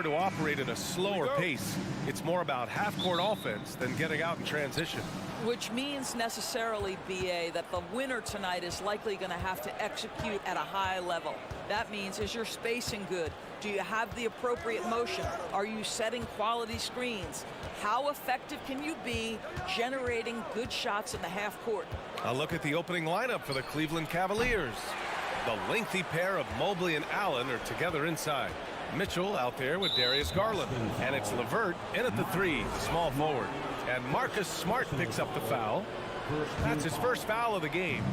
To operate at a slower pace. It's more about half-court offense than getting out in transition. Which means necessarily, BA, that the winner tonight is likely going to have to execute at a high level. That means, is your spacing good? Do you have the appropriate motion? Are you setting quality screens? How effective can you be generating good shots in the half court? A look at the opening lineup for the Cleveland Cavaliers. The lengthy pair of Mobley and Allen are together inside. Mitchell out there with Darius Garland. And it's LeVert in at the 3, the small forward. And Marcus Smart picks up the foul. That's his first foul of the game.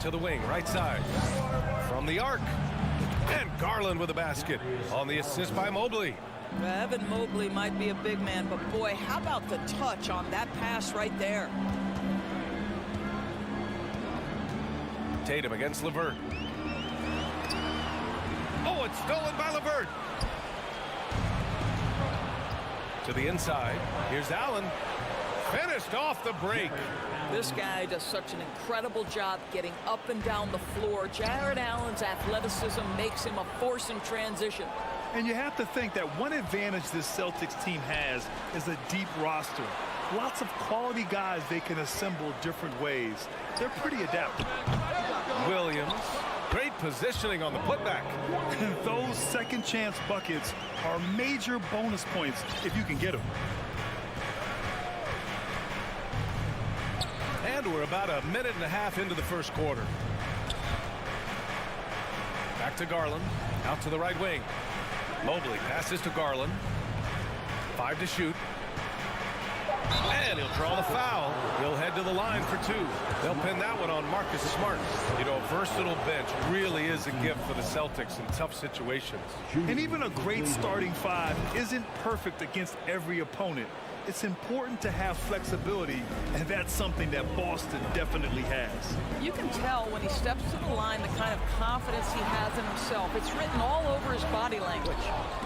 To the wing, right side. From the arc. And Garland with a basket on the assist by Mobley. Evan Mobley might be a big man, but boy, how about the touch on that pass right there? Tatum against LeVert. Oh, it's stolen by LeVert. To the inside. Here's Allen. Finished off the break. This guy does such an incredible job getting up and down the floor. Jared Allen's athleticism makes him a force in transition. And you have to think that one advantage this Celtics team has is a deep roster. Lots of quality guys they can assemble different ways. They're pretty adaptable. Williams. Great positioning on the putback. Those second chance buckets are major bonus points if you can get them. And we're about a minute and a half into the first quarter. Back to Garland. Out to the right wing. Mobley passes to Garland. 5 to shoot. And he'll draw the foul. He'll head to the line for 2. They'll pin that one on Marcus Smart. You know, a versatile bench really is a gift for the Celtics in tough situations. And even a great starting 5 isn't perfect against every opponent. It's important to have flexibility, and that's something that Boston definitely has. You can tell when he steps to the line the kind of confidence he has in himself. It's written all over his body language.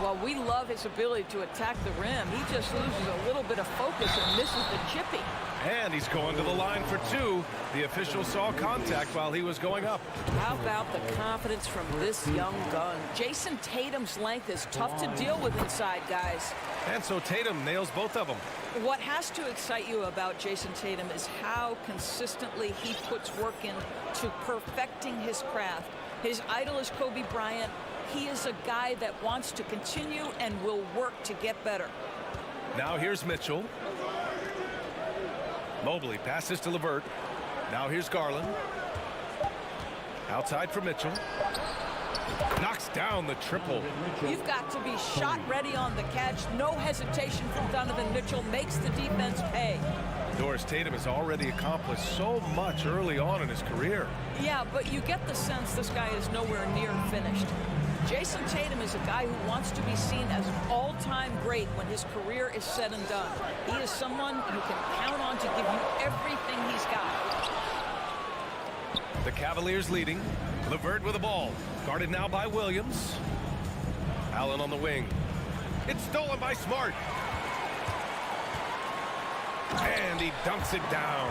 While we love his ability to attack the rim, he just loses a little bit of focus and misses the chippy. And he's going to the line for 2. The official saw contact while he was going up. How about the confidence from this young gun? Jason Tatum's length is tough to deal with inside, guys. And so Tatum nails both of them. What has to excite you about Jason Tatum is how consistently he puts work into perfecting his craft. His idol is Kobe Bryant. He is a guy that wants to continue and will work to get better. Now here's Mitchell. Mobley passes to LeVert. Now here's Garland. Outside for Mitchell. Knocks down the triple. You've got to be shot ready on the catch. No hesitation from Donovan Mitchell. Makes the defense pay. Doris Tatum has already accomplished so much early on in his career. Yeah, but you get the sense this guy is nowhere near finished. Jason Tatum is a guy who wants to be seen as an all-time great when his career is said and done. He is someone you can count on to give you everything he's got. The Cavaliers leading. LeVert with the ball. Guarded now by Williams. Allen on the wing. It's stolen by Smart. And he dunks it down.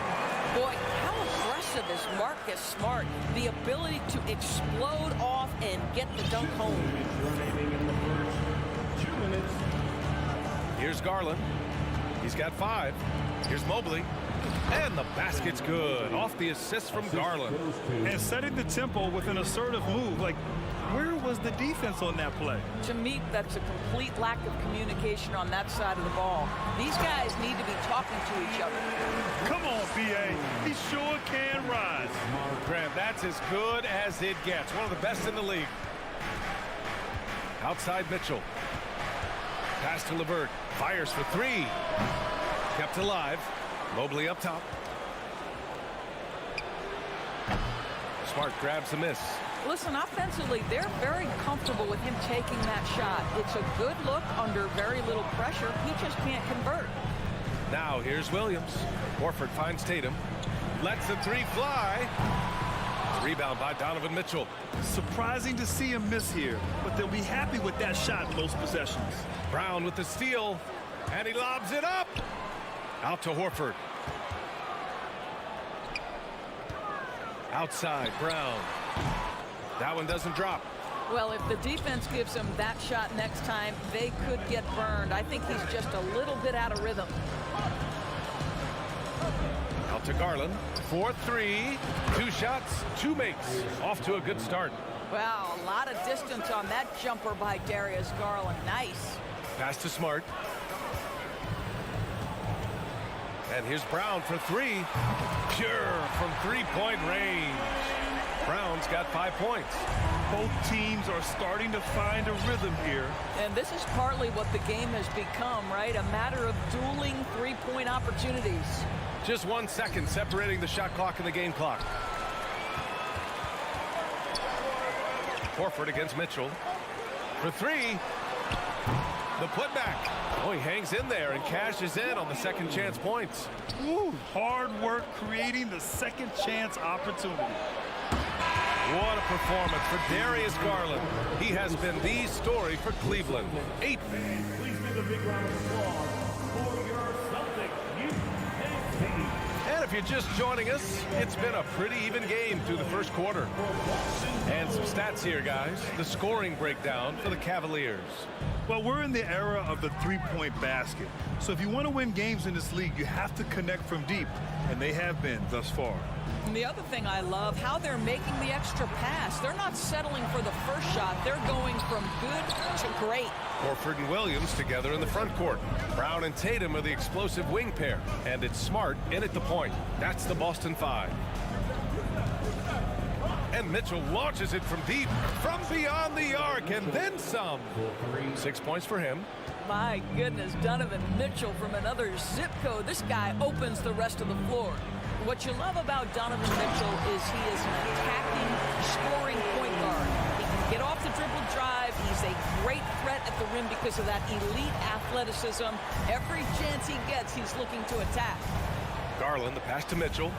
Boy, how aggressive is Marcus Smart? The ability to explode off and get the dunk home. Here's Garland. He's got 5. Here's Mobley. And the basket's good. Off the assist from Garland. And setting the tempo with an assertive move. Like, where was the defense on that play? To me, that's a complete lack of communication on that side of the ball. These guys need to be talking to each other. Come on, B.A. He sure can rise. Graham, that's as good as it gets. One of the best in the league. Outside Mitchell. Pass to LeVert. Fires for 3. Kept alive. Mobley up top. Smart grabs the miss. Listen, offensively, they're very comfortable with him taking that shot. It's a good look under very little pressure. He just can't convert. Now here's Williams. Horford finds Tatum. Lets the 3 fly. Rebound by Donovan Mitchell. Surprising to see him miss here, but they'll be happy with that shot most possessions. Brown with the steal. And he lobs it up. Out to Horford. Outside, Brown. That one doesn't drop. Well, if the defense gives him that shot next time, they could get burned. I think he's just a little bit out of rhythm. Out to Garland. 4-3. 2 shots, 2 makes. Off to a good start. Wow, a lot of distance on that jumper by Darius Garland. Nice. Pass to Smart. And here's Brown for 3. Pure from 3-point range. Brown's got 5 points. Both teams are starting to find a rhythm here. And this is partly what the game has become, right? A matter of dueling 3-point opportunities. Just 1 second separating the shot clock and the game clock. Horford against Mitchell. For 3. The putback. Oh, he hangs in there and cashes in on the second chance points. Ooh, hard work creating the second chance opportunity. What a performance for Darius Garland. He has been the story for Cleveland. 8. Please give a big round of applause for your Celtics youth team. And if you're just joining us, it's been a pretty even game through the first quarter. And some stats here, guys. The scoring breakdown for the Cavaliers. Well, we're in the era of the three-point basket. So if you want to win games in this league, you have to connect from deep. And they have been thus far. And the other thing I love, how they're making the extra pass. They're not settling for the first shot. They're going from good to great. Horford and Williams together in the front court. Brown and Tatum are the explosive wing pair. And it's Smart in at the point. That's the Boston 5. And Mitchell launches it from deep, from beyond the arc, and then some. 6 points for him. My goodness, Donovan Mitchell from another zip code. This guy opens the rest of the floor. What you love about Donovan Mitchell is he is an attacking, scoring point guard. He can get off the dribble drive. He's a great threat at the rim because of that elite athleticism. Every chance he gets, he's looking to attack. Garland, the pass to Mitchell.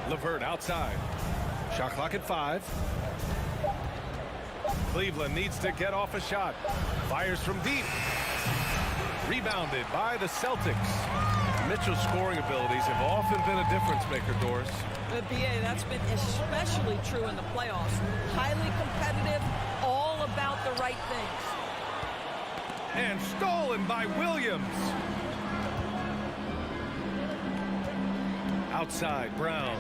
LeVert outside. Shot clock at 5. Cleveland needs to get off a shot. Fires from deep. Rebounded by the Celtics. Mitchell's scoring abilities have often been a difference maker, Doris. The BA, that's been especially true in the playoffs. Highly competitive, all about the right things. And stolen by Williams. Outside, Brown.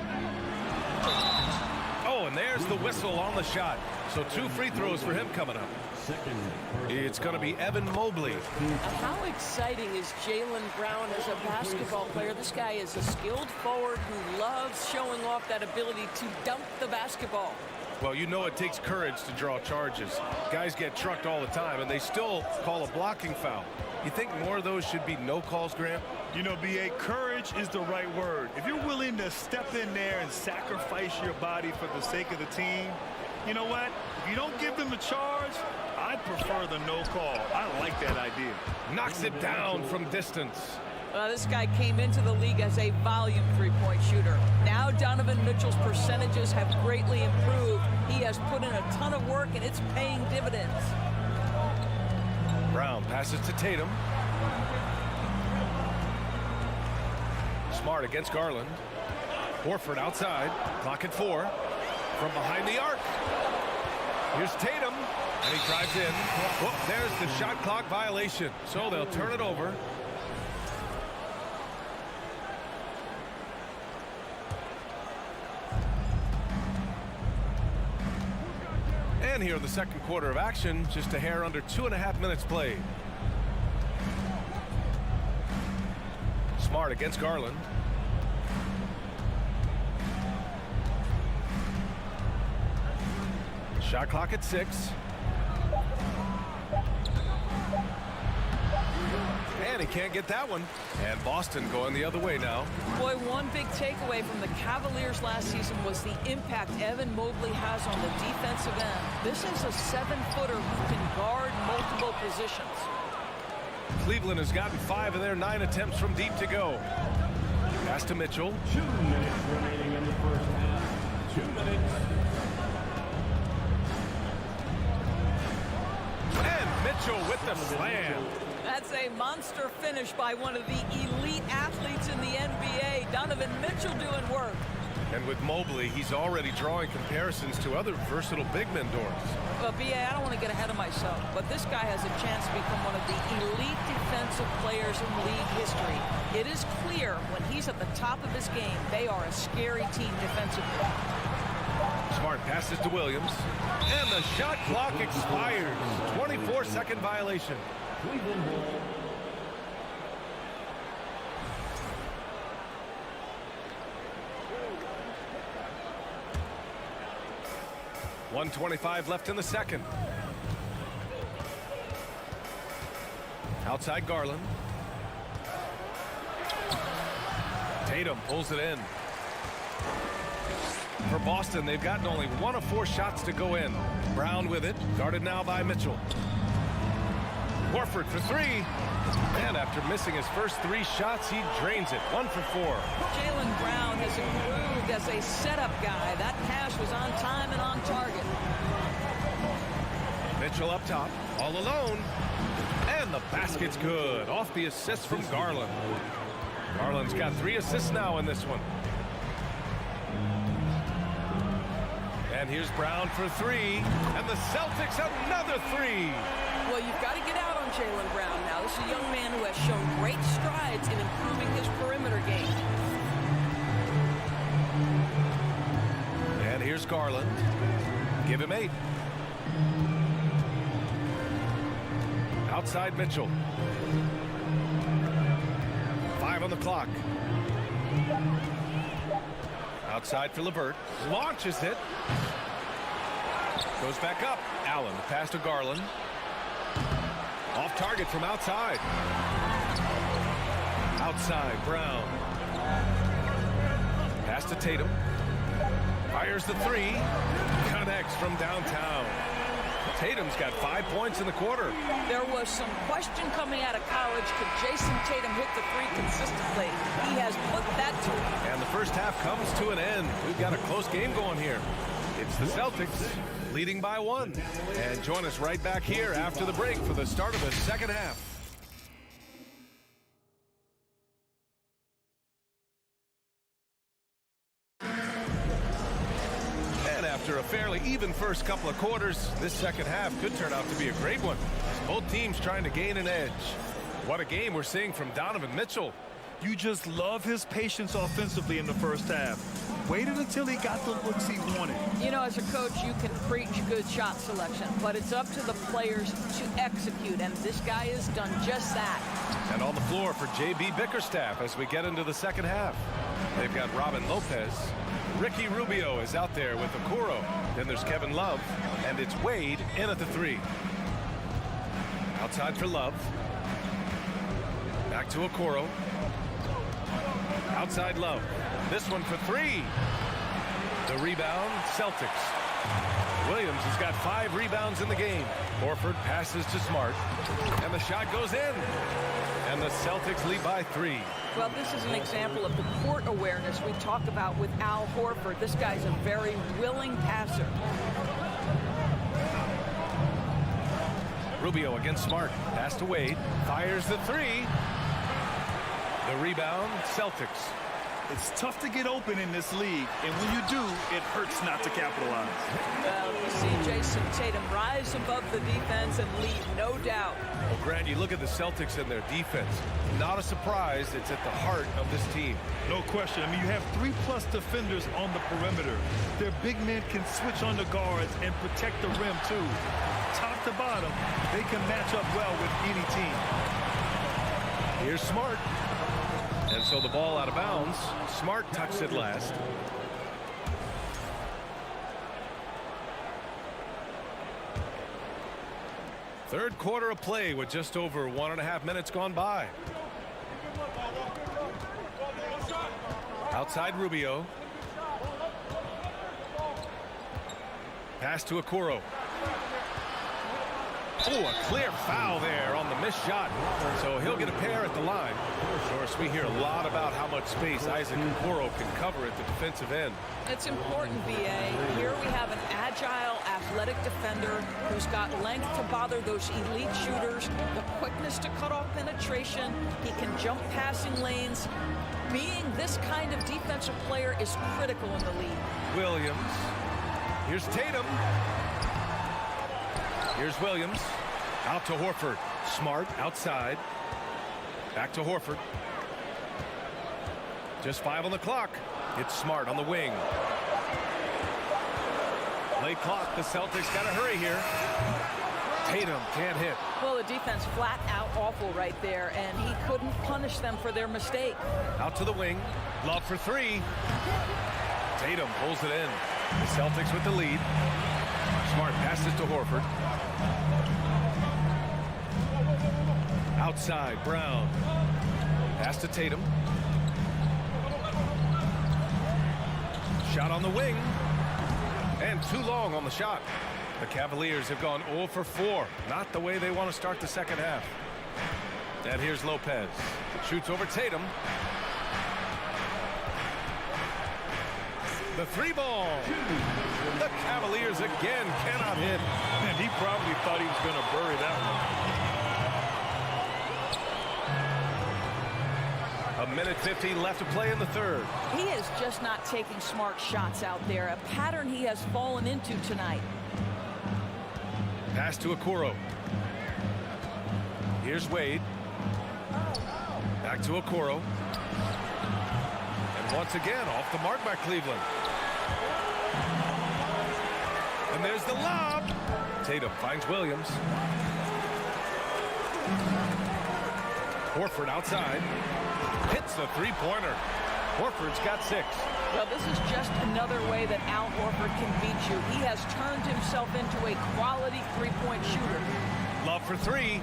Oh, and there's the whistle on the shot. So 2 free throws for him coming up. It's going to be Evan Mobley. How exciting is Jaylen Brown as a basketball player? This guy is a skilled forward who loves showing off that ability to dunk the basketball. Well, you know it takes courage to draw charges. Guys get trucked all the time, and they still call a blocking foul. You think more of those should be no calls, Grant? You know, B.A., courage is the right word. If you're willing to step in there and sacrifice your body for the sake of the team, you know what? If you don't give them a charge, I prefer the no call. I like that idea. Knocks it down from distance. This guy came into the league as a volume three-point shooter. Now Donovan Mitchell's percentages have greatly improved. He has put in a ton of work, and it's paying dividends. Brown passes to Tatum. Smart against Garland. Horford outside. Clock at 4. From behind the arc. Here's Tatum. And he drives in. Whoop, there's the shot clock violation. So they'll turn it over. And here in the second quarter of action, just a hair under 2.5 minutes played. Smart against Garland. Shot clock at 6. And he can't get that one. And Boston going the other way now. Boy, one big takeaway from the Cavaliers last season was the impact Evan Mobley has on the defensive end. This is a 7-footer who can guard multiple positions. Cleveland has gotten 5 of their 9 attempts from deep to go. Pass to Mitchell. 2 minutes remaining in the first half. 2 minutes. And Mitchell with the slam. That's a monster finish by one of the elite athletes in the NBA. Donovan Mitchell doing work. And with Mobley, he's already drawing comparisons to other versatile big men, Doris. Well, B.A., I don't want to get ahead of myself, but this guy has a chance to become one of the elite defensive players in league history. It is clear when he's at the top of his game, they are a scary team defensively. Smart passes to Williams. And the shot clock expires. 24-second violation. Cleveland ball. 1:25 left in the second. Outside Garland. Tatum pulls it in. For Boston, they've gotten only 1 of 4 shots to go in. Brown with it, guarded now by Mitchell. Horford for 3. And after missing his first 3 shots, he drains it. 1 for 4. Jaylen Brown has improved as a setup guy. That pass was on time and on target. Mitchell up top, all alone. And the basket's good. Off the assist from Garland. Garland's got 3 assists now in this one. And here's Brown for 3. And the Celtics another 3. Well, you've got to get out on Jaylen Brown now. This is a young man who has shown great strides in improving his perimeter game. And here's Garland. Give him 8. Outside Mitchell. 5 on the clock. Outside for LeVert. Launches it. Goes back up. Allen, the pass to Garland. Off target from outside. Outside, Brown. Pass to Tatum. Fires the 3. Connects from downtown. Tatum's got 5 points in the quarter. There was some question coming out of college. Could Jason Tatum hit the 3 consistently? He has put that to him. And the first half comes to an end. We've got a close game going here. It's the Celtics leading by 1. And join us right back here after the break for the start of the second half. And after a fairly even first couple of quarters, this second half could turn out to be a great one. Both teams trying to gain an edge. What a game we're seeing from Donovan Mitchell. You just love his patience offensively in the first half. Waited until he got the looks he wanted. You know, as a coach, you can preach good shot selection, but it's up to the players to execute, and this guy has done just that. And on the floor for J.B. Bickerstaff as we get into the second half. They've got Robin Lopez. Ricky Rubio is out there with Okoro. Then there's Kevin Love, and it's Wade in at the 3. Outside for Love. Back to Okoro. Outside Love. This one for 3. The rebound, Celtics. Williams has got 5 rebounds in the game. Horford passes to Smart. And the shot goes in. And the Celtics lead by 3. Well, this is an example of the court awareness we talk about with Al Horford. This guy's a very willing passer. Rubio against Smart. Pass to Wade. Fires the 3. The rebound, Celtics. It's tough to get open in this league, and when you do, it hurts not to capitalize. Well, you see Jason Tatum rise above the defense and lead, no doubt. Well, Grant, you look at the Celtics and their defense. Not a surprise, it's at the heart of this team. No question. I mean, you have 3+ defenders on the perimeter. Their big men can switch on the guards and protect the rim, too. Top to bottom, they can match up well with any team. Here's Smart. And so the ball out of bounds. Smart tucks it last. Third quarter of play with just over 1.5 minutes gone by. Outside Rubio. Pass to Okoro. Oh, a clear foul there on the missed shot. So he'll get a pair at the line. Of course, we hear a lot about how much space Isaac Okoro can cover at the defensive end. It's important, B.A. Here we have an agile, athletic defender who's got length to bother those elite shooters, the quickness to cut off penetration. He can jump passing lanes. Being this kind of defensive player is critical in the league. Williams. Here's Tatum. Here's Williams. Out to Horford. Smart outside. Back to Horford. Just 5 on the clock. It's Smart on the wing. Late clock. The Celtics got to hurry here. Tatum can't hit. Well, the defense flat out awful right there, and he couldn't punish them for their mistake. Out to the wing. Love for 3. Tatum pulls it in. The Celtics with the lead. Smart passes to Horford. Outside, Brown. Pass to Tatum. Shot on the wing. And too long on the shot. The Cavaliers have gone 0 for 4. Not the way they want to start the second half. And here's Lopez. Shoots over Tatum. The 3-ball. The Cavaliers again cannot hit. And he probably thought he was going to bury that one. 1:50 left to play in the third. He is just not taking smart shots out there, a pattern he has fallen into tonight. Pass to Okoro. Here's Wade. Back to Okoro. And once again, off the mark by Cleveland. And there's the lob. Tatum finds Williams. Horford outside. Hits the three-pointer. Horford's got 6. Well, this is just another way that Al Horford can beat you. He has turned himself into a quality three-point shooter. Love for 3.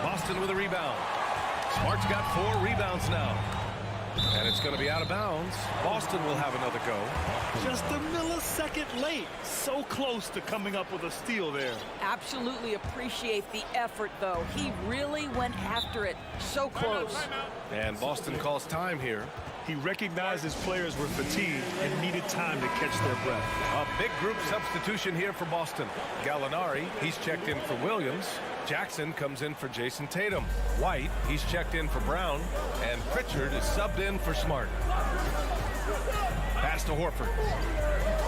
Boston with a rebound. Smart's got 4 rebounds now. And it's going to be out of bounds. Boston will have another go. Just a millisecond late. So close to coming up with a steal there. Absolutely appreciate the effort, though. He really went after it. So close. And Boston calls time here. He recognized his players were fatigued and needed time to catch their breath. A big group substitution here for Boston. Gallinari, he's checked in for Williams. Jackson comes in for Jason Tatum. White, he's checked in for Brown. And Pritchard is subbed in for Smart. Pass to Horford.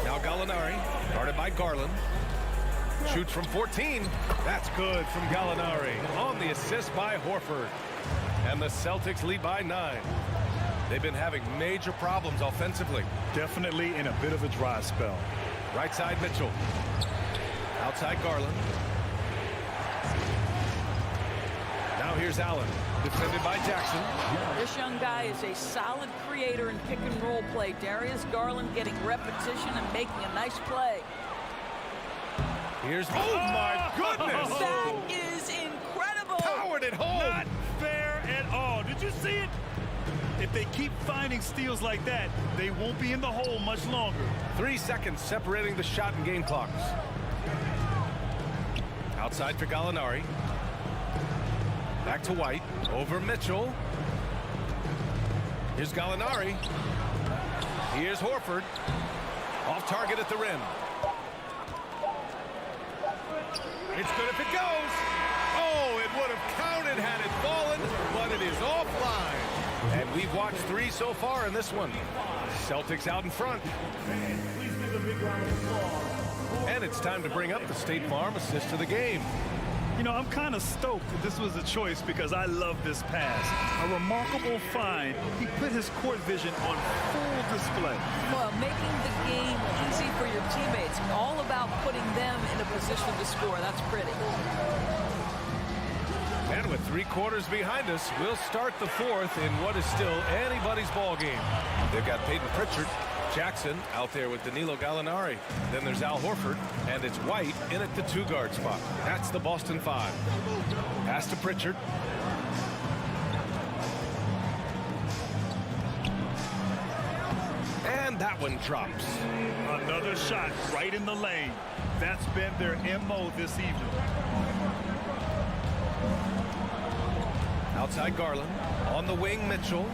Now Gallinari, guarded by Garland. Shoots from 14. That's good from Gallinari. On the assist by Horford. And the Celtics lead by 9. They've been having major problems offensively. Definitely in a bit of a dry spell. Right side Mitchell. Outside Garland. Now here's Allen. Defended by Jackson. This young guy is a solid creator in pick and roll play. Darius Garland getting repetition and making a nice play. Here's, oh my goodness! That is incredible. Powered it home. Not fair at all. Did you see it? If they keep finding steals like that, they won't be in the hole much longer. 3 seconds separating the shot and game clocks. Outside for Gallinari. Back to White. Over Mitchell. Here's Gallinari. Here's Horford. Off target at the rim. It's good if it goes. Oh, it would have counted had it fallen, but it is offline. And we've watched 3 so far in this one. Celtics out in front. Please give a big round of applause. And it's time to bring up the State Farm assist to the game. You know, I'm kind of stoked that this was a choice because I love this pass. A remarkable find. He put his court vision on full display. Well, making the game easy for your teammates. All about putting them in a position to score. That's pretty. And with 3 quarters behind us, we'll start the 4th in what is still anybody's ball game. They've got Peyton Pritchard, Jackson out there with Danilo Gallinari. Then there's Al Horford, and it's White in at the 2-guard spot. That's the Boston 5. Pass to Pritchard. And that one drops. Another shot right in the lane. That's been their MO this evening. Outside Garland. On the wing, Mitchell.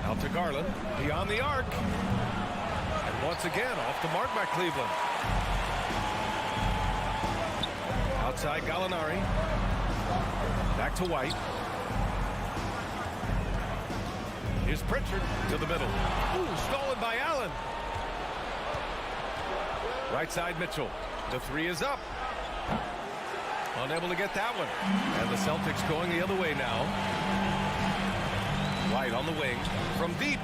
Out to Garland. Beyond the arc. And once again, off the mark by Cleveland. Outside Gallinari. Back to White. Here's Pritchard to the middle. Ooh, stolen by Allen. Right side Mitchell. The three is up. Unable to get that one. And the Celtics going the other way now. White on the wing. From deep.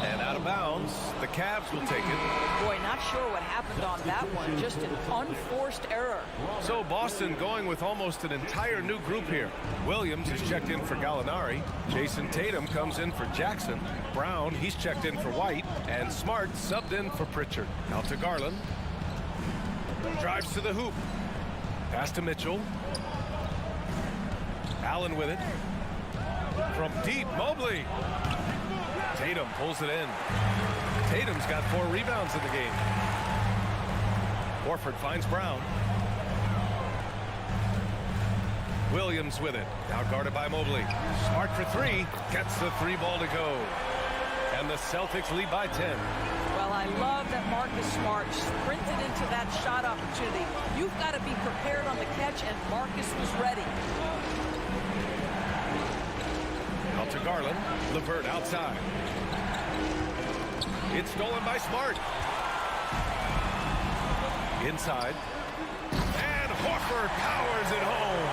And out of bounds. The Cavs will take it. Boy, not sure what happened on that one. Just an unforced error. So Boston going with almost an entire new group here. Williams is checked in for Gallinari. Jason Tatum comes in for Jackson. Brown, he's checked in for White. And Smart subbed in for Pritchard. Out to Garland. Drives to the hoop. Pass to Mitchell. Allen with it. From deep, Mobley. Tatum pulls it in. Tatum's got 4 rebounds in the game. Horford finds Brown. Williams with it. Now guarded by Mobley. Smart for 3. Gets the 3 ball to go. And the Celtics lead by 10. Well, I love that Marcus Smart sprinted into that shot opportunity. You've got to be prepared on the catch, and Marcus was ready. Out to Garland. LeVert outside. It's stolen by Smart. Inside. And Horford powers it home.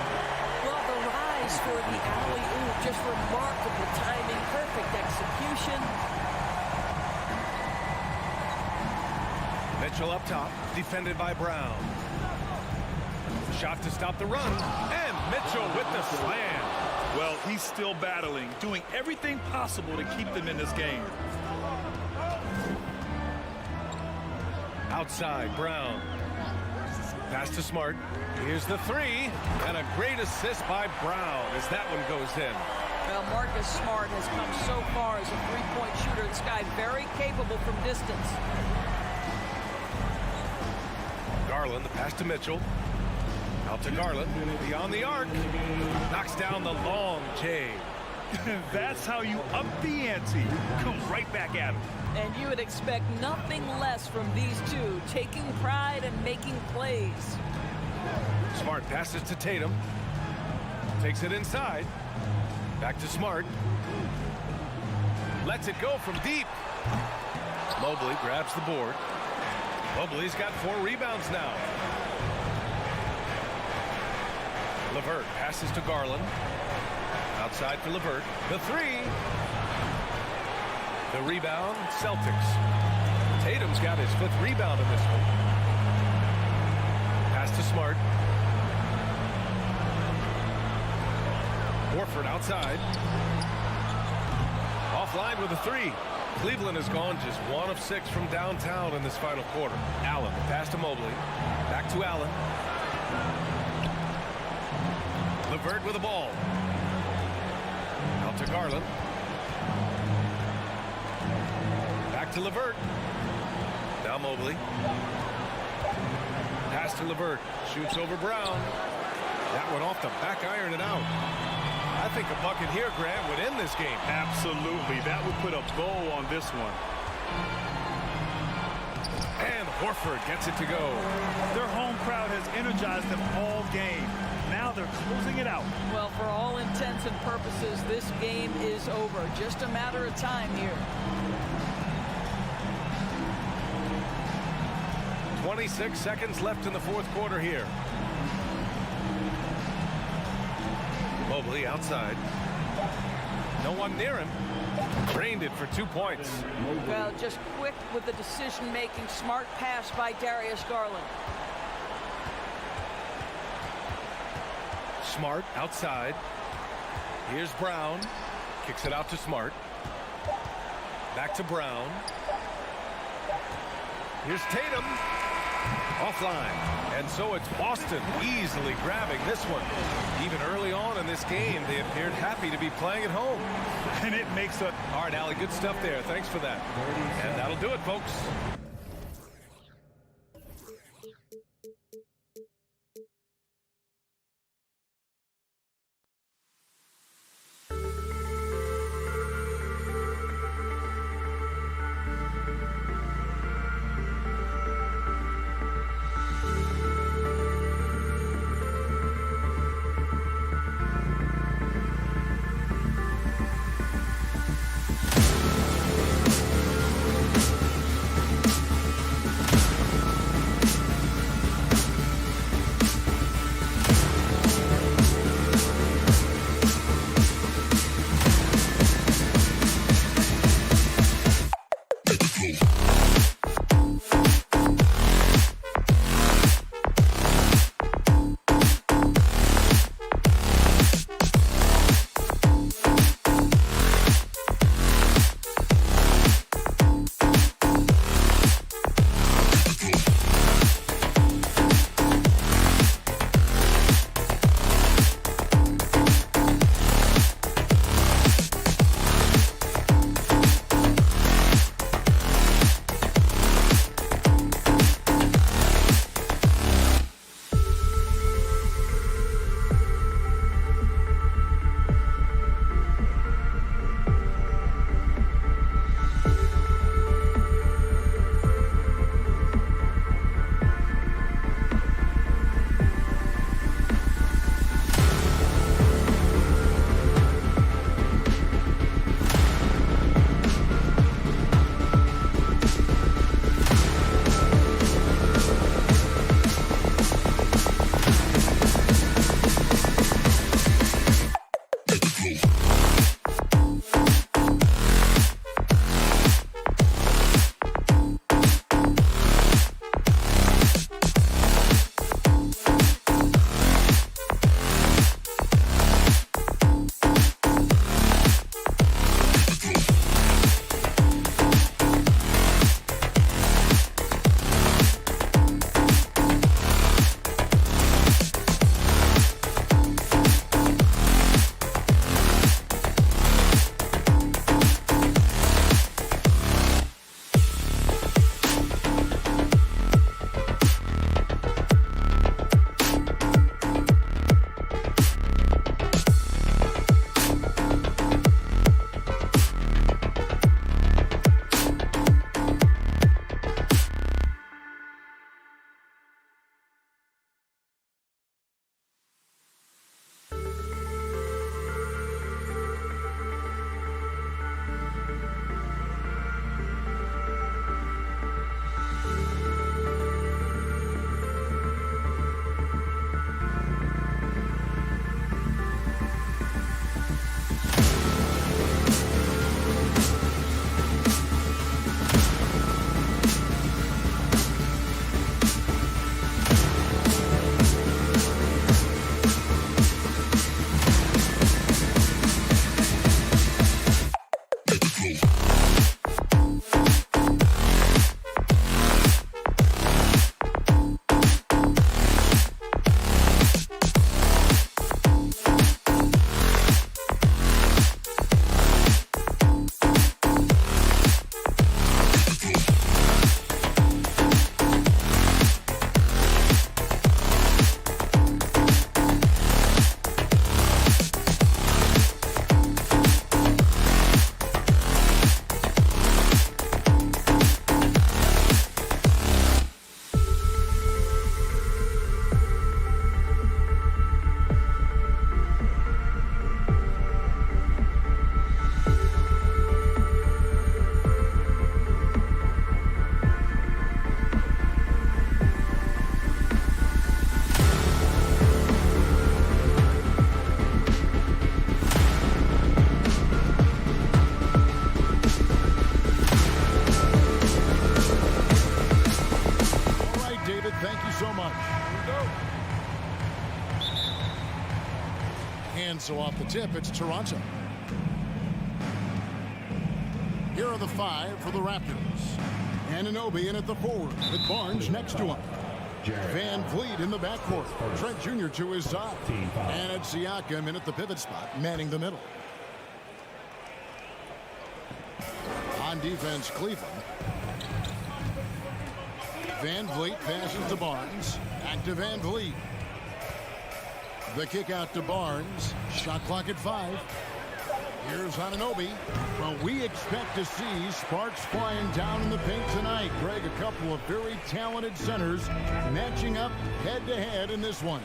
Well, the rise for the alley-oop, just remarkable timing, perfect execution. Mitchell up top, defended by Brown. Shot to stop the run, and Mitchell with the slam. Well, he's still battling, doing everything possible to keep them in this game. Outside, Brown. Pass to Smart. Here's the 3, and a great assist by Brown as that one goes in. Well, Marcus Smart has come so far as a three-point shooter. This guy very capable from distance. Garland, the pass to Mitchell. Out to Garland, beyond the arc. Knocks down the long J. That's how you up the ante. Come right back at him. And you would expect nothing less from these two, taking pride and making plays. Smart passes to Tatum. Takes it inside. Back to Smart. Lets it go from deep. Mobley grabs the board. Mobley's got 4 rebounds now. LeVert passes to Garland. Outside for LeVert. The 3. The rebound, Celtics. Tatum's got his 5th rebound in this one. Pass to Smart. Horford outside. Offline with a 3. Cleveland has gone just 1 of 6 from downtown in this final quarter. Allen, pass to Mobley. Back to Allen. LeVert with the ball. Out to Garland. Back to LeVert. Now Mobley. Pass to LeVert. Shoots over Brown. That one off the back iron and out. I think a bucket here, Grant, would end this game. Absolutely. That would put a bow on this one. And Horford gets it to go. Their home crowd has energized them all game. Now they're closing it out. Well, for all intents and purposes, this game is over. Just a matter of time here. 26 seconds left in the 4th quarter here. Mobley outside. No one near him. Drained it for 2 points. Well, just quick with the decision-making. Smart pass by Darius Garland. Smart outside. Here's Brown. Kicks it out to Smart. Back to Brown. Here's Tatum. Offline. And so it's Boston easily grabbing this one. Even early on in this game, they appeared happy to be playing at home. And it makes a... All right, Allie, good stuff there. Thanks for that. And that'll do it, folks. And so off the tip, it's Toronto. Here are the 5 for the Raptors. Anunoby in at the forward with Barnes next to him. Van Vliet in the backcourt. Trent Jr. to his side. And it's Siakam in at the pivot spot, manning the middle. On defense, Cleveland. Van Vliet passes to Barnes. Back to Van Vliet. The kick out to Barnes. Shot clock at 5. Here's Anunoby. Well, we expect to see sparks flying down in the paint tonight. Greg, a couple of very talented centers matching up head-to-head in this one.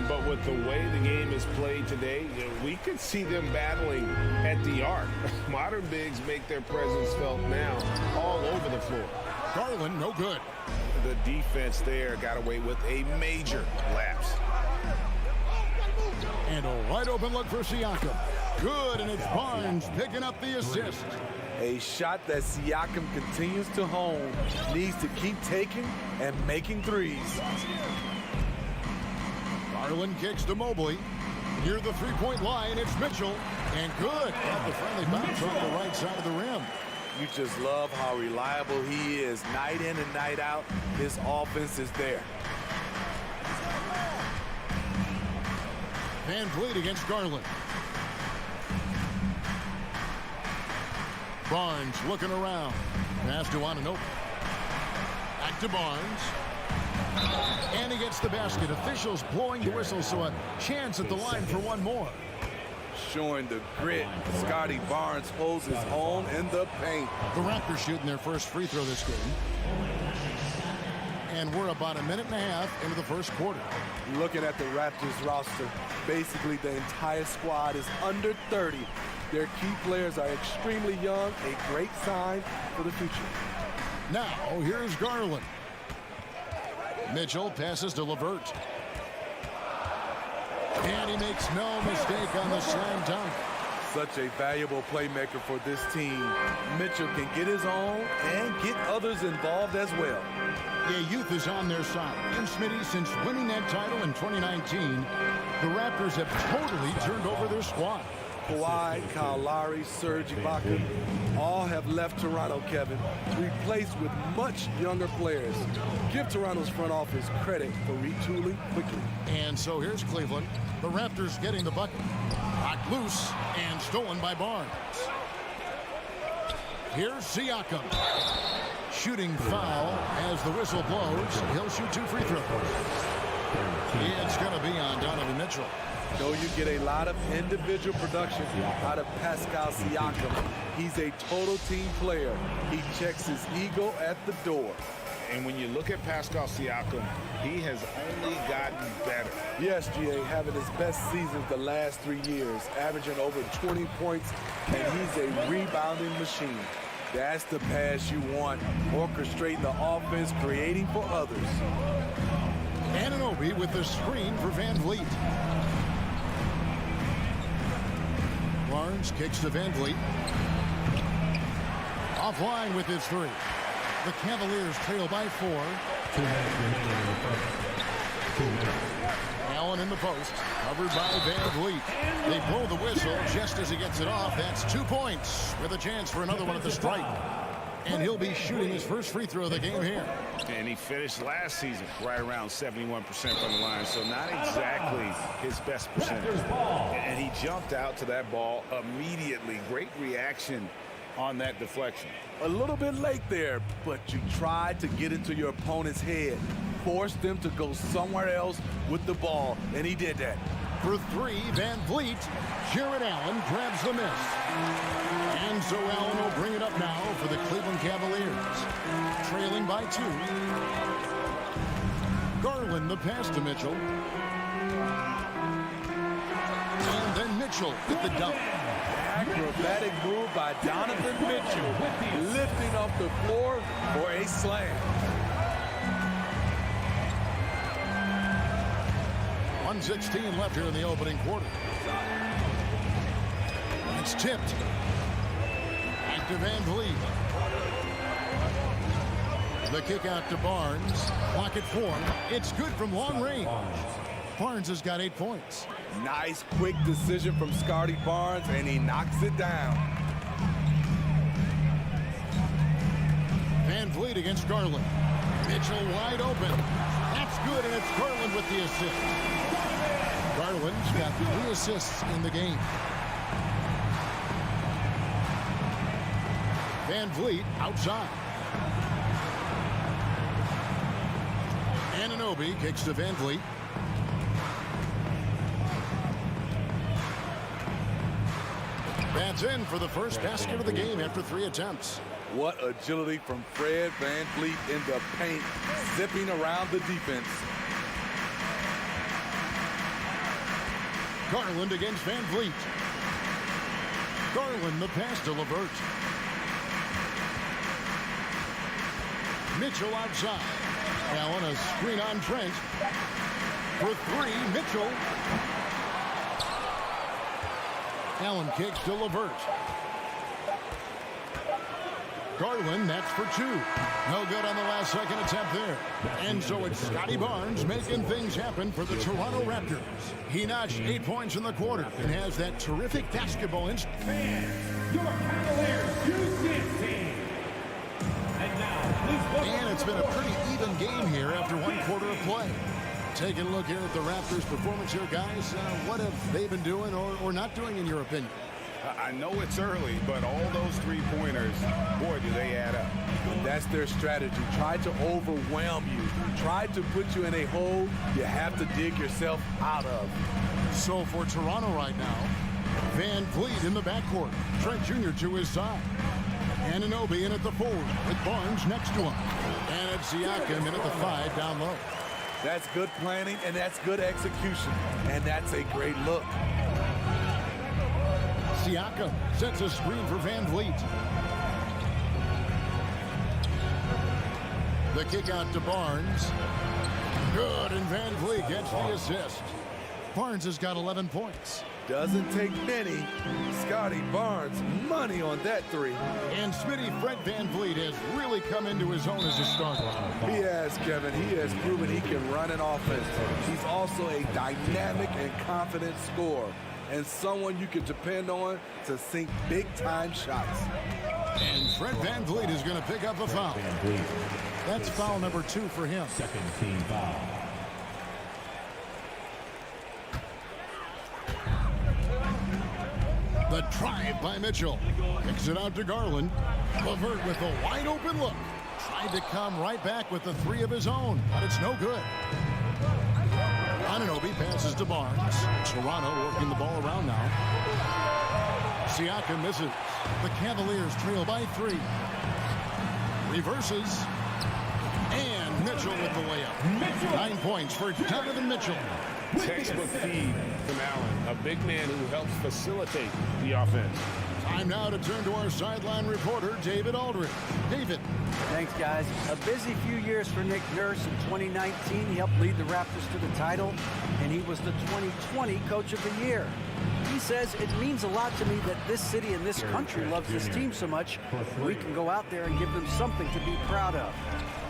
But with the way the game is played today, we could see them battling at the arc. Modern bigs make their presence felt now all over the floor. Garland, no good. The defense there got away with a major lapse. And a wide open look for Siakam. Good, and it's Barnes picking up the assist. A shot that Siakam continues to hone, needs to keep taking and making threes. Garland kicks to Mobley. Near the three-point line, it's Mitchell. And good. Got the friendly bounce off the right side of the rim. You just love how reliable he is. Night in and night out, his offense is there. Van Vliet against Garland. Barnes looking around. Pass to Anunoby. Back to Barnes. And he gets the basket. Officials blowing the whistle, so a chance at the line for one more. Showing the grit, Scotty Barnes holds his own in the paint. The Raptors shooting their first free throw this game. And we're about a minute and a half into the first quarter. Looking at the Raptors roster, basically the entire squad is under 30. Their key players are extremely young, a great sign for the future. Now, here's Garland. Mitchell passes to LeVert. And he makes no mistake on the slam dunk. Such a valuable playmaker for this team. Mitchell can get his own and get others involved as well. Yeah, youth is on their side. And Smitty, since winning that title in 2019, the Raptors have totally turned over their squad. Kawhi, Kyle Lowry, Serge Ibaka, all have left Toronto, Kevin, replaced with much younger players. Give Toronto's front office credit for retooling quickly. And so here's Cleveland. The Raptors getting the bucket. Knocked loose and stolen by Barnes. Here's Siakam. Shooting foul as the whistle blows. He'll shoot 2 free throws. It's going to be on Donovan Mitchell. Though you get a lot of individual production out of Pascal Siakam, he's a total team player. He checks his ego at the door. And when you look at Pascal Siakam, he has only gotten better. Yes, GA, having his best seasons the last 3 years, averaging over 20 points, and he's a rebounding machine. That's the pass you want, orchestrating the offense, creating for others. Anunoby with the screen for Van Vliet. Barnes kicks to Van Vliet. Offline with his 3. The Cavaliers trail by 4. Allen in the post, covered by Van Vliet. They blow the whistle just as he gets it off. That's 2 points with a chance for another one at the stripe. And he'll be shooting his first free throw of the game here. And he finished last season right around 71% from the line, so not exactly his best percentage. And he jumped out to that ball immediately. Great reaction on that deflection. A little bit late there, but you tried to get into your opponent's head, force them to go somewhere else with the ball, and he did that. For 3, Van Vliet. Jared Allen grabs the miss. And so Allen will bring it up now for the Cleveland Cavaliers. Trailing by 2. Garland the pass to Mitchell. And then Mitchell with the dunk. Acrobatic move by Donovan Mitchell, lifting off the floor for a slam. 1:16 left here in the opening quarter. It's tipped. Back to Van Vliet. The kick out to Barnes. Clock at 4. It's good from long range. Barnes has got 8 points. Nice, quick decision from Scotty Barnes, and he knocks it down. Van Vliet against Garland. Mitchell wide open. That's good, and it's Garland with the assist. Garland's got 3 assists in the game. Van Vliet outside. Anunoby kicks to Van Vliet. That's in for the first basket of the game after 3 attempts. What agility from Fred Van Vliet in the paint, zipping around the defense. Garland against Van Vliet. Garland the pass to LeVert. Mitchell outside. Allen a screen on Trent. For 3, Mitchell. Allen kicks to LeVert. Garland, that's for 2. No good on the last second attempt there. And so it's Scotty Barnes making things happen for the Toronto Raptors. He notched 8 points in the quarter and has that terrific basketball instinct. Your Cavaliers use this team. And now, please welcome. And it's been a pretty even game here after 1 quarter of play. Taking a look here at the Raptors' performance here, guys. What have they been doing or not doing, in your opinion? I know it's early, but all those 3-pointers, boy, do they add up. And that's their strategy. Try to overwhelm you. Try to put you in a hole you have to dig yourself out of. So for Toronto right now, Van Vliet in the backcourt. Trent Jr. to his side. Anunoby in at the 4 with Barnes next to him. And it's Siakam in at the 5 down low. That's good planning, and that's good execution. And that's a great look. Siakam sets a screen for Van Vliet. The kick out to Barnes. Good, and Van Vliet gets the assist. Barnes has got 11 points. Doesn't take many. Scotty Barnes, money on that 3. And Smitty Fred Van Vliet has really come into his own as a starter. He has, Kevin. He has proven he can run an offense. He's also a dynamic and confident scorer, and someone you can depend on to sink big-time shots. And Fred Van Vliet is going to pick up a foul. That's foul number 2 for him. Second team foul. The drive by Mitchell. Kicks it out to Garland. LeVert with a wide open look. Tried to come right back with the 3 of his own, but it's no good. Anunoby passes to Barnes. Toronto working the ball around now. Siakam misses. The Cavaliers trail by 3. Reverses. And Mitchell with the layup. 9 points for Donovan Mitchell. Textbook feed from Allen, a big man who helps facilitate the offense. Time now to turn to our sideline reporter, David Aldridge. David. Thanks, guys. A busy few years for Nick Nurse. In 2019, he helped lead the Raptors to the title, and he was the 2020 Coach of the Year. He says, it means a lot to me that this city and this country loves this team so much, we can go out there and give them something to be proud of.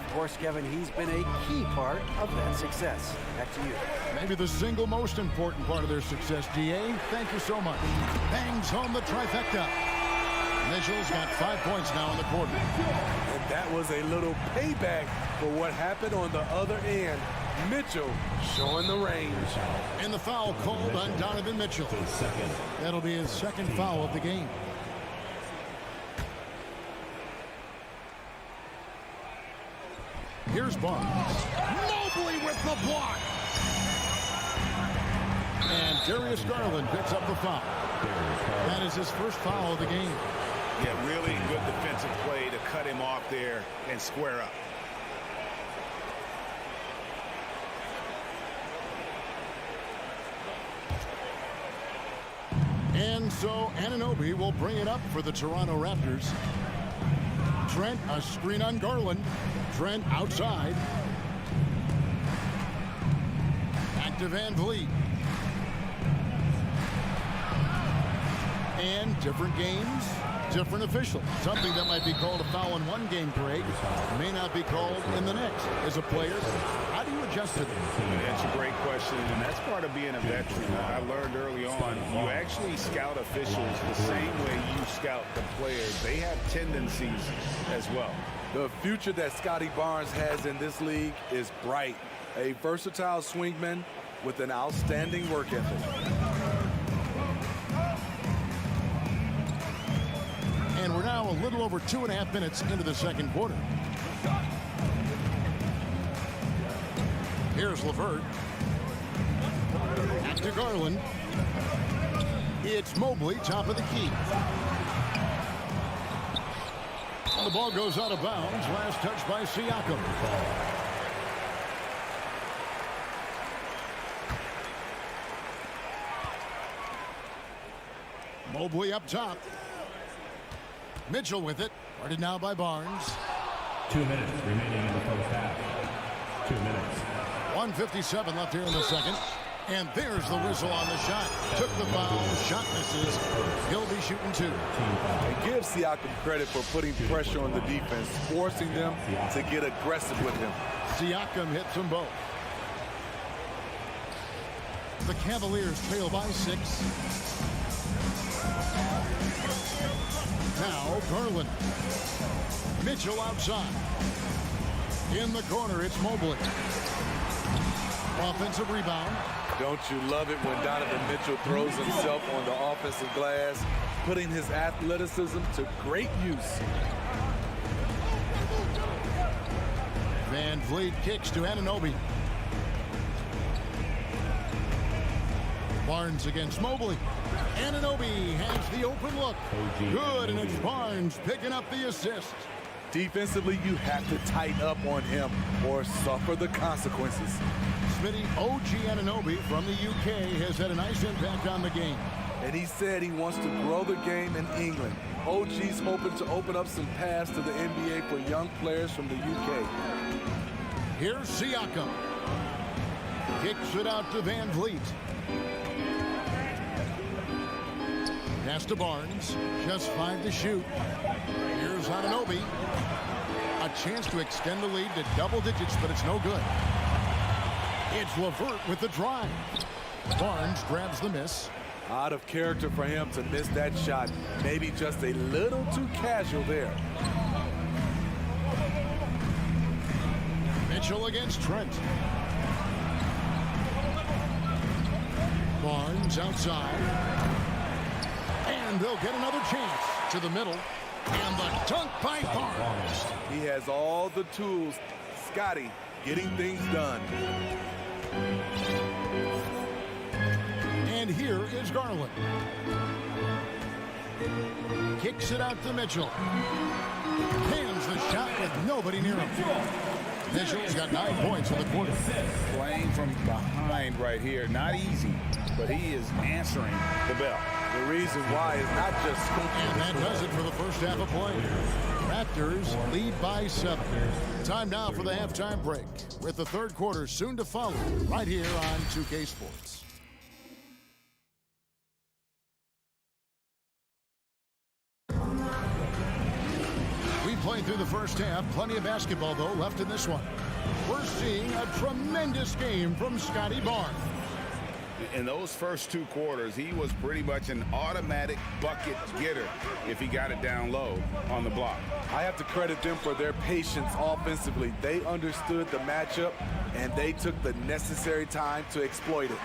Of course, Kevin, he's been a key part of that success. Back to you. Maybe the single most important part of their success, DA. Thank you so much. Bangs home the trifecta. Mitchell's got 5 points now in the quarter. And that was a little payback for what happened on the other end. Mitchell showing the range. And the foul called on Donovan Mitchell. That'll be his 2nd foul of the game. Here's Barnes. Mobley with the block. And Darius Garland picks up the foul. That is his 1st foul of the game. Yeah, really good defensive play to cut him off there and square up. And so Anunoby will bring it up for the Toronto Raptors. Trent, a screen on Garland. Trent outside. Back to Van Vliet. And different games, different officials. Something that might be called a foul in one game, Greg, may not be called in the next. As a player, how do you adjust to this? That's a great question. question, and that's part of being a veteran. I learned early on, you actually scout officials the same way you scout the players. They have tendencies as well. The future that Scotty Barnes has in this league is bright. A versatile swingman with an outstanding work ethic. And we're now a little over 2.5 minutes into the second quarter. Here's LeVert. Back to Garland. It's Mobley, top of the key. And the ball goes out of bounds. Last touch by Siakam. Mobley up top. Mitchell with it. Guarded now by Barnes. 2 minutes remaining in the first half. 2 minutes. 1:57 left here in the second. And there's the whistle on the shot. Took the foul. Shot misses. He'll be shooting 2. And give Siakam credit for putting pressure on the defense, forcing them to get aggressive with him. Siakam hits them both. The Cavaliers trail by 6. Now Garland. Mitchell outside. In the corner, it's Mobley. Offensive rebound. Don't you love it when Donovan Mitchell throws himself on the offensive glass, putting his athleticism to great use. Van Vliet kicks to Anunoby. Barnes against Mobley. Anunoby has the open look. Good, and it's Barnes picking up the assist. Defensively, you have to tighten up on him or suffer the consequences. Smitty, OG Anunoby from the UK has had a nice impact on the game. And he said he wants to grow the game in England. OG's hoping to open up some paths to the NBA for young players from the UK. Here's Siakam. Kicks it out to Van Vliet. Pass to Barnes. Just 5 to shoot. Here's Anunoby. A chance to extend the lead to double digits, but it's no good. It's LeVert with the drive. Barnes grabs the miss. Out of character for him to miss that shot. Maybe just a little too casual there. Mitchell against Trent. Barnes outside. And they'll get another chance to the middle. And the dunk by Barnes. He has all the tools. Scotty getting things done. And here is Garland. Kicks it out to Mitchell. Hands the shot with nobody near him. Mitchell's got 9 points in the quarter. Playing from behind right here. Not easy, but he is answering the bell. The reason why is not just... And that does it for the first half of play. Raptors lead by 7. Time now for the halftime break, with the third quarter soon to follow right here on 2K Sports. We played through the first half. Plenty of basketball, though, left in this one. We're seeing a tremendous game from Scotty Barnes. In those first 2 quarters, he was pretty much an automatic bucket getter if he got it down low on the block. I have to credit them for their patience offensively. They understood the matchup, and they took the necessary time to exploit it.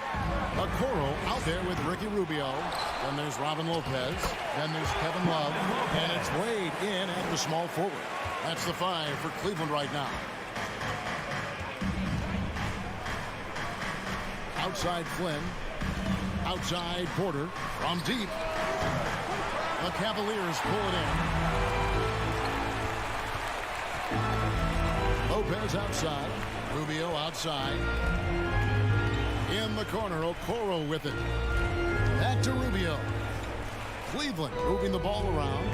Okoro out there with Ricky Rubio. Then there's Robin Lopez. Then there's Kevin Love. And it's Wade in at the small forward. That's the 5 for Cleveland right now. Outside Flynn. Outside Porter. From deep. The Cavaliers pull it in. Lopez outside. Rubio outside. In the corner, Okoro with it. Back to Rubio. Cleveland moving the ball around.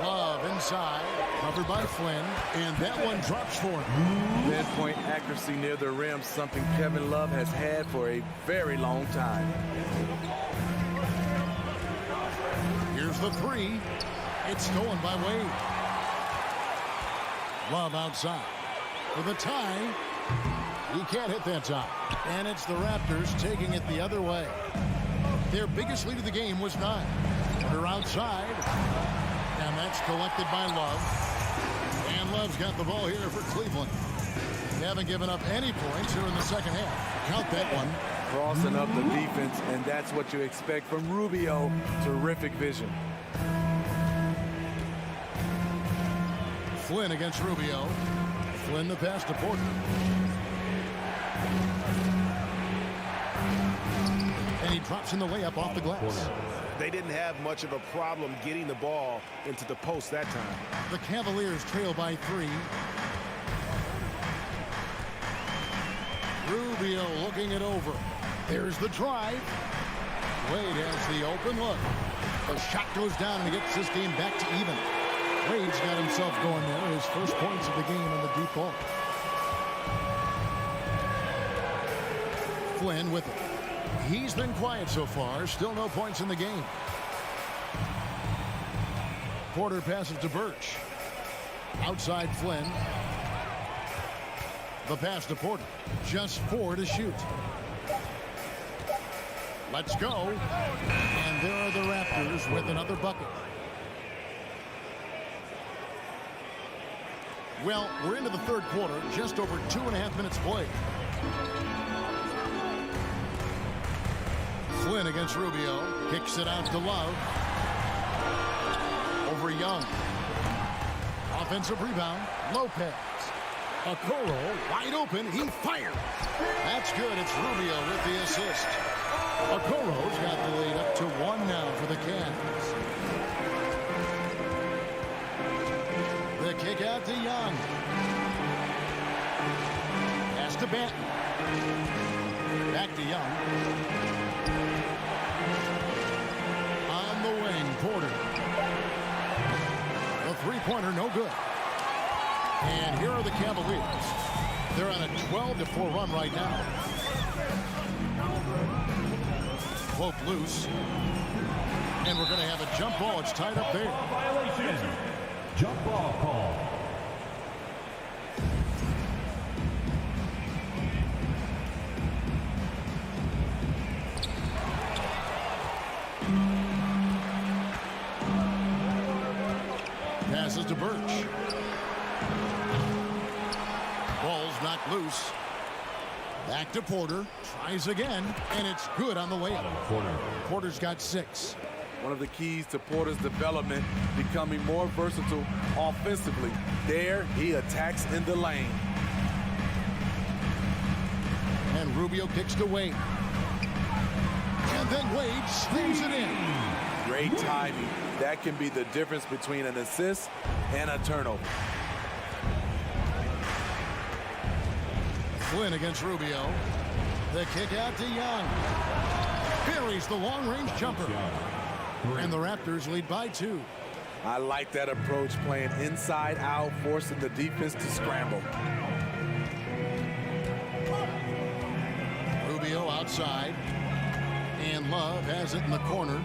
Love inside, covered by Flynn, and that one drops for him. Pinpoint accuracy near the rim, something Kevin Love has had for a very long time. Here's the 3. It's stolen by Wade. Love outside. for the tie. He can't hit that time. And it's the Raptors taking it the other way. Their biggest lead of the game was 9. They're outside. And that's collected by Love. And Love's got the ball here for Cleveland. They haven't given up any points here in the second half. Count that one. Crossing up the defense, and that's what you expect from Rubio. Terrific vision. Flynn against Rubio. Flynn the pass to Porter. And he drops in the layup off the glass. They didn't have much of a problem getting the ball into the post that time. The Cavaliers trail by 3. Rubio looking it over. There's the drive. Wade has the open look. The shot goes down and he gets this game back to even. Wade's got himself going there. His first points of the game in the deep ball. Flynn with it. He's been quiet so far. Still no points in the game. Porter passes to Birch. Outside Flynn. The pass to Porter. Just 4 to shoot. Let's go. And there are the Raptors with another bucket. Well, we're into the third quarter. Just over 2.5 minutes played. Flynn against Rubio. Kicks it out to Love. Over Young. Offensive rebound. Lopez. Okoro wide open. He fires. That's good. It's Rubio with the assist. Okoro's got the lead up to 1 now for the Cavs. The kick out to Young. Pass to Benton. Back to Young. On the wing, Porter. The three-pointer, no good. And here are the Cavaliers. They're on a 12-4 run right now. Cloak loose. And we're going to have a jump ball. It's tied up there. Violation. Jump ball call. Passes to Birch. Ball's knocked loose. Back to Porter. Tries again. And it's good on the layup. Porter's got 6. One of the keys to Porter's development, becoming more versatile offensively. There, he attacks in the lane. And Rubio kicks to Wade. And then Wade slams it in. Great timing. That can be the difference between an assist and a turnover. Flynn against Rubio. The kick out to Young. Buries the long-range jumper. And the Raptors lead by 2. I like that approach, playing inside out, forcing the defense to scramble. Rubio outside. And Love has it in the corner.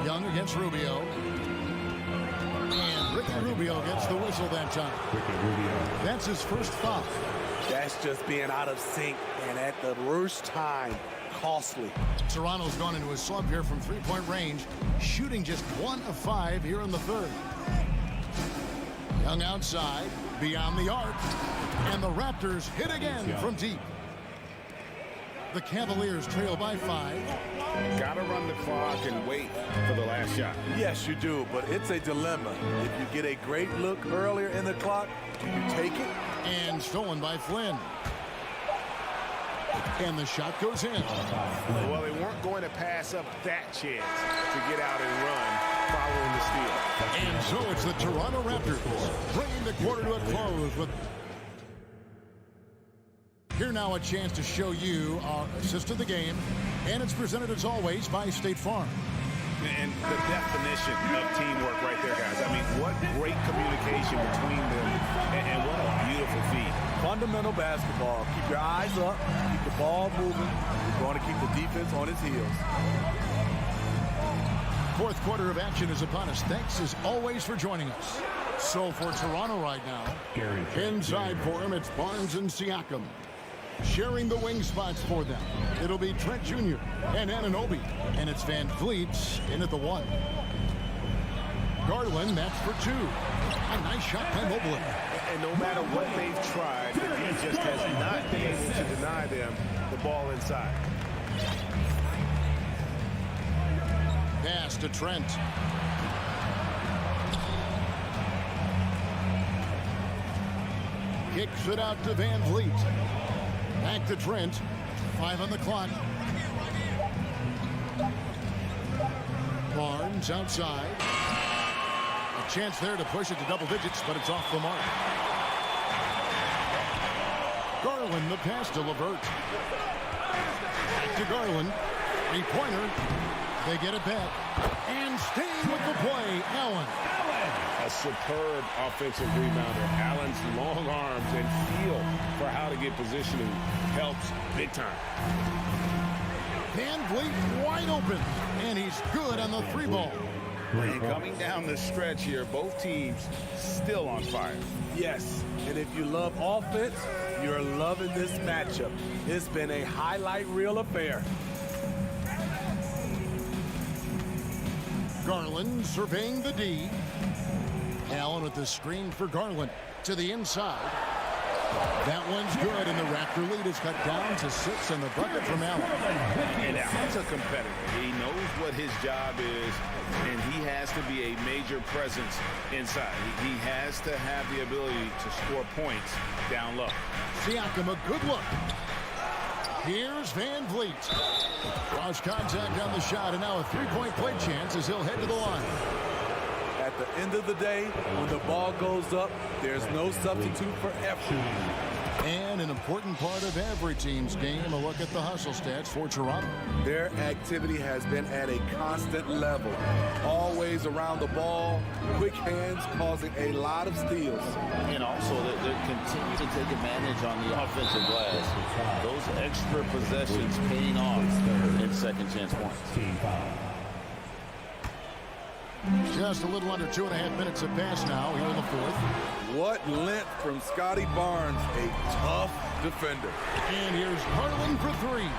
Young against Rubio. And Ricky Rubio gets the whistle that time. That's his first foul. That's just being out of sync and at the worst time. Costly. Toronto's gone into a slump here from three-point range, shooting just 1 of 5 here in the third. Young outside, beyond the arc, and the Raptors hit again from deep. The Cavaliers trail by 5. Gotta run the clock and wait for the last shot. Yes, you do, but it's a dilemma. If you get a great look earlier in the clock, do you take it? And stolen by Flynn. And the shot goes in. Well, they weren't going to pass up that chance to get out and run following the steal. And so it's the Toronto Raptors bringing the quarter to a close with... Here now a chance to show you our assist of the game. And it's presented as always by State Farm. And the definition of teamwork right there, guys. I mean, what great communication between them, and what a beautiful feat. Fundamental basketball. Keep your eyes up, keep the ball moving. You're going to keep the defense on its heels. Fourth quarter of action is upon us. Thanks as always for joining us. So for Toronto right now, inside for him, it's Barnes and Siakam. Sharing the wing spots for them, it'll be Trent Jr. and Anunoby. And it's Van Vliet in at the 1. Garland, that's for 2. A nice shot by Mobley. And no matter what they've tried, he just has not been able to deny them the ball inside. Pass to Trent. Kicks it out to Van Vliet. Back to Trent. 5 on the clock. Barnes outside. A chance there to push it to double digits, but it's off the mark. Garland, the pass to LeVert. Back to Garland. 3-pointer. They get it back. And staying with the play, Allen. A superb offensive rebounder. Allen's long arms and feel for how to get positioning helps big time. Van Vliet wide open. And he's good on the 3-ball. And coming down the stretch here, both teams still on fire. Yes, and if you love offense, you're loving this matchup. It's been a highlight reel affair. Garland surveying the D. Allen with the screen for Garland to the inside. That one's good, and the Raptor lead is cut down to 6 and the bucket from Allen. And Allen's a competitor. He knows what his job is, and he has to be a major presence inside. He has to have the ability to score points down low. Siakam, a good look. Here's Van Vliet. Cross contact on the shot, and now a 3-point play chance as he'll head to the line. At the end of the day, when the ball goes up, there's no substitute for effort. And an important part of every team's game, a look at the hustle stats for Toronto. Their activity has been at a constant level. Always around the ball, quick hands causing a lot of steals. And also they continue to take advantage on the offensive glass. Those extra possessions paying off in second chance points. Just a little under 2.5 minutes have passed now here in the 4th. What length from Scotty Barnes, a tough defender. And here's Garland for 3.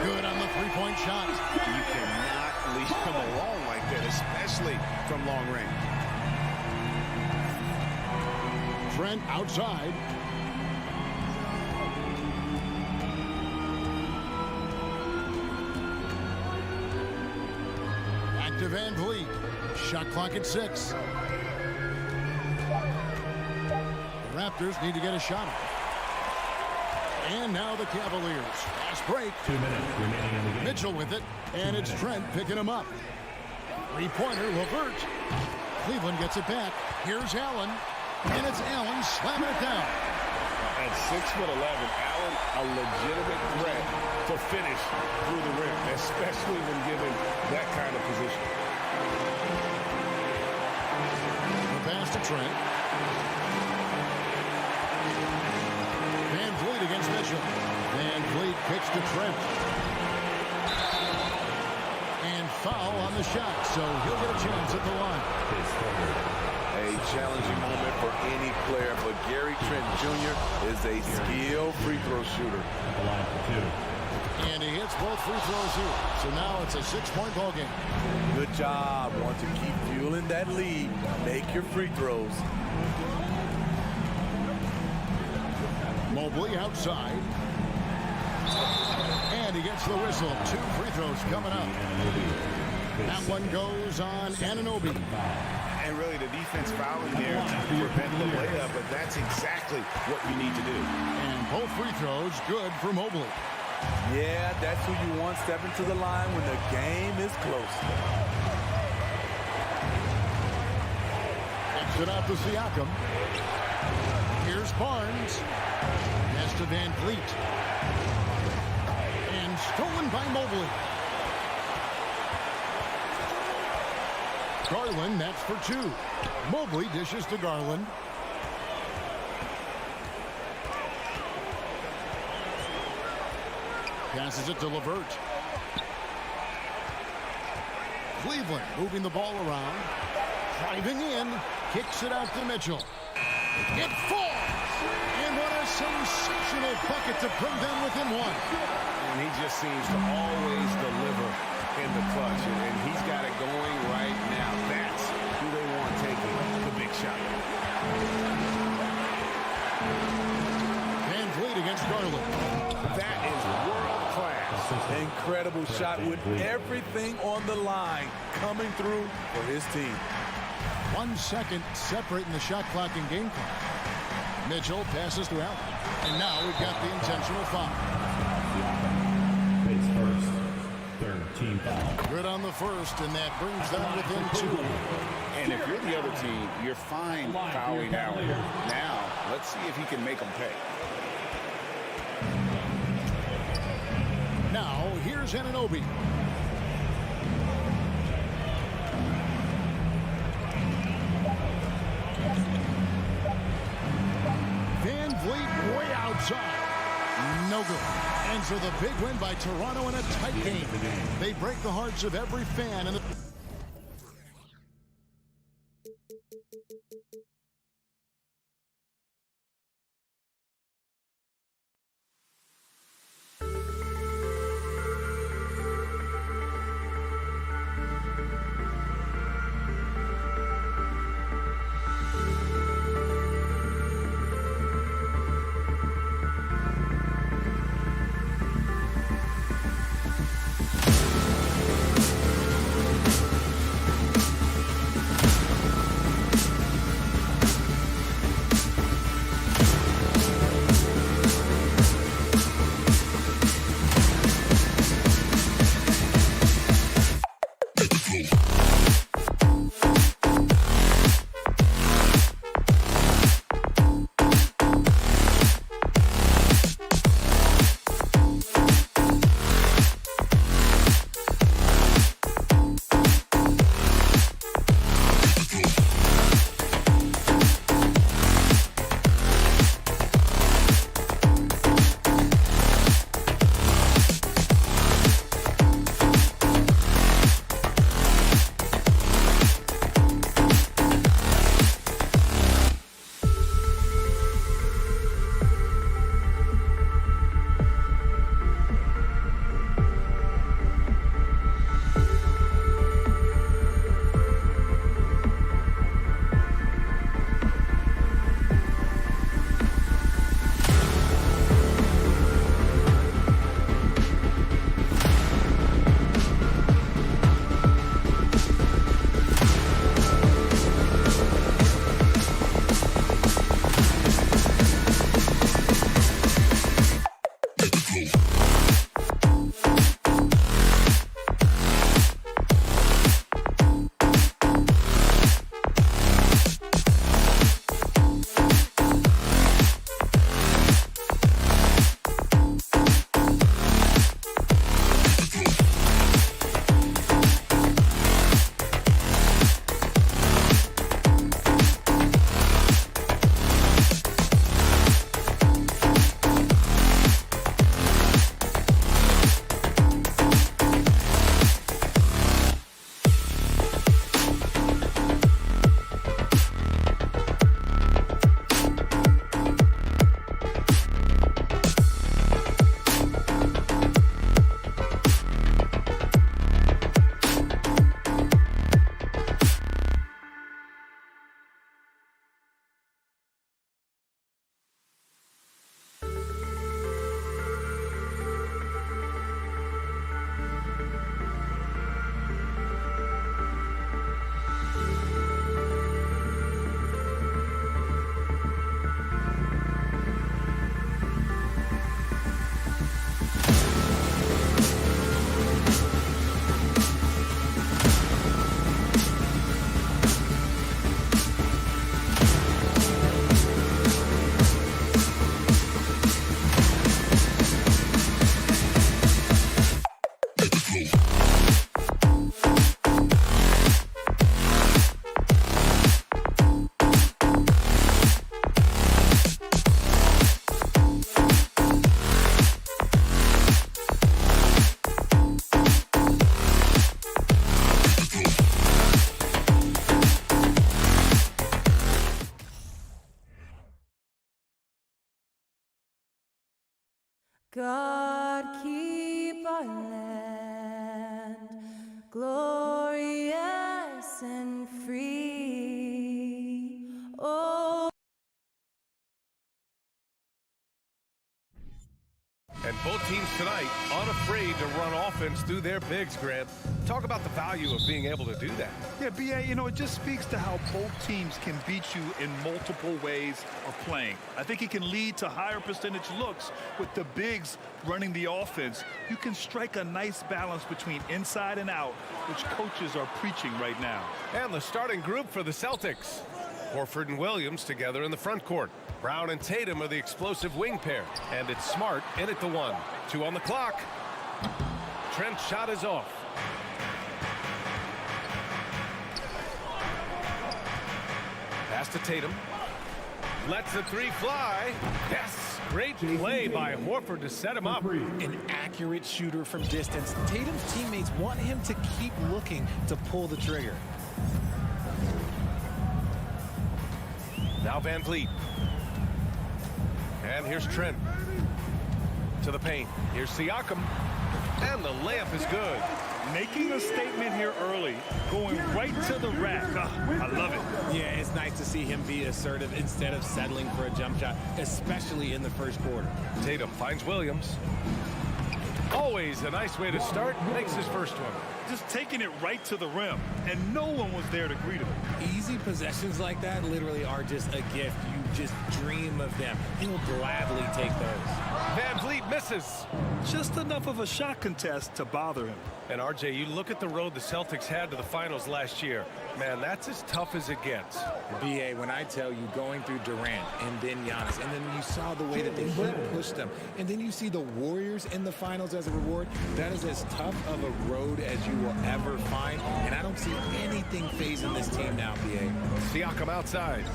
Good on the 3-point shot. You cannot leave him alone like that, especially from long range. Trent outside. Back to Van Vliet. Shot clock at 6. The Raptors need to get a shot. And now the Cavaliers. Fast break. 2 minutes remaining in the game. Mitchell with it. And it's Trent picking him up. 3-pointer, LeVert. Cleveland gets it back. Here's Allen. And it's Allen slamming it down. At 6'11", Allen, a legitimate threat to finish through the rim, especially when given that kind of position. Pass to Trent. Van Vliet against Mitchell. Van Vliet kicks to Trent. And foul on the shot, so he'll get a chance at the line. A challenging moment for any player, but Gary Trent Jr. is a skilled free throw shooter. The line for 2. And he hits both free throws here. So now it's a 6-point ball game. Good job. Want to keep fueling that lead. Make your free throws. Mobley outside. And he gets the whistle. 2 free throws coming up. That one goes on Anunoby. And really the defense fouling there to prevent the layup, but that's exactly what you need to do. And both free throws good for Mobley. Yeah, that's who you want stepping to the line when the game is close. Kicks it out to Siakam. Here's Barnes. Pass to Van Vliet. And stolen by Mobley. Garland, that's for 2. Mobley dishes to Garland. Passes it to LeVert. Cleveland moving the ball around. Driving in. Kicks it out to Mitchell. It falls! And what a sensational bucket to bring them within one. And he just seems to always deliver in the clutch. And he's got it going right now. That's who they want taking the big shot. Van Vliet against Garland. That is world class. Incredible shot with everything on the line coming through for his team. 1 second separating the shot clock and game clock. Mitchell passes to Allen. And now we've got the intentional foul. Face first. Third team foul. Good on the first, and that brings them within 2. And if you're the other team, you're fine fouling Allen. Now, let's see if he can make them pay. Now, here's Anunoby. Van Vliet way outside. No good. And so the big win by Toronto in a tight game. They break the hearts of every fan in the God keep our land glorious and free. Oh. And both teams tonight unafraid to run offense through their bigs, Grant. Talk about the value of being able to do that. Yeah, B.A., you know, it just speaks to how both teams can beat you in multiple ways of playing. I think it can lead to higher percentage looks with the bigs running the offense. You can strike a nice balance between inside and out, which coaches are preaching right now. And the starting group for the Celtics. Horford and Williams together in the front court. Brown and Tatum are the explosive wing pair. And it's Smart in at the 1. 2 on the clock. Trent's shot is off. Pass to Tatum. Lets the 3 fly. Yes, great play by Horford to set him up. An accurate shooter from distance. Tatum's teammates want him to keep looking to pull the trigger. Now Van Vliet. And here's Trent. To the paint. Here's Siakam. And the layup is good. Making a statement here early, going right to the rack. I love it. Yeah, it's nice to see him be assertive instead of settling for a jump shot, especially in the first quarter. Tatum finds Williams. Always a nice way to start. Makes his first one. Just taking it right to the rim, and no one was there to greet him. Easy possessions like that literally are just a gift. You just dream of them. He'll gladly take those. Van Vliet misses. Just enough of a shot contest to bother him. And RJ, you look at the road the Celtics had to the finals last year. Man, that's as tough as it gets. BA, when I tell you going through Durant and then Giannis, and then you saw the way that the Heat pushed them, and then you see the Warriors in the finals as a reward, that is as tough of a road as you will ever find. And I don't see anything phasing this team now, BA. Siakam outside.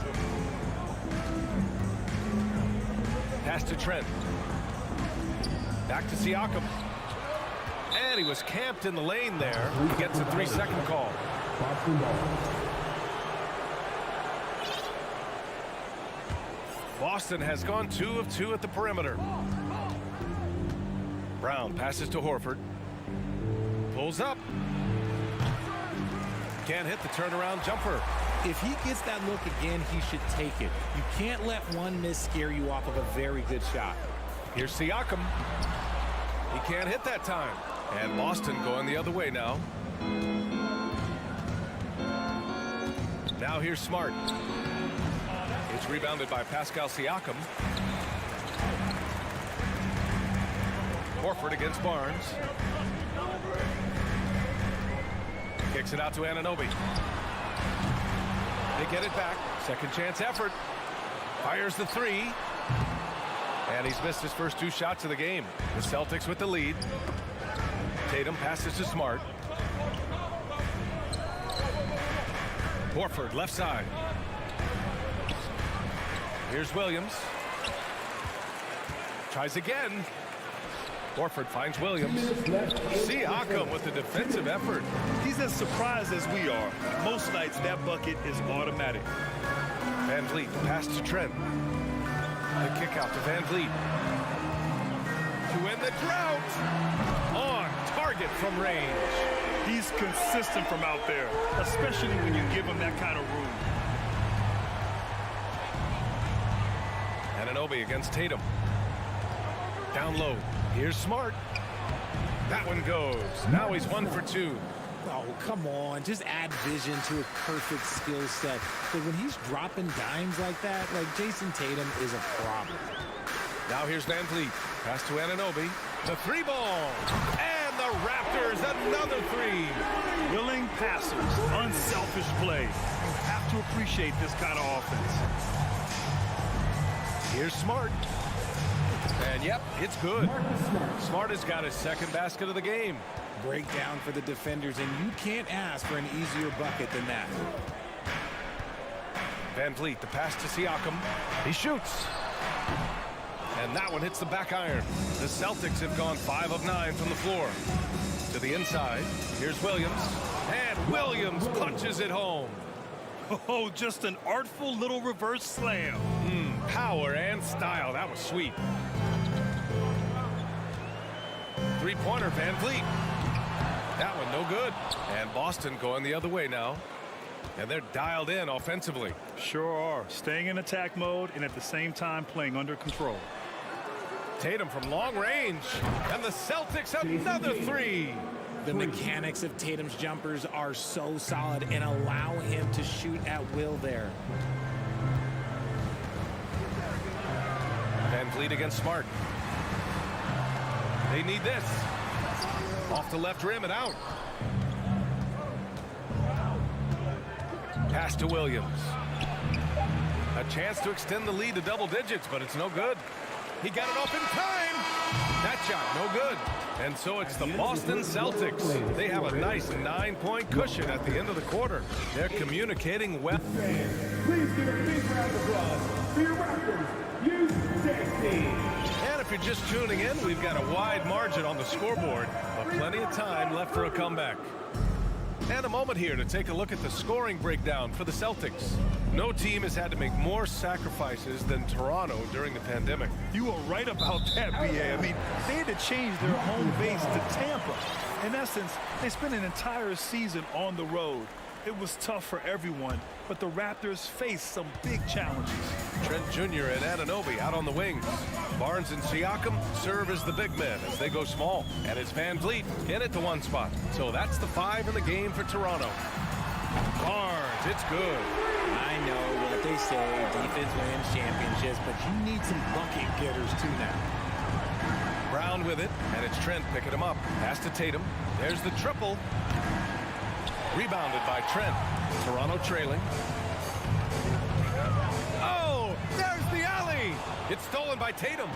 Pass to Trent. Back to Siakam. And he was camped in the lane there. He gets a 3-second call. Boston has gone 2 of 2 at the perimeter. Brown passes to Horford. Pulls up. Can't hit the turnaround jumper. If he gets that look again, he should take it. You can't let one miss scare you off of a very good shot. Here's Siakam. He can't hit that time. And Boston going the other way now. Now here's Smart. It's rebounded by Pascal Siakam. Horford against Barnes. Kicks it out to Anunoby. They get it back. Second chance effort. Fires the 3. And he's missed his first 2 shots of the game. The Celtics with the lead. Tatum passes to Smart. Horford left side. Here's Williams. Tries again. Horford finds Williams. Siakam with the defensive effort. He's as surprised as we are. Most nights that bucket is automatic. Van Vliet pass to Trent. The kick out to Van Vliet. To win the drought. On target from range. He's consistent from out there, especially when you give him that kind of room. Anunoby against Tatum. Down low. Here's Smart. That one goes. Now he's 1 for 2. Oh, come on. Just add vision to a perfect skill set. But when he's dropping dimes like that, like Jason Tatum is a problem. Now here's Van Vliet. Pass to Anunoby. The 3-ball. And the Raptors, another 3. Willing passers, unselfish play. You have to appreciate this kind of offense. Here's Smart. And yep, it's good. Smart has got his second basket of the game. Breakdown for the defenders, and you can't ask for an easier bucket than that. Van Vliet, the pass to Siakam. He shoots. And that one hits the back iron. The Celtics have gone 5 of 9 from the floor. To the inside. Here's Williams. And Williams punches it home. Oh, just an artful little reverse slam. Power and style. That was sweet. three-pointer, Van Vliet. That one no good. And Boston going the other way now. And they're dialed in offensively. Sure are. Staying in attack mode and at the same time playing under control. Tatum from long range. And the Celtics another three. The mechanics of Tatum's jumpers are so solid and allow him to shoot at will there. Van Vliet against Smart. They need this. Off the left rim and out. Pass to Williams. A chance to extend the lead to double digits, but it's no good. He got it off in time. That shot, no good. And so it's the Boston Celtics. They have a nice 9-point cushion at the end of the quarter. They're communicating well. Please give a big round of applause for your Raptors. You sexy. And if you're just tuning in, we've got a wide margin on the scoreboard, but plenty of time left for a comeback. And a moment here to take a look at the scoring breakdown for the Celtics. No team has had to make more sacrifices than Toronto during the pandemic. You are right about that, B.A. I mean, they had to change their home base to Tampa. In essence, they spent an entire season on the road. It was tough for everyone, but the Raptors faced some big challenges. Trent Jr. and Anunoby out on the wings. Barnes and Siakam serve as the big men as they go small. And it's Van Vliet in at the one spot. So that's the 5 in the game for Toronto. Barnes, it's good. I know what they say, defense wins championships, but you need some bucket getters too now. Brown with it, and it's Trent picking him up. Pass to Tatum. There's the triple. Rebounded by Trent. Toronto trailing. Oh, there's the alley. It's stolen by Tatum.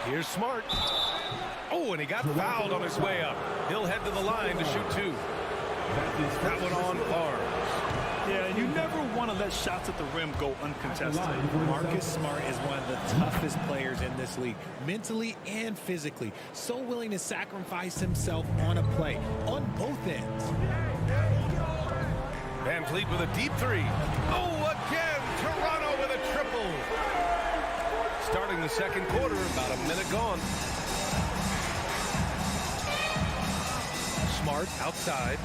Here's Smart. Oh, and he got fouled on his way up. He'll head to the line to shoot 2. That one on Barnes. Yeah, you never want to let shots at the rim go uncontested. Marcus Smart is one of the toughest players in this league, mentally and physically. So willing to sacrifice himself on a play, on both ends. Van Vliet with a deep 3. Oh, again, Toronto with a triple. Starting the second quarter, about a minute gone. Smart outside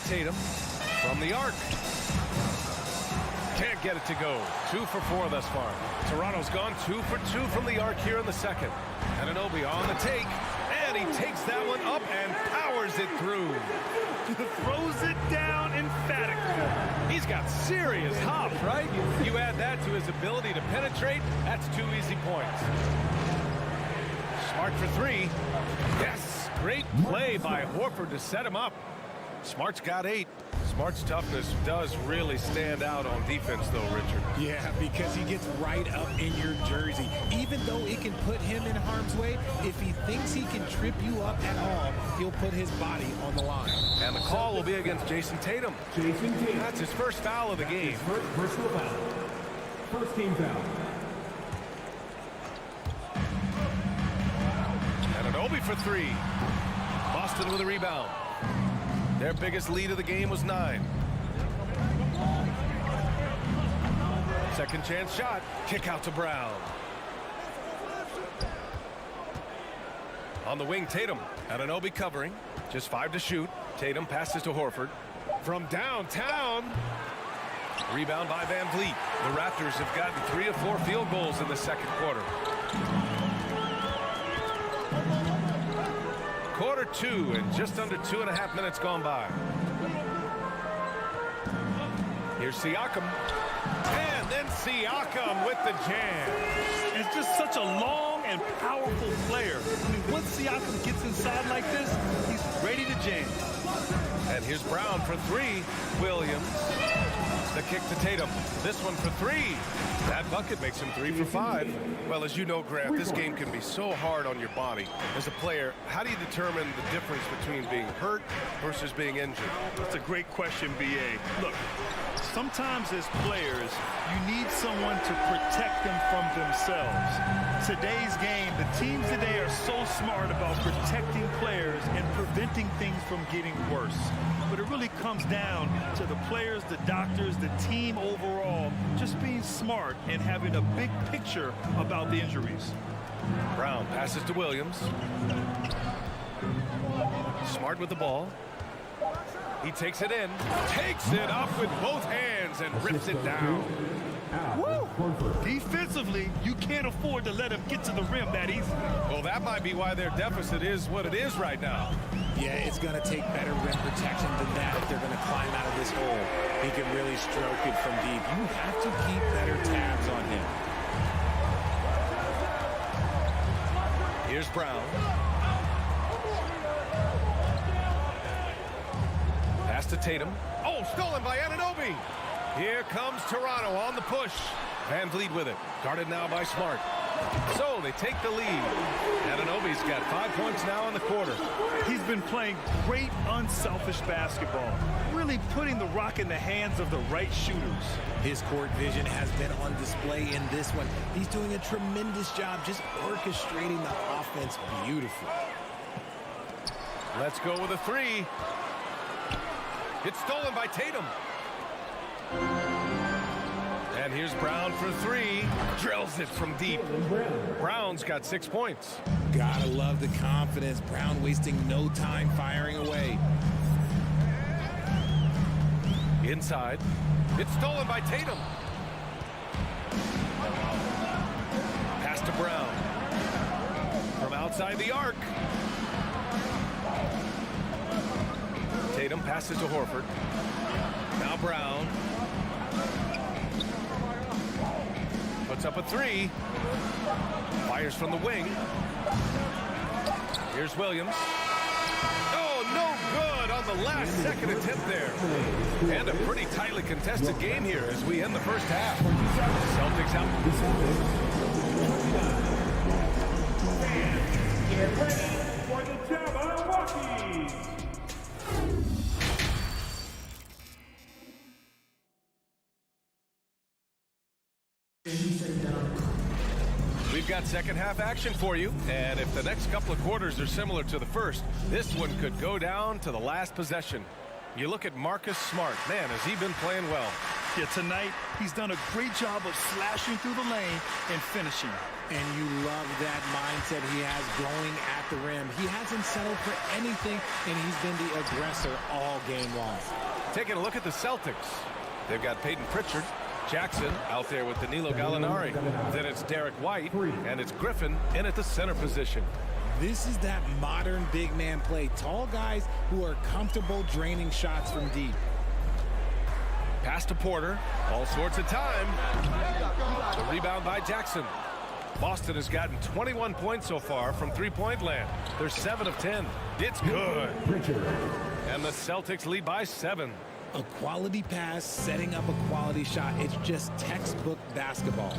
Tatum from the arc. Can't get it to go. 2 for 4 thus far. Toronto's gone 2 for 2 from the arc here in the second. Anunoby on the take, and he takes that one up and powers it through. Throws it down emphatically. He's got serious hop, right? You add that to his ability to penetrate, that's 2 easy points. Smart for 3. Yes, great play by Horford to set him up. Smart's got 8. Smart's toughness does really stand out on defense, though, Richard. Yeah, because he gets right up in your jersey. Even though it can put him in harm's way, if he thinks he can trip you up at all, he'll put his body on the line. And the call will be against Jason Tatum. That's his first foul of the game. First personal foul. First team foul. Anunoby for 3. Boston with a rebound. Their biggest lead of the game was 9. Second chance shot. Kick out to Brown. On the wing, Tatum. Anunoby covering. Just 5 to shoot. Tatum passes to Horford. From downtown. Rebound by Van Vliet. The Raptors have gotten 3 of 4 field goals in the second quarter. Quarter 2 and just under 2.5 minutes gone by. Here's Siakam. And then Siakam with the jam. It's just such a long and powerful player. I mean, once Siakam gets inside like this, he's ready to jam. And here's Brown for 3. Williams. The kick to Tatum. This one for 3. That bucket makes him 3 for 5. Well, as you know, Grant, this game can be so hard on your body. As a player, how do you determine the difference between being hurt versus being injured? That's a great question, B.A. Look, sometimes as players, you need someone to protect them from themselves. Today's game, the teams today are so smart about protecting players and preventing things from getting worse. But it really comes down to the players, the doctors, the team overall, just being smart and having a big picture about the injuries. Brown passes to Williams. Smart with the ball. He takes it in, takes it up with both hands and rips it down. Woo! Defensively, you can't afford to let him get to the rim that easily. Well, that might be why their deficit is what it is right now. Yeah, it's going to take better rim protection than that if they're going to climb out of this hole. He can really stroke it from deep. You have to keep better tabs on him. Here's Brown. Pass to Tatum. Oh, stolen by Anunoby. Here comes Toronto on the push. Van Vliet with it. Guarded now by Smart. So they take the lead. Anunoby's got 5 points now in the quarter. He's been playing great, unselfish basketball, really putting the rock in the hands of the right shooters. His court vision has been on display in this one. He's doing a tremendous job just orchestrating the offense beautifully. Let's go with a three. It's stolen by Tatum. And here's Brown for three. Drills it from deep. Brown's got 6 points. Gotta love the confidence. Brown wasting no time firing away. Inside. It's stolen by Tatum. Pass to Brown. From outside the arc. Tatum passes to Horford. Now Brown. Puts up a three. Fires from the wing. Here's Williams. Oh, no good on the last second attempt there. And a pretty tightly contested game here as we end the first half. Celtics out. Get ready for the Jabberwockies. We've got second half action for you, and if the next couple of quarters are similar to the first, this one could go down to the last possession. You look at Marcus Smart. Man, has he been playing well. Yeah, tonight he's done a great job of slashing through the lane and finishing. And you love that mindset he has going at the rim. He hasn't settled for anything, and he's been the aggressor all game long. Taking a look at the Celtics. They've got Peyton Pritchard, Jackson out there with Danilo Gallinari. Then it's Derek White, and it's Griffin in at the center position. This is that modern big man play. Tall guys who are comfortable draining shots from deep. Pass to Porter. All sorts of time. The rebound by Jackson. Boston has gotten 21 points so far from three-point land. They're 7 of 10. It's good. And the Celtics lead by 7. A quality pass, setting up a quality shot. It's just textbook basketball.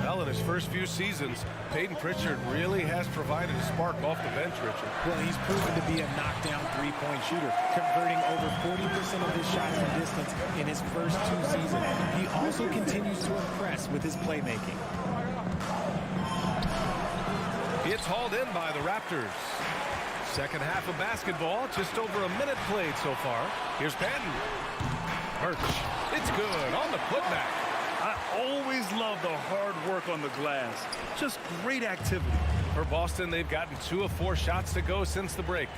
Well, in his first few seasons, Peyton Pritchard really has provided a spark off the bench, Richard. Well, he's proven to be a knockdown three-point shooter, converting over 40% of his shots from distance in his first 2 seasons. He also continues to impress with his playmaking. It's hauled in by the Raptors. Second half of basketball, just over a minute played so far. Here's Patton. Birch. It's good on the putback. I always love the hard work on the glass. Just great activity. For Boston, they've gotten 2 of 4 shots to go since the break.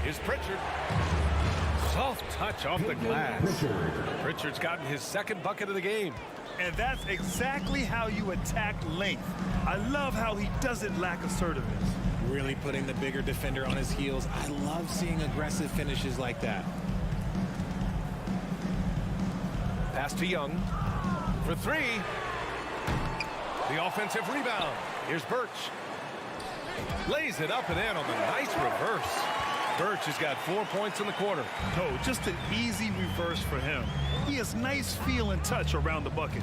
Here's Pritchard. Soft touch off the glass. Pritchard's gotten his second bucket of the game. And that's exactly how you attack length. I love how he doesn't lack assertiveness. Really putting the bigger defender on his heels. I love seeing aggressive finishes like that. Pass to Young for 3. The offensive rebound. Here's Birch. Lays it up and in on the nice reverse. Birch has got 4 points in the quarter. No, just an easy reverse for him. He has nice feel and touch around the bucket.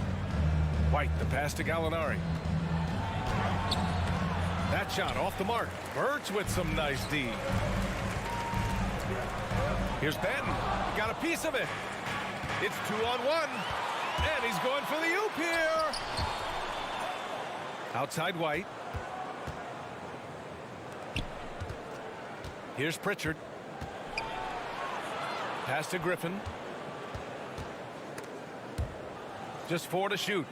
White, the pass to Gallinari. That shot off the mark. Birch with some nice D. Here's Benton. Got a piece of it. It's 2-on-1. And he's going for the oop here. Outside White. Here's Pritchard. Pass to Griffin. Just 4 to shoot.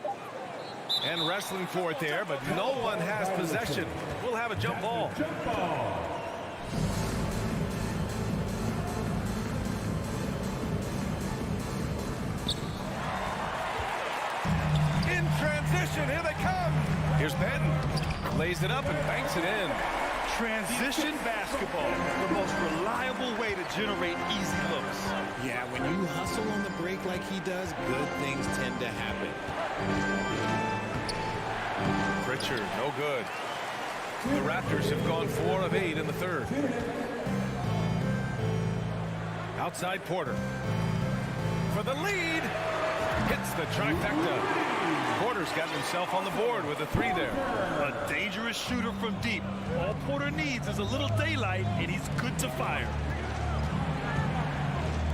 And wrestling for it there, but no one has possession. We'll have a jump ball. In transition, here they come. Here's Benton. Lays it up and banks it in. Transition basketball, the most reliable way to generate easy looks. Yeah, when you hustle on the break like he does, good things tend to happen. Pritchard, no good. The Raptors have gone 4 of 8 in the third. Outside Porter. For the lead. Hits the trifecta. Porter's gotten himself on the board with a 3 there. A dangerous shooter from deep. All Porter needs is a little daylight, and he's good to fire.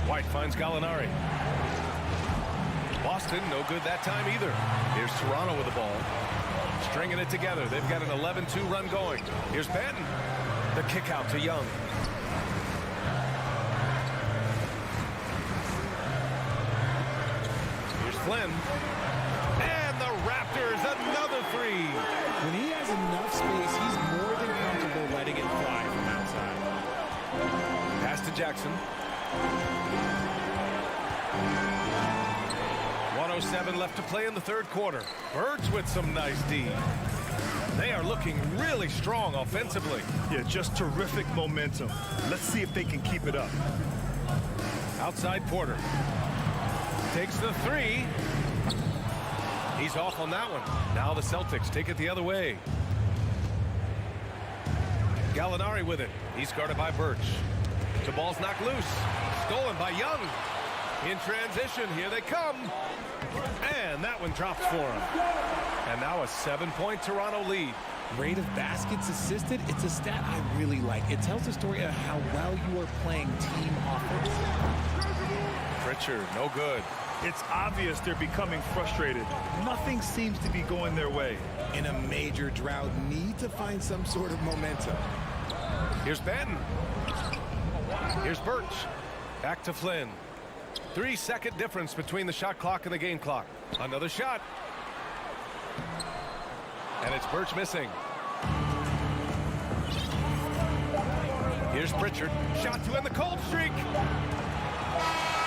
White finds Gallinari. Boston, no good that time either. Here's Toronto with the ball. Stringing it together. They've got an 11-2 run going. Here's Benton. The kick out to Young. Here's Flynn. And the Raptors, another 3. When he has enough space, he's more than comfortable letting it fly from outside. Pass to Jackson. 1:07 left to play in the third quarter. Birds with some nice D. They are looking really strong offensively. Yeah, just terrific momentum. Let's see if they can keep it up. Outside Porter. Takes the 3. He's off on that one. Now the Celtics take it the other way. Gallinari with it. He's guarded by Birch. The ball's knocked loose. Stolen by Young. In transition, here they come. And that one drops for him. And now a 7-point Toronto lead. Rate of baskets assisted, it's a stat I really like. It tells the story of how well you are playing team offense. Pritchard, no good. It's obvious they're becoming frustrated. Nothing seems to be going their way. In a major drought, need to find some sort of momentum. Here's Benton. Here's Birch. Back to Flynn. 3-second difference between the shot clock and the game clock. Another shot. And it's Birch missing. Here's Pritchard. Shot to end the cold streak.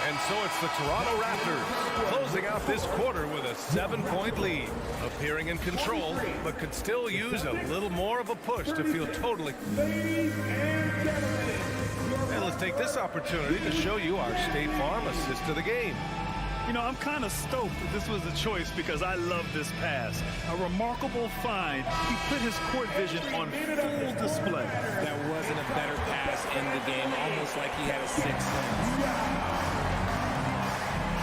And so it's the Toronto Raptors closing out this quarter with a 7-point lead. Appearing in control, but could still use a little more of a push to feel totally. And let's take this opportunity to show you our State Farm assist of the game. You know, I'm kind of stoked that this was a choice because I love this pass. A remarkable find. He put his court vision on full display. That wasn't a better pass in the game, almost like he had a 6th sense.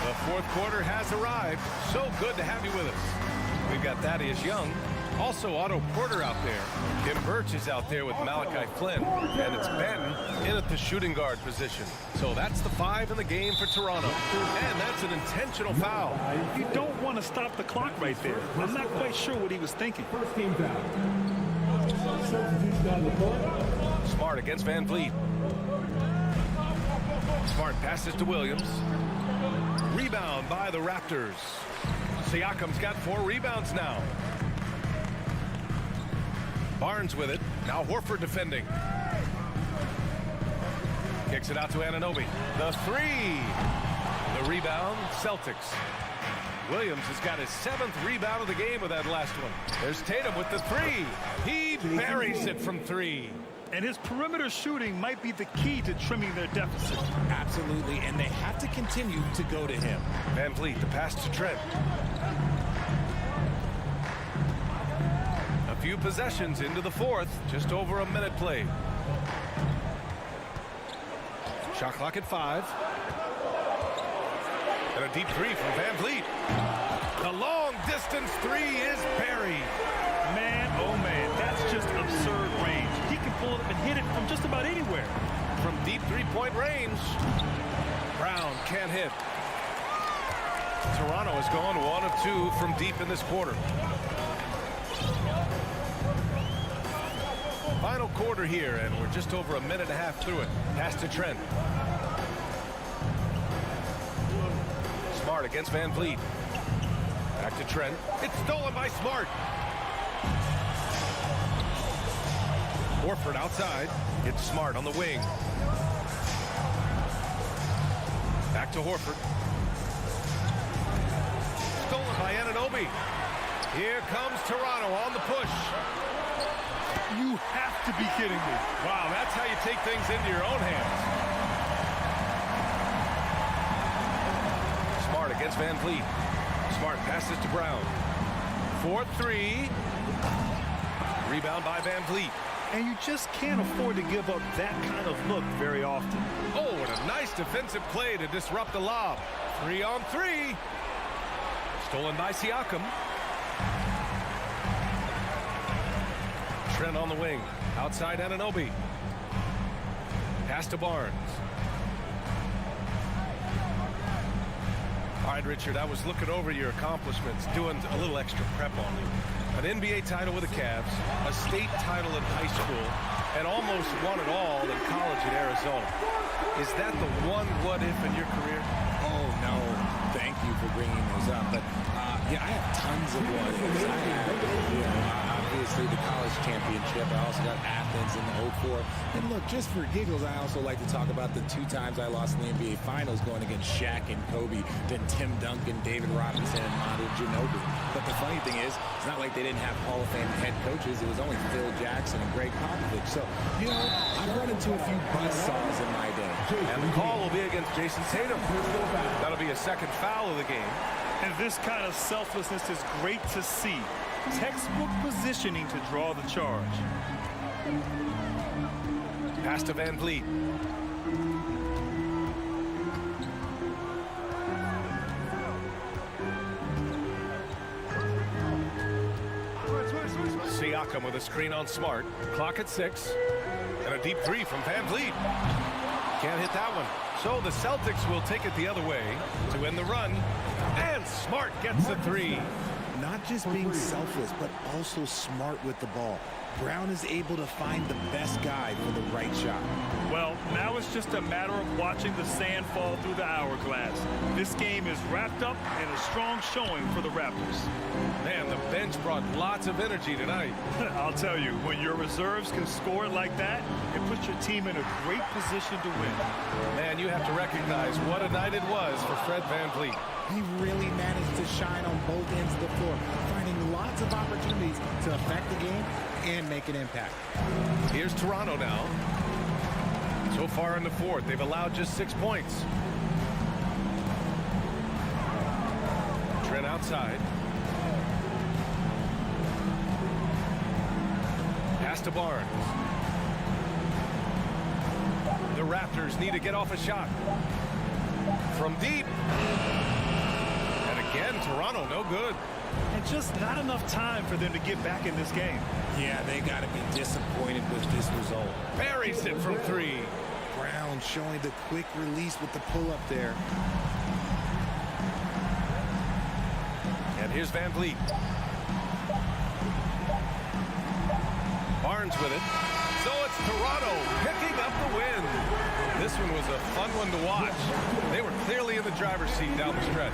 The fourth quarter has arrived. So good to have you with us. We've got Thaddeus Young. Also Otto Porter out there. Tim Birch is out there with Malachi Flynn. And it's Benton in at the shooting guard position. So that's the 5 in the game for Toronto. And that's an intentional foul. You don't want to stop the clock right there. I'm not quite sure what he was thinking. First team foul. Substitution on the court. Smart against Van Vliet. Smart passes to Williams. Rebound by the Raptors. Siakam's got 4 rebounds now. Barnes with it. Now Horford defending. Kicks it out to Anunoby. The 3. The rebound, Celtics. Williams has got his 7th rebound of the game with that last one. There's Tatum with the 3. He buries it from 3. And his perimeter shooting might be the key to trimming their deficit. Absolutely, and they have to continue to go to him. Van Vliet, the pass to Trent. A few possessions into the fourth, just over a minute played. Shot clock at 5. And a deep 3 from Van Vliet. The long distance 3 is buried. Man, oh man, that's just absurd range. He can pull it up and hit it from just about anywhere. From deep 3 three-point range. Brown can't hit. Toronto has gone 1 of 2 from deep in this quarter. Final quarter here, and we're just over a minute and a half through it. Pass to Trent. Smart against Van Vliet. Back to Trent. It's stolen by Smart. Horford outside. It's Smart on the wing. Back to Horford. Stolen by Anunoby. Here comes Toronto on the push. You have to be kidding me. Wow, that's how you take things into your own hands. Smart against Van Vliet. Smart passes to Brown. 4-3. Rebound by Van Vliet. And you just can't afford to give up that kind of look very often. Oh, and a nice defensive play to disrupt the lob. 3-on-3. Stolen by Siakam. Trent on the wing. Outside Anunoby. Pass to Barnes. All right, Richard, I was looking over your accomplishments, doing a little extra prep on you. An NBA title with the Cavs, a state title in high school, and almost won it all in college in Arizona. Is that the one what-if in your career? Oh, no. Thank you for bringing those up. But, yeah, I have tons of what-ifs. I have, obviously, the college championship. I also got Athens in the 04. And, look, just for giggles, I also like to talk about the 2 times I lost in the NBA Finals going against Shaq and Kobe, then Tim Duncan, David Robinson, and Manu Ginobili. But the funny thing is, it's not like they didn't have Hall of Fame head coaches. It was only Phil Jackson and Greg Popovich. So, you know, I've run into a few buzzsaws in my day. And the call will be against Jason Tatum. That'll be a second foul of the game. And this kind of selflessness is great to see. Textbook positioning to draw the charge. Pass to Van Vliet. Siakam with a screen on Smart. Clock at 6. And a deep 3 from Van Vliet. Can't hit that one. So the Celtics will take it the other way to win the run. And Smart gets the 3. Not just being selfless, but also smart with the ball. Brown is able to find the best guy for the right shot. Well, now it's just a matter of watching the sand fall through the hourglass. This game is wrapped up in a strong showing for the Raptors. Man, the bench brought lots of energy tonight. I'll tell you, when your reserves can score like that, it puts your team in a great position to win. Man, you have to recognize what a night it was for Fred Van Vliet. He really managed to shine on both ends of the floor, finding lots of opportunities to affect the game and make an impact. Here's Toronto now. So far in the fourth, they've allowed just 6 points. Trent outside. Pass to Barnes. The Raptors need to get off a shot. From deep. And again, Toronto, no good. And just not enough time for them to get back in this game. Yeah, they got to be disappointed with this result. Buries it from 3. Brown showing the quick release with the pull-up there. And here's Van Vliet. Barnes with it. So it's Toronto picking up the win. This one was a fun one to watch. They were clearly in the driver's seat down the stretch.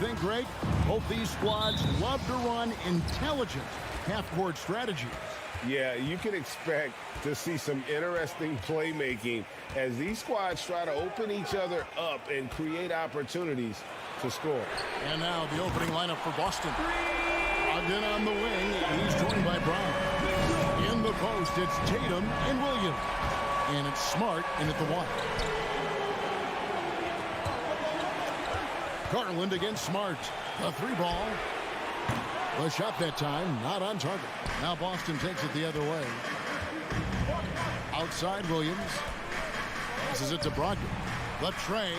think, Greg? Both these squads love to run intelligent half-court strategies. Yeah, you can expect to see some interesting playmaking as these squads try to open each other up and create opportunities to score. And now the opening lineup for Boston. Ogden on the wing. He's joined by Brown. In the post, it's Tatum and Williams. And it's Smart in at the one. Garland against Smart. The three ball. The shot that time, not on target. Now Boston takes it the other way. Outside Williams. Passes it to Brogdon. The tray.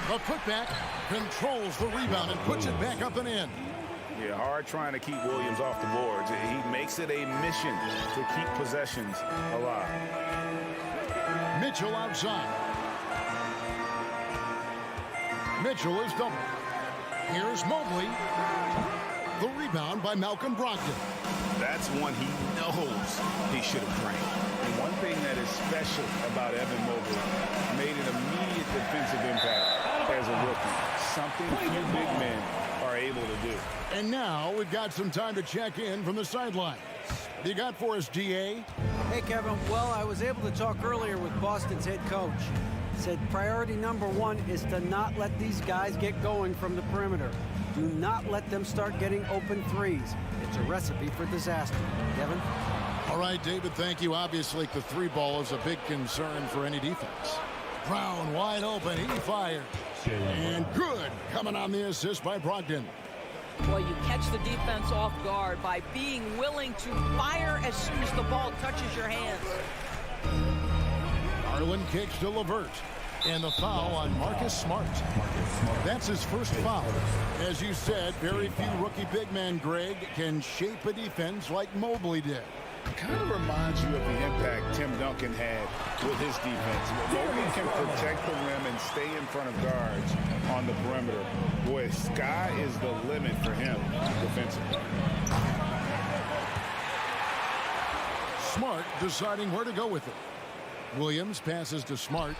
The putback. Controls the rebound and puts it back up and in. Yeah, hard trying to keep Williams off the boards. He makes it a mission to keep possessions alive. Mitchell outside. Mitchell is doubled. Here's Mobley. The rebound by Malcolm Brogdon. That's one he knows he should have drained. And one thing that is special about Evan Mobley, made an immediate defensive impact as a rookie. Something few big men are able to do. And now we've got some time to check in from the sidelines. What do you got for us, DA? Hey, Kevin. Well, I was able to talk earlier with Boston's head coach. Said priority number one is to not let these guys get going from the perimeter. Do not let them start getting open threes. It's a recipe for disaster. Kevin? All right, David, thank you. Obviously, the three ball is a big concern for any defense. Brown wide open. He fires. And good. Coming on the assist by Brogdon. Well, you catch the defense off guard by being willing to fire as soon as the ball touches your hands. Garland kicks to LeVert. And the foul on Marcus Smart. That's his first foul. As you said, very few rookie big men, Greg, can shape a defense like Mobley did. Kind of reminds you of the impact Tim Duncan had with his defense. Mobley can protect the rim and stay in front of guards on the perimeter. Boy, sky is the limit for him defensively. Smart deciding where to go with it. Williams passes to Smart.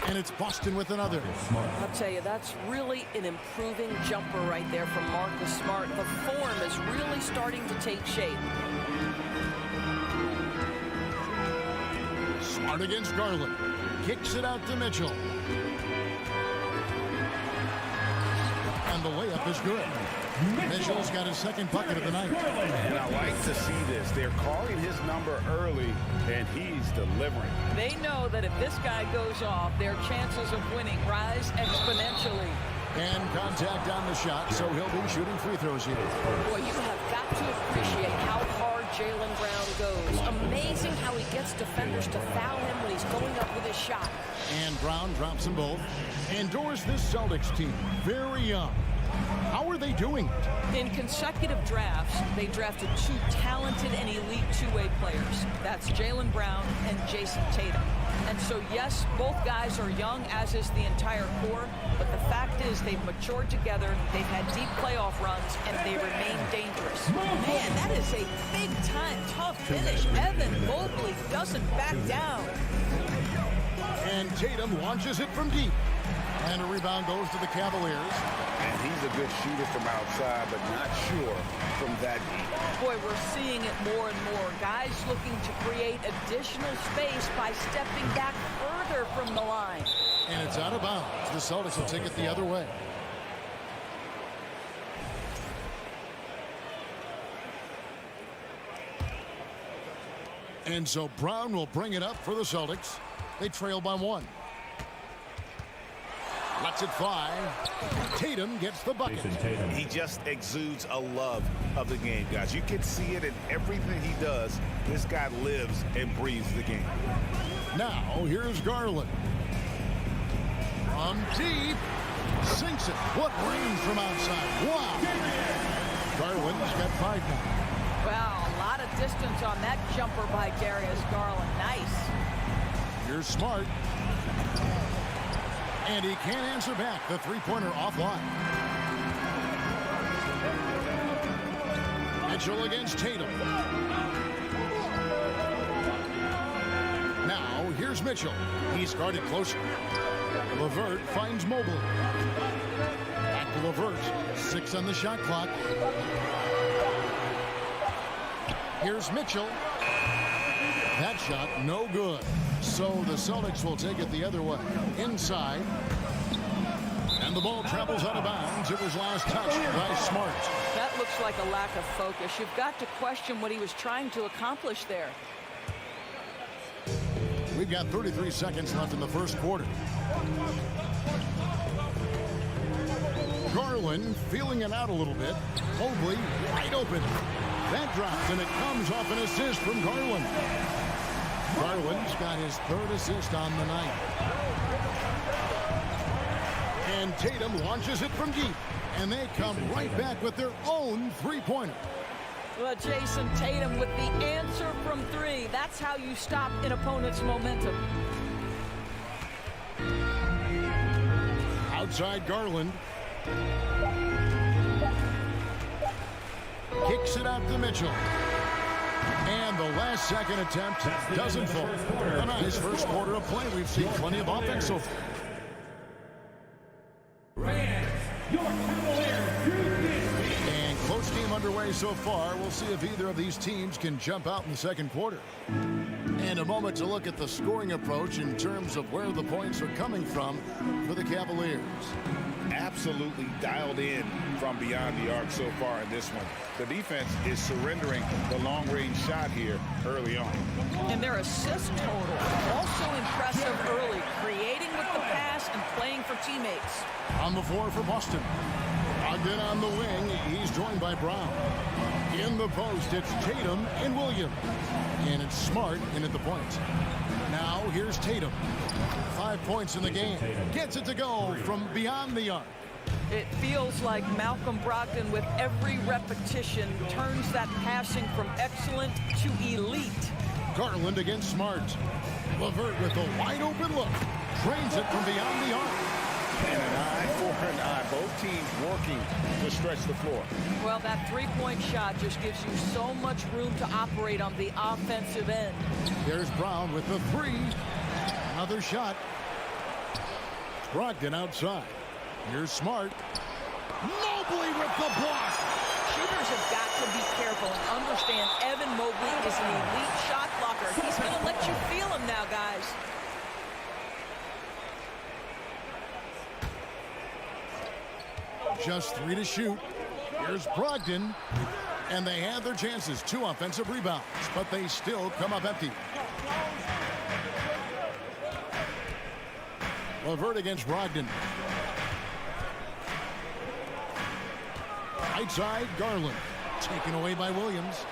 And it's Boston with another. I'll tell you, that's really an improving jumper right there from Marcus Smart. The form is really starting to take shape. Smart against Garland. Kicks it out to Mitchell. And the layup is good. Mitchell's got his second bucket of the night. And I like to see this. They're calling his number early, and he's delivering. They know that if this guy goes off, their chances of winning rise exponentially. And contact on the shot, so he'll be shooting free throws here. Boy, you have got to appreciate how hard Jaylen Brown goes. Amazing how he gets defenders to foul him when he's going up with his shot. And Brown drops them both. Endorse this Celtics team. Very young. How are they doing it? In consecutive drafts, they drafted two talented and elite two-way players. That's Jaylen Brown and Jason Tatum. And so, yes, both guys are young, as is the entire core. But the fact is they've matured together, they've had deep playoff runs, and they remain dangerous. Man, that is a big-time tough finish. Evan Mobley doesn't back down. And Tatum launches it from deep. And a rebound goes to the Cavaliers. And he's a good shooter from outside, but not sure from that deep. Boy, we're seeing it more and more. Guys looking to create additional space by stepping back further from the line. And it's out of bounds. The Celtics will take it the other way. And so Brown will bring it up for the Celtics. They trail by one. Lets it fly. Tatum gets the bucket. He just exudes a love of the game, guys. You can see it in everything he does. This guy lives and breathes the game. Now, here's Garland. From deep. Sinks it. What range from outside. Wow. Garland's got 5 now. Wow, a lot of distance on that jumper by Darius Garland. Nice. Here's Smart. And he can't answer back. The three-pointer offline. Mitchell against Tatum. Now, here's Mitchell. He's guarded closer. LeVert finds Mobley. Back to LeVert. 6 on the shot clock. Here's Mitchell. That shot, no good. So the Celtics will take it the other way. Inside. And the ball travels out of bounds. It was last touched by Smart. That looks like a lack of focus. You've got to question what he was trying to accomplish there. We've got 33 seconds left in the first quarter. Garland feeling it out a little bit. Mobley wide open. That drops, and it comes off an assist from Garland. Garland's got his 3rd assist on the night. And Tatum launches it from deep. And they come right back with their own three-pointer. Well, Jason, Tatum with the answer from 3. That's how you stop an opponent's momentum. Outside Garland. Kicks it out to Mitchell. And the last second attempt doesn't fall. A nice first quarter of play. We've seen plenty of offense so far. And close game underway so far. We'll see if either of these teams can jump out in the second quarter. And a moment to look at the scoring approach in terms of where the points are coming from for the Cavaliers. Absolutely dialed in from beyond the arc so far in this one. The defense is surrendering the long-range shot here early on. And their assist total also impressive early, creating with the pass and playing for teammates. On the floor for Boston. Ogden on the wing. He's joined by Brown. In the post, it's Tatum and Williams. And it's Smart in at the point. Now here's Tatum. 5 points in the game. Gets it to go from beyond the arc. It feels like Malcolm Brogdon with every repetition turns that passing from excellent to elite. Garland against Smart. LeVert with a wide open look. Drains it from beyond the arc. And an eye for an eye. Both teams working to stretch the floor. Well, that three-point shot just gives you so much room to operate on the offensive end. There's Brown with the 3. Another shot. Brogdon outside. Here's Smart. Mobley with the block. Shooters have got to be careful and understand Evan Mobley is an elite shot blocker. He's going to let you feel him now, guys. Just 3 to shoot. Here's Brogdon. And they have their chances. 2 offensive rebounds. But they still come up empty. LeVert against Brogdon. Right side, Garland. Taken away by Williams.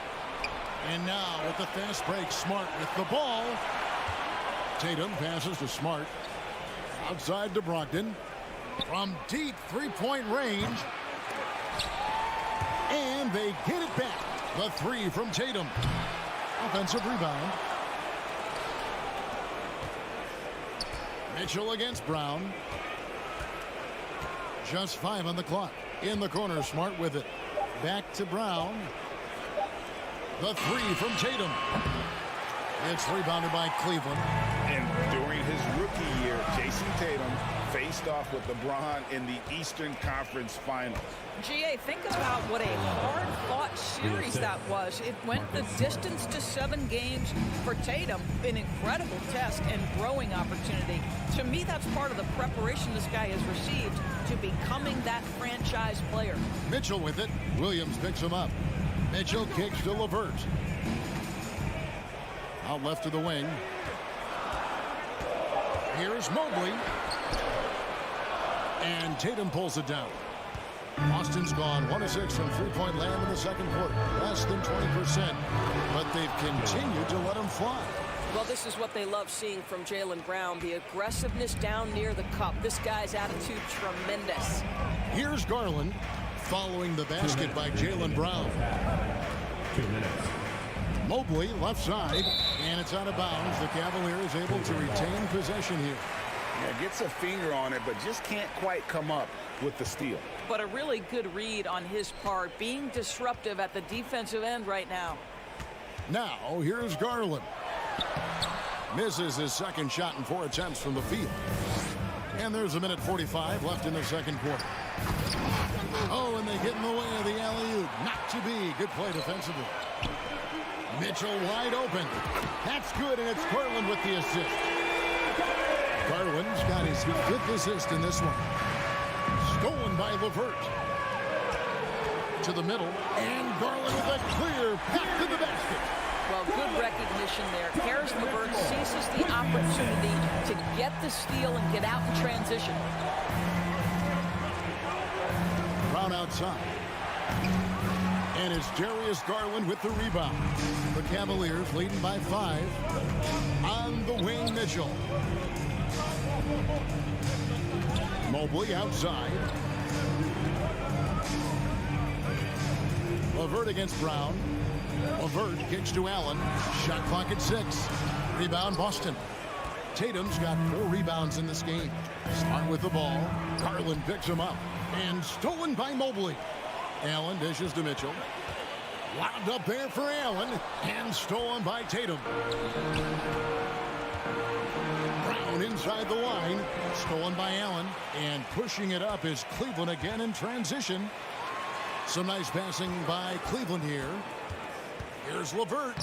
And now with the fast break, Smart with the ball. Tatum passes to Smart. Outside to Brogdon. From deep three-point range. And they get it back. The 3 from Tatum. Offensive rebound. Mitchell against Brown. Just 5 on the clock. In the corner, Smart with it. Back to Brown. The 3 from Tatum. It's rebounded by Cleveland. And during his rookie year, Jason Tatum faced off with LeBron in the Eastern Conference Finals. GA, think about what a hard-fought series that was. It went the distance to 7 games for Tatum. An incredible test and growing opportunity. To me, that's part of the preparation this guy has received to becoming that franchise player. Mitchell with it. Williams picks him up. Mitchell kicks to LeVert. Out left to the wing. Here's Mobley. And Tatum pulls it down. Boston's gone 1 of 6 from three-point land in the second quarter. Less than 20%. But they've continued to let him fly. Well, this is what they love seeing from Jaylen Brown. The aggressiveness down near the cup. This guy's attitude, tremendous. Here's Garland following the basket by Jaylen Brown. 2 minutes. Mobley left side, and it's out of bounds. The Cavaliers able to retain possession here. Yeah, gets a finger on it, but just can't quite come up with the steal. But a really good read on his part, being disruptive at the defensive end right now. Now, here's Garland. Misses his second shot in 4 attempts from the field. And there's a minute 45 left in the second quarter. Oh, and they get in the way of the alley-oop. Not to be. Good play defensively. Mitchell wide open. That's good, and it's Garland with the assist. Garland's got his 5th assist in this one. Stolen by LeVert. To the middle, and Garland with a clear back to the basket. Well, good recognition there. Harris LeVert seizes the opportunity to get the steal and get out in transition. Brown outside. And it's Darius Garland with the rebound. The Cavaliers leading by 5. On the wing, Mitchell. Mobley outside. LeVert against Brown. LeVert kicks to Allen. Shot clock at 6. Rebound Boston. Tatum's got 4 rebounds in this game. Smart with the ball. Garland picks him up. And stolen by Mobley. Allen dishes to Mitchell. Lobbed up there for Allen. And stolen by Tatum. Brown inside the line. Stolen by Allen. And pushing it up is Cleveland again in transition. Some nice passing by Cleveland here. Here's LeVert.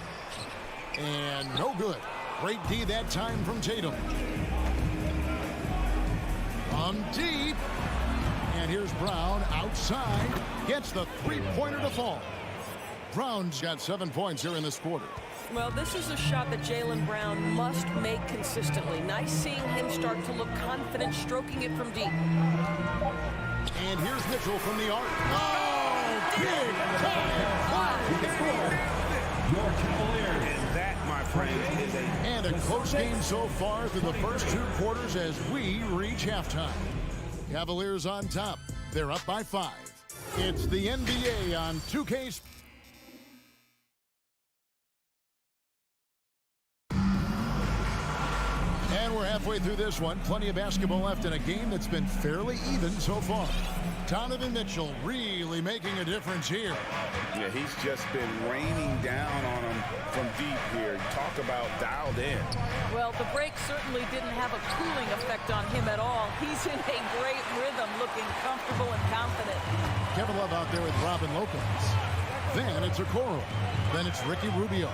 And no good. Great D that time from Tatum. From deep. And here's Brown outside. Gets the three-pointer to fall. Brown's got 7 points here in this quarter. Well, this is a shot that Jaylen Brown must make consistently. Nice seeing him start to look confident, stroking it from deep. And here's Mitchell from the arc. Oh, big time! Your Cavaliers. And that, my friend, is And a close game so far through the first 2 quarters as we reach halftime. Cavaliers on top. They're up by 5. It's the NBA on 2K. And we're halfway through this one. Plenty of basketball left in a game that's been fairly even so far. Donovan Mitchell really making a difference here. Yeah, he's just been raining down on him from deep here. Talk about dialed in. Well, the break certainly didn't have a cooling effect on him at all. He's in a great rhythm, looking comfortable and confident. Kevin Love out there with Robin Lopez. Then it's Okoro. Then it's Ricky Rubio.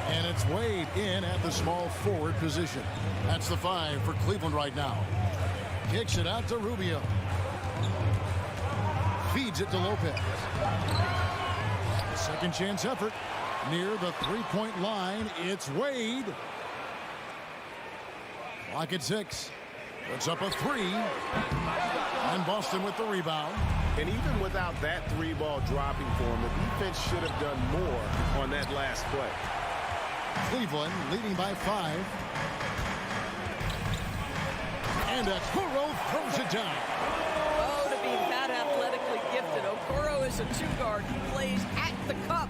And it's Wade in at the small forward position. That's the 5 for Cleveland right now. Kicks it out to Rubio. Feeds it to Lopez. Second chance effort. Near the three-point line, it's Wade. Clock at 6. Puts up a 3. And Boston with the rebound. And even without that 3-ball dropping for him, the defense should have done more on that last play. Cleveland leading by 5. And Okoro throws it down. Oh, to be that athletically gifted. Okoro is a 2-guard. He plays at the cup.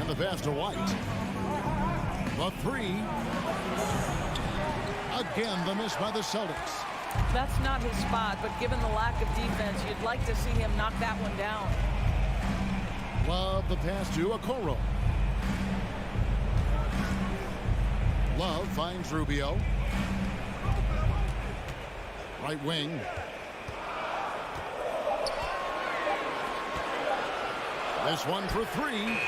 And the pass to White. The 3. Again, the miss by the Celtics. That's not his spot, but given the lack of defense, you'd like to see him knock that one down. Love the pass to Okoro. Love finds Rubio. Right wing. This one for 3.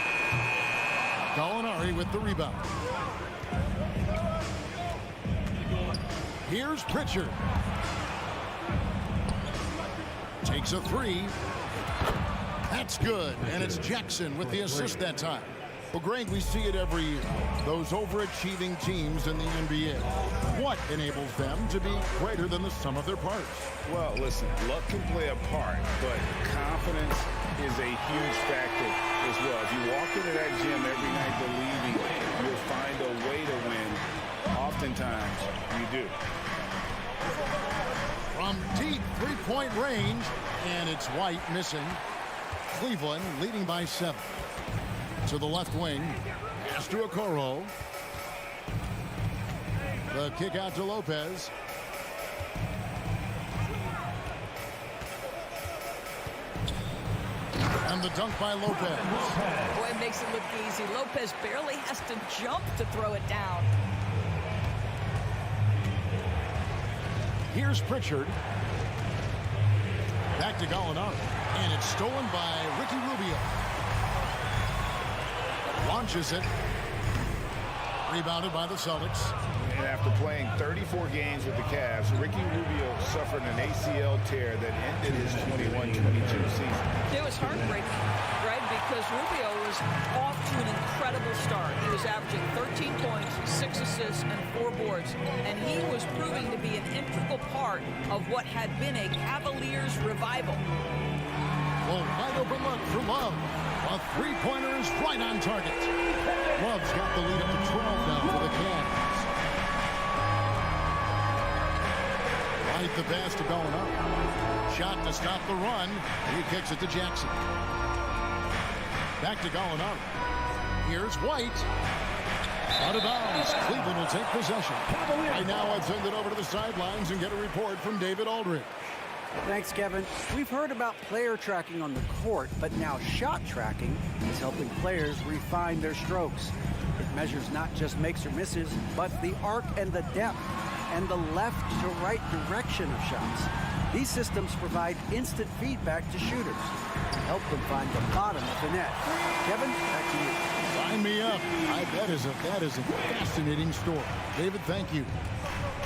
Gallinari with the rebound. Here's Pritchard. Takes a 3. That's good. And it's Jackson with the assist that time. Well, Greg, we see it every year. Those overachieving teams in the NBA. What enables them to be greater than the sum of their parts? Well, listen, luck can play a part, but confidence is a huge factor as well. If you walk into that gym every night believing you'll find a way to win, oftentimes you do. From deep three-point range, and it's White missing. Cleveland leading by 7. To the left wing. Pass to Okoro. The kick out to Lopez. And the dunk by Lopez. Boy, it makes it look easy. Lopez barely has to jump to throw it down. Here's Pritchard. Back to Gallinari. And it's stolen by Ricky Rubio. Launches it. Rebounded by the Celtics. And after playing 34 games with the Cavs, Ricky Rubio suffered an ACL tear that ended his 21-22 season. It was heartbreaking, Greg, because Rubio was off to an incredible start. He was averaging 13 points, 6 assists, and 4 boards. And he was proving to be an integral part of what had been a Cavaliers revival. Well, wide open look for Love. A three-pointer is right on target. Love's got the lead up to 12 now for the Cavs. Right, the pass to Gallinari. Shot to stop the run. He kicks it to Jackson. Back to Gallinari. Here's White. Out of bounds. Cleveland will take possession. Right now, I'd send it over to the sidelines and get a report from David Aldridge. Thanks, Kevin. We've heard about player tracking on the court, but now shot tracking is helping players refine their strokes. It measures not just makes or misses, but the arc and the depth and the left to right direction of shots. These systems provide instant feedback to shooters to help them find the bottom of the net. Kevin, back to you. Sign me up. That is a fascinating story. David, thank you.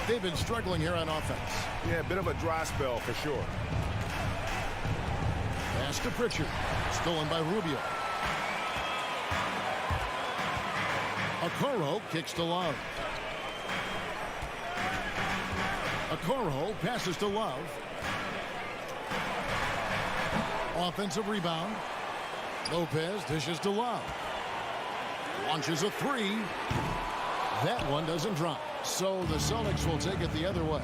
David struggling here on offense. Yeah, a bit of a dry spell for sure. Pass to Pritchard. Stolen by Rubio. Okoro kicks to Love. Okoro passes to Love. Offensive rebound. Lopez dishes to Love. Launches a three. That one doesn't drop. So the Celtics will take it the other way.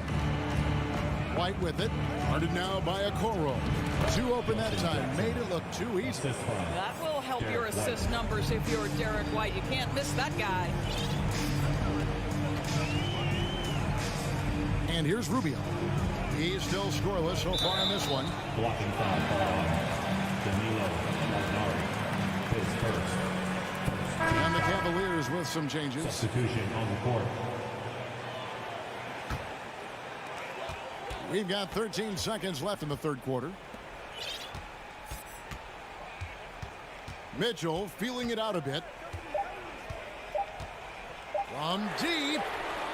White with it. Guarded now by Okoro. Two open that time. Made it look too easy. That will help your assist numbers if you're Derek White. You can't miss that guy. And here's Rubio. He's still scoreless so far in this one. Blocking foul call. Danilo Gallinari his first. And the Cavaliers with some changes. Substitution on the court. We've got 13 seconds left in the third quarter. Mitchell feeling it out a bit. From deep.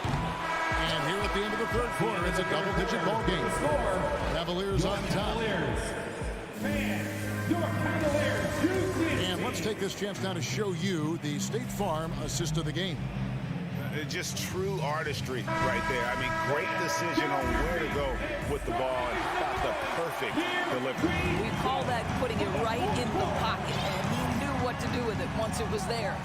And here at the end of the third quarter, it's a double-digit ball game. Cavaliers on top. And let's take this chance now to show you the State Farm assist of the game. Just true artistry right there. I mean, great decision on where to go with the ball and got the perfect delivery. We call that putting it right in the pocket, and he knew what to do with it once it was there.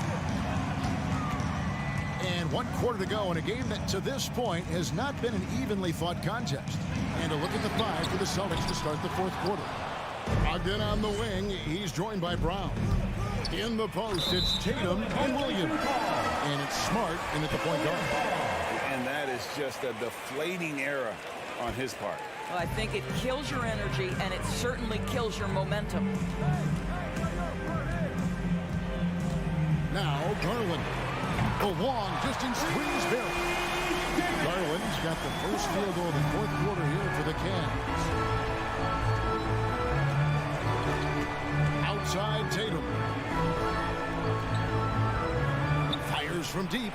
And 1 quarter to go in a game that to this point has not been an evenly fought contest. And a look at the five for the Celtics to start the fourth quarter. Ogden on the wing. He's joined by Brown. In the post, it's Tatum and Williams. And it's Smart in at the point guard. And that is just a deflating error on his part. Well, I think it kills your energy, and it certainly kills your momentum. Now, Garland. A long distance squeeze barrel. Garland's got the first field goal of the fourth quarter here for the Cavs. Outside Tatum. Fires from deep.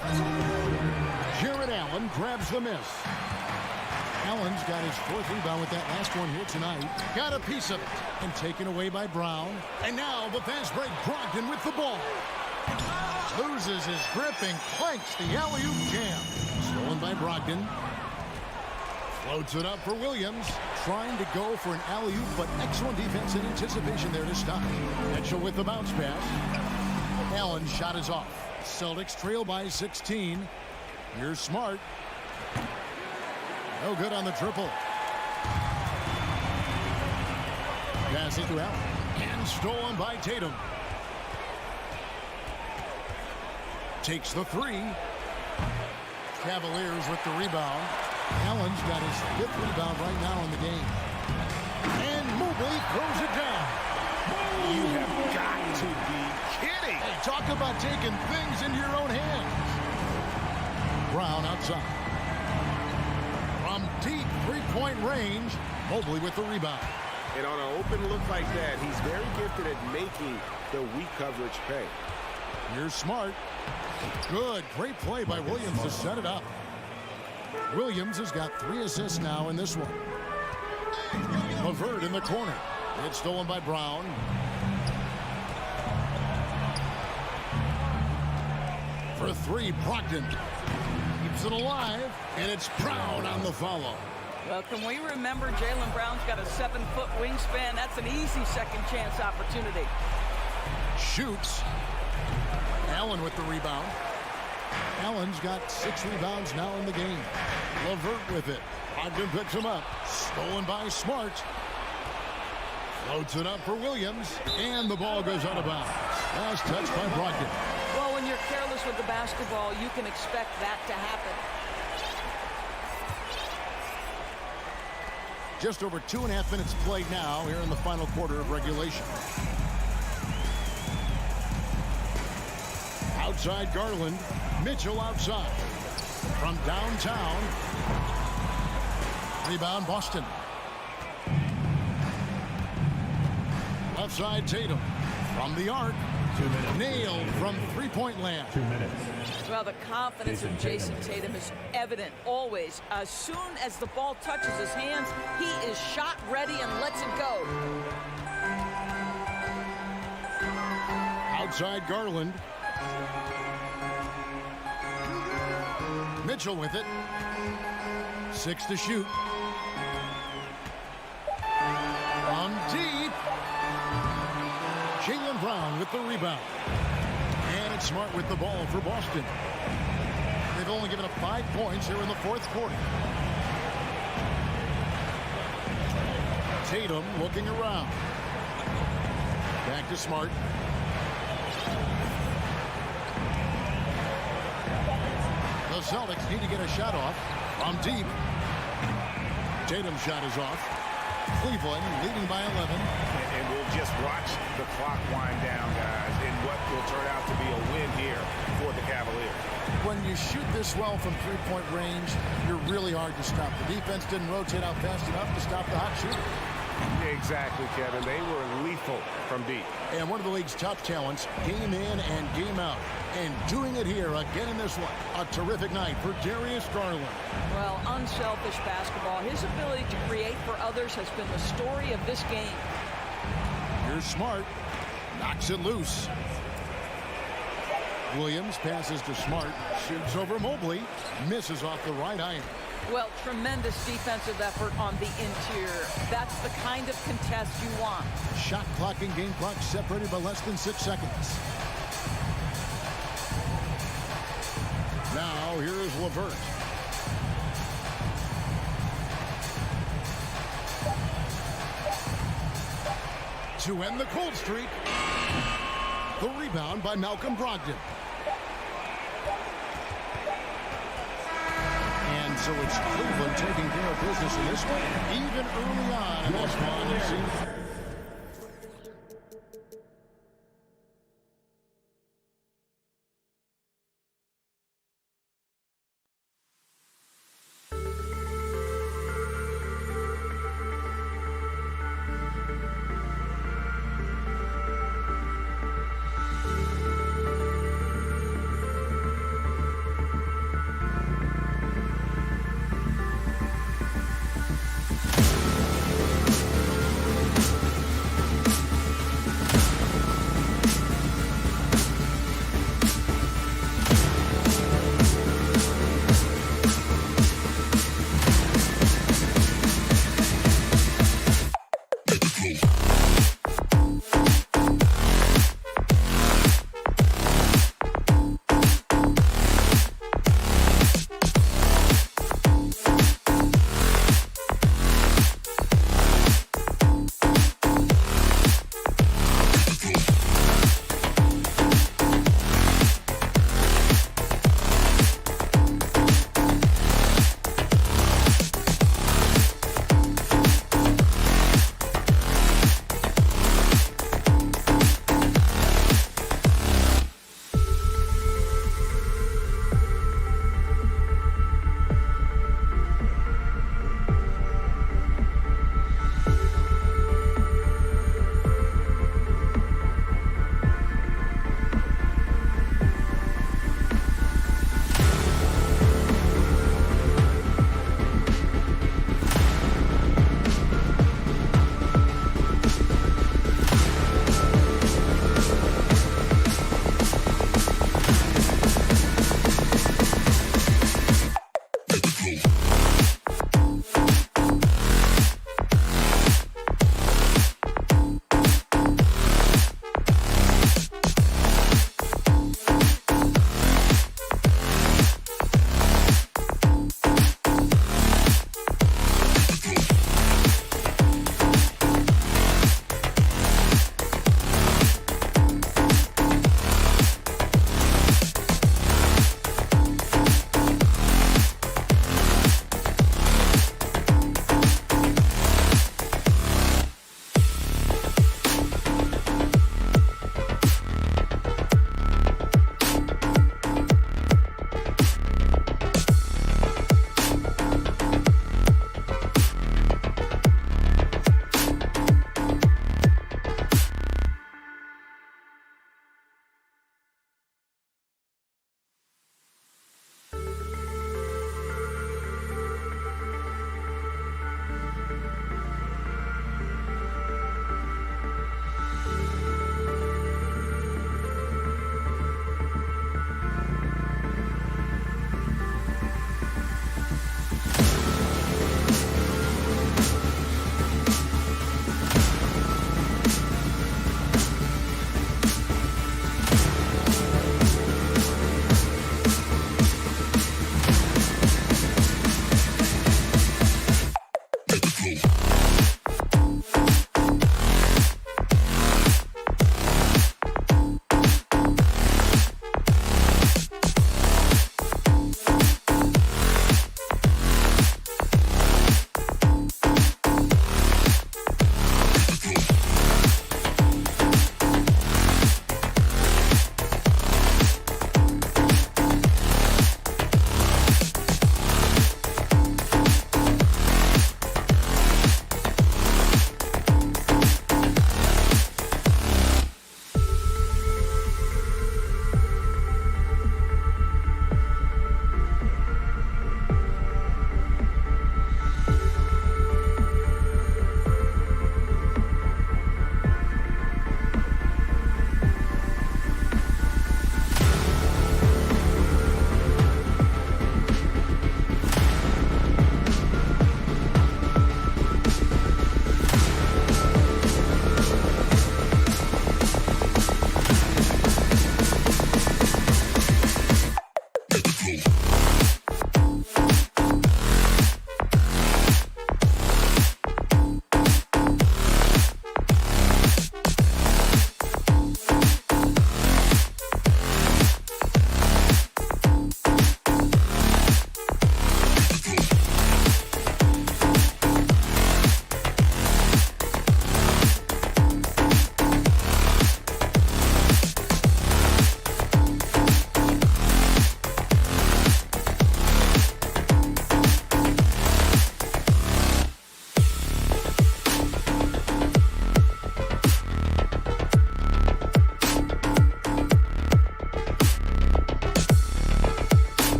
Jared Allen grabs the miss. Allen's got his fourth rebound with that last one here tonight. Got a piece of it. And taken away by Brown. And now the fast break. Brogdon with the ball. Loses his grip and clanks the alley-oop jam. Stolen by Brogdon. Floats it up for Williams. Trying to go for an alley-oop, but excellent defense and anticipation there to stop. Mitchell with the bounce pass. Allen's shot is off. Celtics trail by 16. Here's Smart. No good on the triple. Pass it to Allen. And stolen by Tatum. Takes the three. Cavaliers with the rebound. Allen's got his fifth rebound right now in the game. And Mobley throws it down. You have got to be kidding. Hey, talk about taking things into your own hands. Brown outside. From deep three-point range, Mobley with the rebound. And on an open look like that, he's very gifted at making the weak coverage pay. Here's Smart. Good. Great play by Williams to set it up. Williams has got 3 assists now in this one. LeVert in the corner. It's stolen by Brown. For 3, Brogdon. Keeps it alive, and it's Brown on the follow. Well, can we remember Jaylen Brown's got a 7-foot wingspan? That's an easy second chance opportunity. Shoots. Allen with the rebound. Allen's got 6 rebounds now in the game. LeVert with it. Brogdon picks him up. Stolen by Smart. Floats it up for Williams, and the ball goes out of bounds. Last touch by Brogdon. Well, when you're careless with the basketball, you can expect that to happen. Just over 2.5 minutes played now here in the final quarter of regulation. Outside Garland. Mitchell outside. From downtown. Rebound Boston. Left side Tatum. From the arc. 2 minutes. Nailed from three-point land. 2 minutes. Well, the confidence of Jason Tatum is evident always. As soon as the ball touches his hands, he is shot ready and lets it go. Outside Garland. Mitchell with it. 6 to shoot. From deep. Jaylen Brown with the rebound. And it's Smart with the ball for Boston. They've only given up 5 points here in the fourth quarter. Tatum looking around. Back to Smart. The Celtics need to get a shot off. From deep. Tatum's shot is off. Cleveland leading by 11. And we'll just watch the clock wind down, guys, in what will turn out to be a win here for the Cavaliers. When you shoot this well from three-point range, you're really hard to stop. The defense didn't rotate out fast enough to stop the hot shooter. Exactly, Kevin. They were lethal from deep. And one of the league's top talents, game in and game out. And doing it here again in this one. A terrific night for Darius Garland. Well, unselfish basketball. His ability to create for others has been the story of this game. Here's Smart. Knocks it loose. Williams passes to Smart. Shoots over Mobley. Misses off the right iron. Well, tremendous defensive effort on the interior. That's the kind of contest you want. Shot clock and game clock separated by less than 6 seconds. Now, here is LeVert. To end the cold streak. The rebound by Malcolm Brogdon. And so it's Cleveland taking care of business in this one, even early on in this one.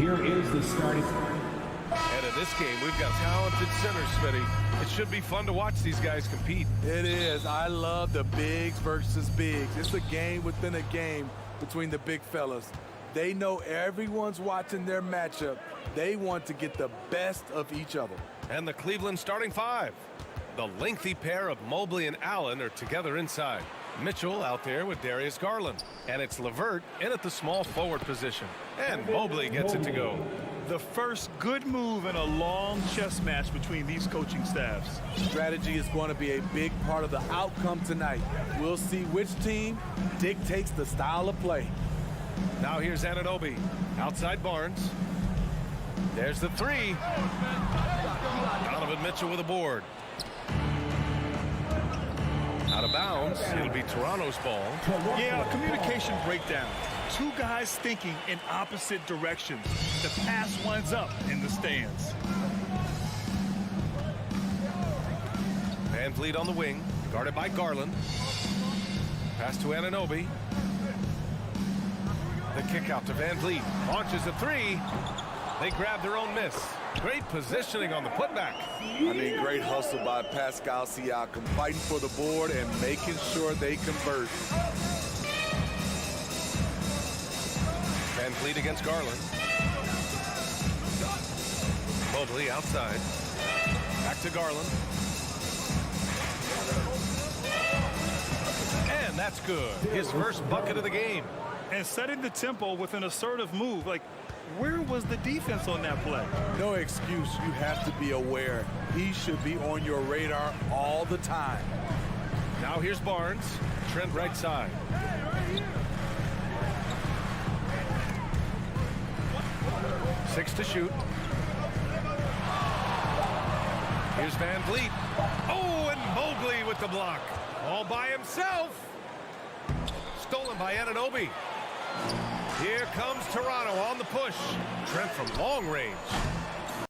here is the starting. And in this game, we've got talented centers, Smitty. It should be fun to watch these guys compete. It is. I love the bigs versus bigs. It's a game within a game between the big fellas. They know everyone's watching their matchup. They want to get the best of each other. And the Cleveland starting five. The lengthy pair of Mobley and Allen are together inside. Mitchell out there with Darius Garland. And it's LeVert in at the small forward position. And Mobley gets it to go. The first good move in a long chess match between these coaching staffs. Strategy is going to be a big part of the outcome tonight. We'll see which team dictates the style of play. Now here's Anunoby. Outside Barnes. There's the three. Donovan Mitchell with a board. Out of bounds. It'll be Toronto's ball. Yeah, a communication breakdown. Two guys thinking in opposite directions. The pass winds up in the stands. Van Vliet on the wing, guarded by Garland. Pass to Anunoby. The kick out to Van Vliet. Launches a three. They grab their own miss. Great positioning on the putback. I mean, great hustle by Pascal Siakam, fighting for the board and making sure they convert. Van Vliet against Garland. Mobley outside. Back to Garland. And that's good. His first bucket of the game. And setting the tempo with an assertive move. Like, where was the defense on that play? No excuse. You have to be aware. He should be on your radar all the time. Now here's Barnes. Trent right side. Six to shoot. Here's Van Vliet. Oh, and Mobley with the block. All by himself. Stolen by Anunoby. Here comes Toronto on the push. Trent from long range.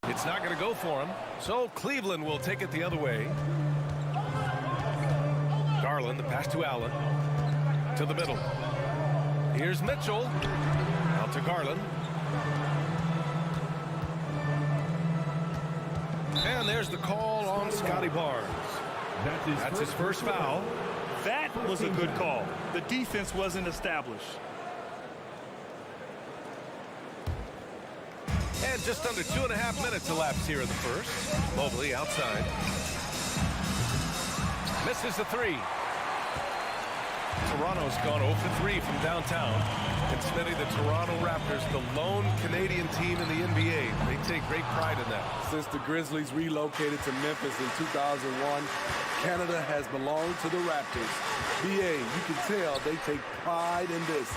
It's not going to go for him, so Cleveland will take it the other way. Garland, the pass to Allen. To the middle. Here's Mitchell. Out to Garland. And there's the call on Scotty Barnes. That's his first foul. That was a good call. The defense wasn't established. And just under 2.5 minutes elapsed here in the first. Mobley outside. Misses the three. Toronto's gone 0 for 3 from downtown. And Smitty, the Toronto Raptors, the lone Canadian team in the NBA. They take great pride in that. Since the Grizzlies relocated to Memphis in 2001, Canada has belonged to the Raptors. BA, you can tell they take pride in this.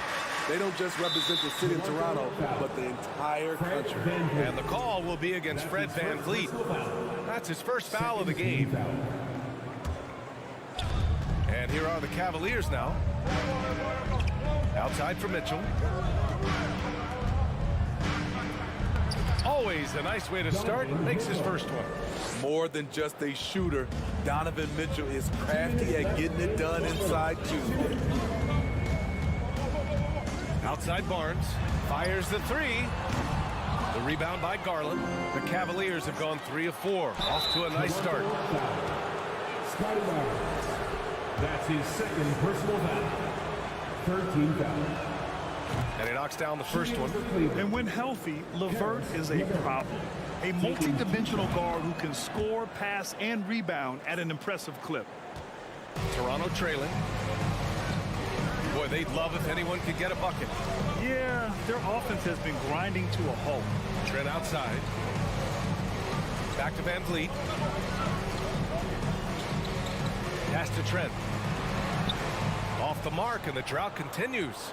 They don't just represent the city of Toronto, but the entire country. And the call will be against Fred Van Vliet. That's his first foul of the game. And here are the Cavaliers now. Outside for Mitchell. Always a nice way to start. Makes his first one. More than just a shooter, Donovan Mitchell is crafty at getting it done inside too. Outside Barnes. Fires the three. The rebound by Garland. The Cavaliers have gone 3 of 4. Off to a nice start. Scotty Barnes. That's his second personal foul. 13 fouls. And he knocks down the first one. And when healthy, LeVert is a problem. A multi-dimensional guard who can score, pass, and rebound at an impressive clip. Toronto trailing. Boy, they'd love if anyone could get a bucket. Yeah, their offense has been grinding to a halt. Trent outside. Back to Van Vliet. Pass to Trent. Off the mark, and the drought continues.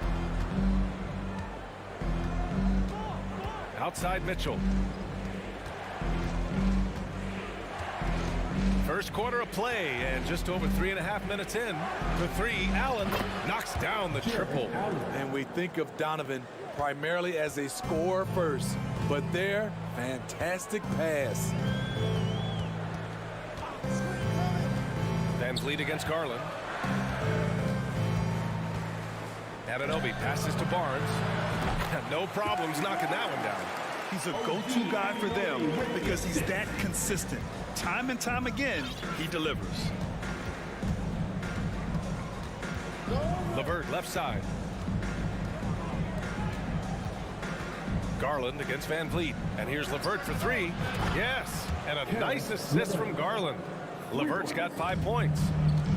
Outside Mitchell. First quarter of play, and just over 3.5 minutes in. The three, Allen knocks down the triple. And we think of Donovan primarily as a scorer first, but there, fantastic pass. Van Vliet against Garland. Anunoby passes to Barnes. No problems knocking that one down. He's a go-to guy for them because he's that consistent. Time and time again, he delivers. LeVert left side. Garland against Van Vliet. And here's LeVert for three. Yes, and a nice assist from Garland. LeVert's got 5 points.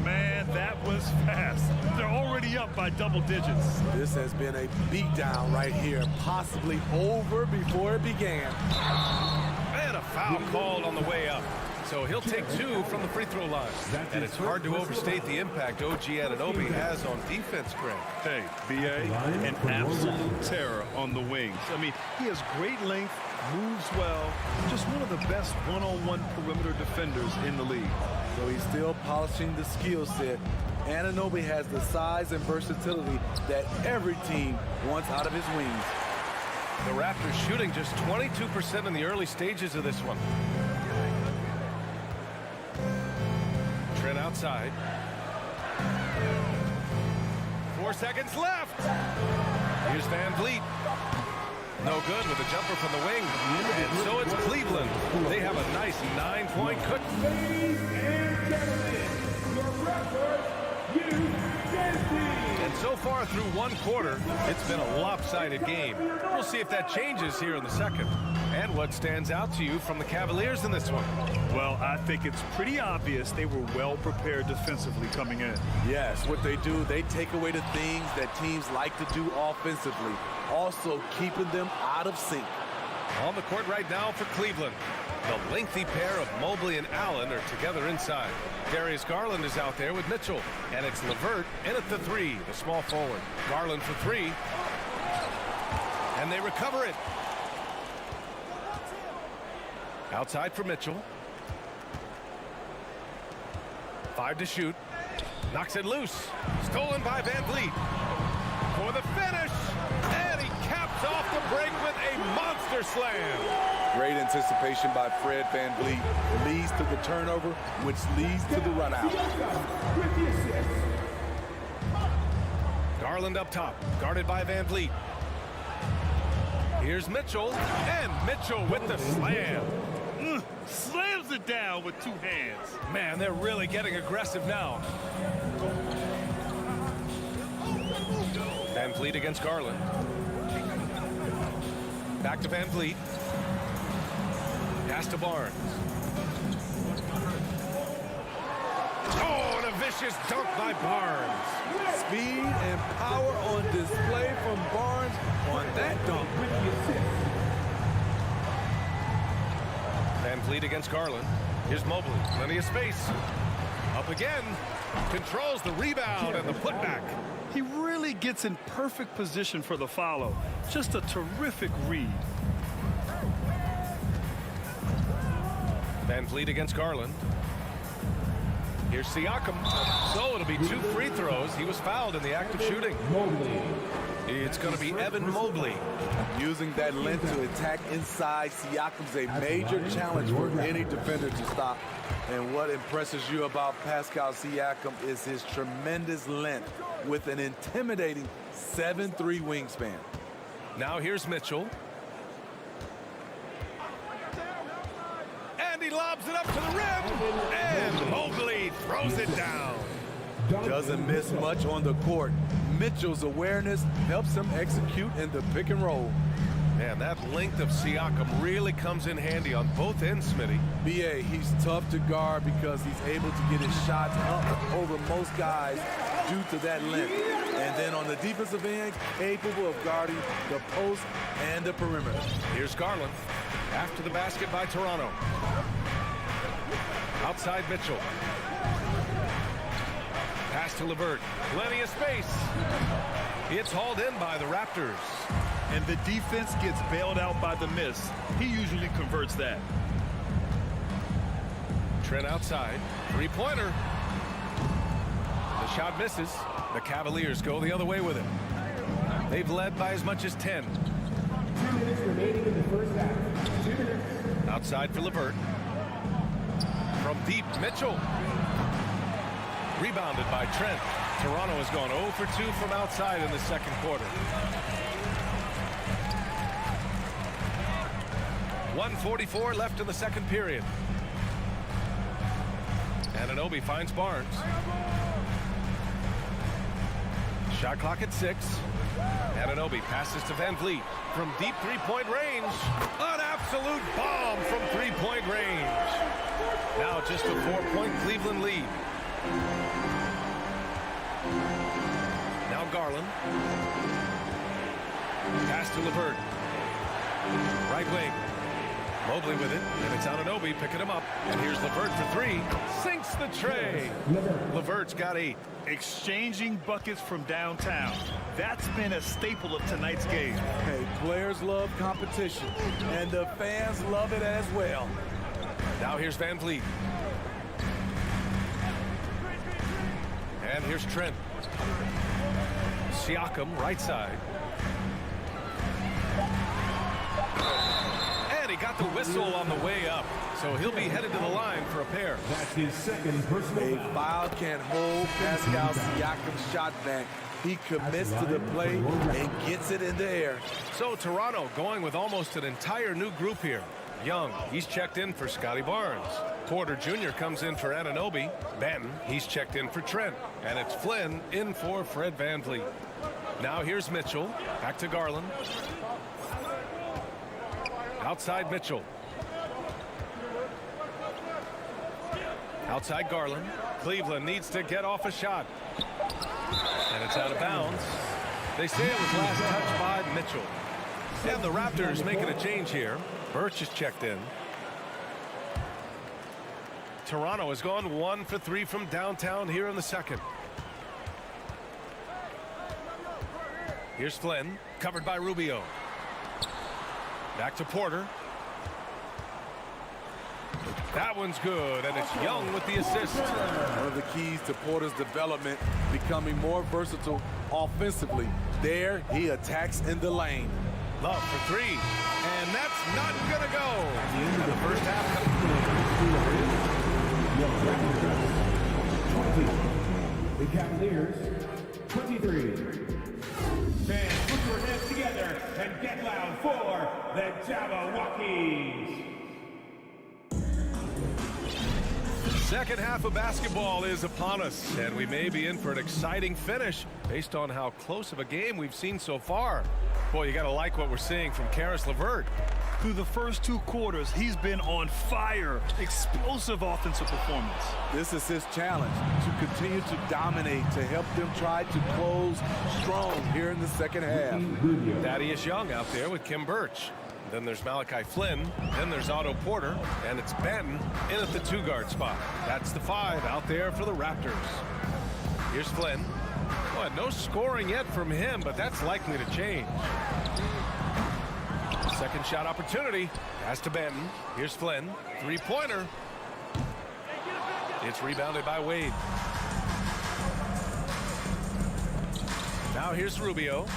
Man, that was fast. They're already up by double digits. This has been a beatdown right here, possibly over before it began. And a foul called on the way up. So he'll take 2 from the free throw line. And it's hard to overstate the impact OG Anunoby has on defense, Greg. Hey, B.A., an absolute terror on the wings. I mean, he has great length, moves well, just one of the best one-on-one perimeter defenders in the league. So he's still polishing the skill set. Anunoby has the size and versatility that every team wants out of his wings. The Raptors shooting just 22% in the early stages of this one. Trent outside. 4 seconds left. Here's Van Vliet. No good with a jumper from the wing. And so it's Cleveland. They have a nice 9-point cookie. Ladies and gentlemen, your record, And so far through one quarter, it's been a lopsided game. We'll see if that changes here in the second. And what stands out to you from the Cavaliers in this one? Well, I think it's pretty obvious they were well prepared defensively coming in. Yes, what they do, they take away the things that teams like to do offensively, also keeping them out of sync. On the court right now for Cleveland, the lengthy pair of Mobley and Allen are together inside. Darius Garland is out there with Mitchell, and it's LeVert in at the 3, the small forward. Garland for 3, and they recover it. Outside for Mitchell. 5 to shoot. Knocks it loose. Stolen by Van Vliet. For the finish. And he caps off the break with a monster slam. Great anticipation by Fred Van Vliet. Leads to the turnover, which leads to the run out. Garland up top. Guarded by Van Vliet. Here's Mitchell. And Mitchell with the slam. Slams it down with 2 hands. Man, they're really getting aggressive now. Van Vliet against Garland. Back to Van Vliet. Pass to Barnes. Oh, and a vicious dunk by Barnes. Speed and power on display from Barnes on that dunk. Van Vliet against Garland. Here's Mobley. Plenty of space. Up again. Controls the rebound and the putback. He really gets in perfect position for the follow. Just a terrific read. Van Vliet against Garland. Here's Siakam. So it'll be 2 free throws. He was fouled in the act of shooting. It's going to be Evan Mobley. Using that length to attack inside, Siakam's a major challenge for any defender to stop. And what impresses you about Pascal Siakam is his tremendous length with an intimidating 7'3" wingspan. Now here's Mitchell. And he lobs it up to the rim. And Mobley throws it down. Doesn't miss much on the court. Mitchell's awareness helps him execute in the pick and roll. Man, that length of Siakam really comes in handy on both ends, Smitty. B.A., he's tough to guard because he's able to get his shots up over most guys due to that length. And then on the defensive end, capable of guarding the post and the perimeter. Here's Garland. After the basket by Toronto. Outside Mitchell. Pass to LeVert. Plenty of space. It's hauled in by the Raptors. And the defense gets bailed out by the miss. He usually converts that. Trent outside. 3-pointer. The shot misses. The Cavaliers go the other way with it. They've led by as much as 10. 2 minutes remaining in the first half. 2 minutes. Outside for LeVert. From deep, Mitchell. Rebounded by Trent. Toronto has gone 0 for 2 from outside in the second quarter. 1:44 left in the second period. Anunoby finds Barnes. Shot clock at 6. Anunoby passes to Van Vliet from deep three-point range. An absolute bomb from three-point range. Now just a 4-point Cleveland lead. Now Garland. Pass to LeVert. Right wing. Mobley with it, and it's Anunoby picking him up. And here's LeVert for 3. Sinks the tray. LeVert's got 8. Exchanging buckets from downtown. That's been a staple of tonight's game. Hey, players love competition, and the fans love it as well. Now here's Van Vliet. And here's Trent. Siakam, right side. And he got the whistle on the way up. So he'll be headed to the line for a pair. That's his second personal A foul can hold Pascal Siakam's shot back. He commits to the play and gets it in the air. So Toronto going with almost an entire new group here. Young, he's checked in for Scotty Barnes. Porter Jr. comes in for Anunoby. Banton, he's checked in for Trent. And it's Flynn in for Fred VanVleet. Now here's Mitchell. Back to Garland. Outside Mitchell. Outside Garland. Cleveland needs to get off a shot. And it's out of bounds. They say it was last touched by Mitchell. And the Raptors making a change here. Birch is checked in. Toronto has gone 1 for 3 from downtown here in the second. Here's Flynn, covered by Rubio. Back to Porter. That one's good, and it's Young with the assist. One of the keys to Porter's development, becoming more versatile offensively. There, he attacks in the lane. Love for 3, and that's not gonna go. At the end of the first half. 20. The Cavaliers, 23. Fans, put your hands together and get loud for the Jabberwockies. Second half of basketball is upon us, and we may be in for an exciting finish based on how close of a game we've seen so far. Boy, you got to like what we're seeing from Caris LeVert. Through the first 2 quarters, he's been on fire. Explosive offensive performance. This is his challenge, to continue to dominate, to help them try to close strong here in the second half. Thaddeus Young out there with Kim Birch. Then there's Malachi Flynn. Then there's Otto Porter. And it's Banton in at the 2-guard spot. That's the 5 out there for the Raptors. Here's Flynn. Boy, no scoring yet from him, but that's likely to change. Second shot opportunity. Pass to Banton. Here's Flynn. 3-pointer. It's rebounded by Wade. Now here's Rubio.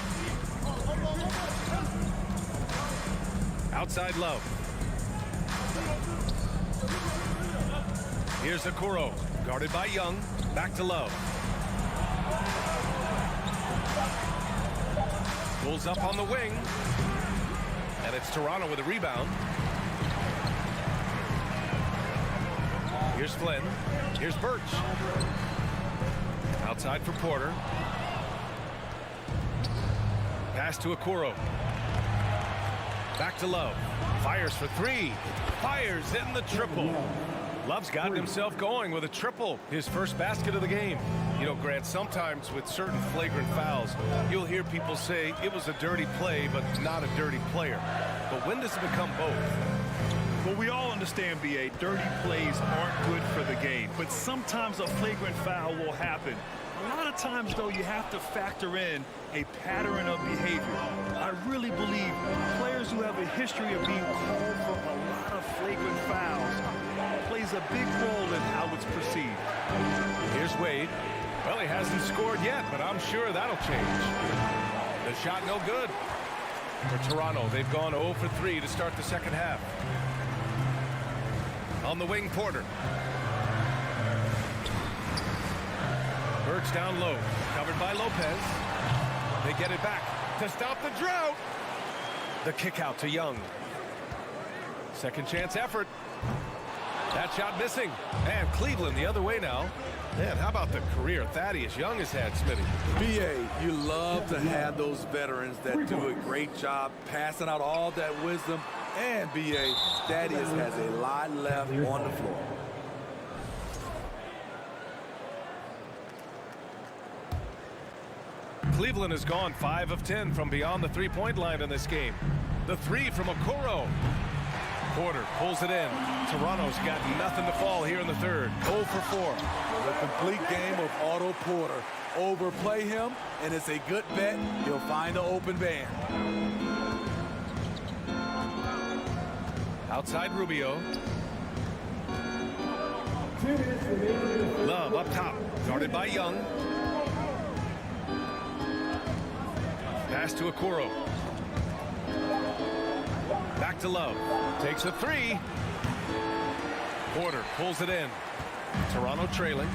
Outside Love. Here's Okoro. Guarded by Young. Back to Love. Pulls up on the wing. And it's Toronto with a rebound. Here's Flynn. Here's Birch. Outside for Porter. Pass to Okoro. Back to Love. Fires for 3. Fires in the triple. Love's gotten himself going with a triple. His first basket of the game. You know, Grant, sometimes with certain flagrant fouls, you'll hear people say it was a dirty play, but not a dirty player. But when does it become both? Well, we all understand, B.A., dirty plays aren't good for the game. But sometimes a flagrant foul will happen. A lot of times, though, you have to factor in a pattern of behavior. I really believe players who have a history of being called for a lot of flagrant fouls plays a big role in how it's perceived. Here's Wade. Well, he hasn't scored yet, but I'm sure that'll change. The shot no good. For Toronto, they've gone 0 for 3 to start the second half. On the wing, Porter. Birch down low, covered by Lopez. They get it back to stop the drought. The kick out to Young. Second chance effort. That shot missing. And Cleveland the other way now. Man, how about the career Thaddeus Young has had, Smitty? BA, you love to have those veterans that do a great job passing out all that wisdom. And BA, Thaddeus has a lot left on the floor. Cleveland has gone 5 of 10 from beyond the three-point line in this game. The three from Okoro. Porter pulls it in. Toronto's got nothing to fall here in the third. 0 for 4. The complete game of Otto Porter. Overplay him, and it's a good bet. You'll find an open band. Outside Rubio. Love up top. Guarded by Young. Pass to Okoro. Back to Love. Takes a three. Porter pulls it in. Toronto trailing.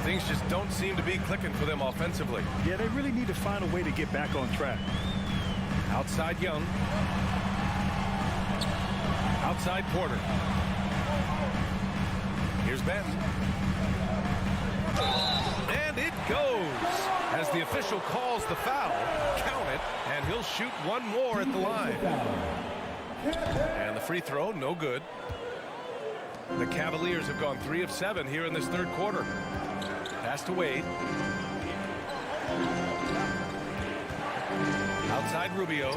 Things just don't seem to be clicking for them offensively. Yeah, they really need to find a way to get back on track. Outside Young. Outside Porter. Here's Ben. And it goes. As the official calls the foul, count it, and he'll shoot one more at the line. And the free throw, no good. The Cavaliers have gone 3 of 7 here in this third quarter. Pass to Wade. Outside Rubio.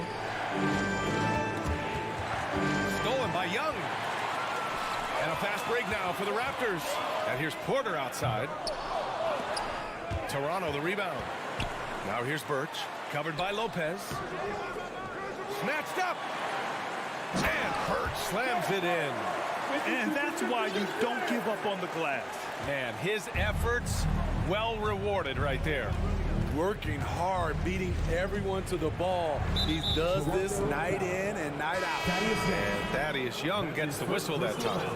Stolen by Young. And a fast break now for the Raptors. And here's Porter outside. Toronto the rebound. Now here's Birch. Covered by Lopez. Snatched up. And Birch slams it in. And that's why you don't give up on the glass. Man, his efforts well rewarded right there. Working hard, beating everyone to the ball. He does this night in and night out. And Thaddeus Young gets the whistle that time.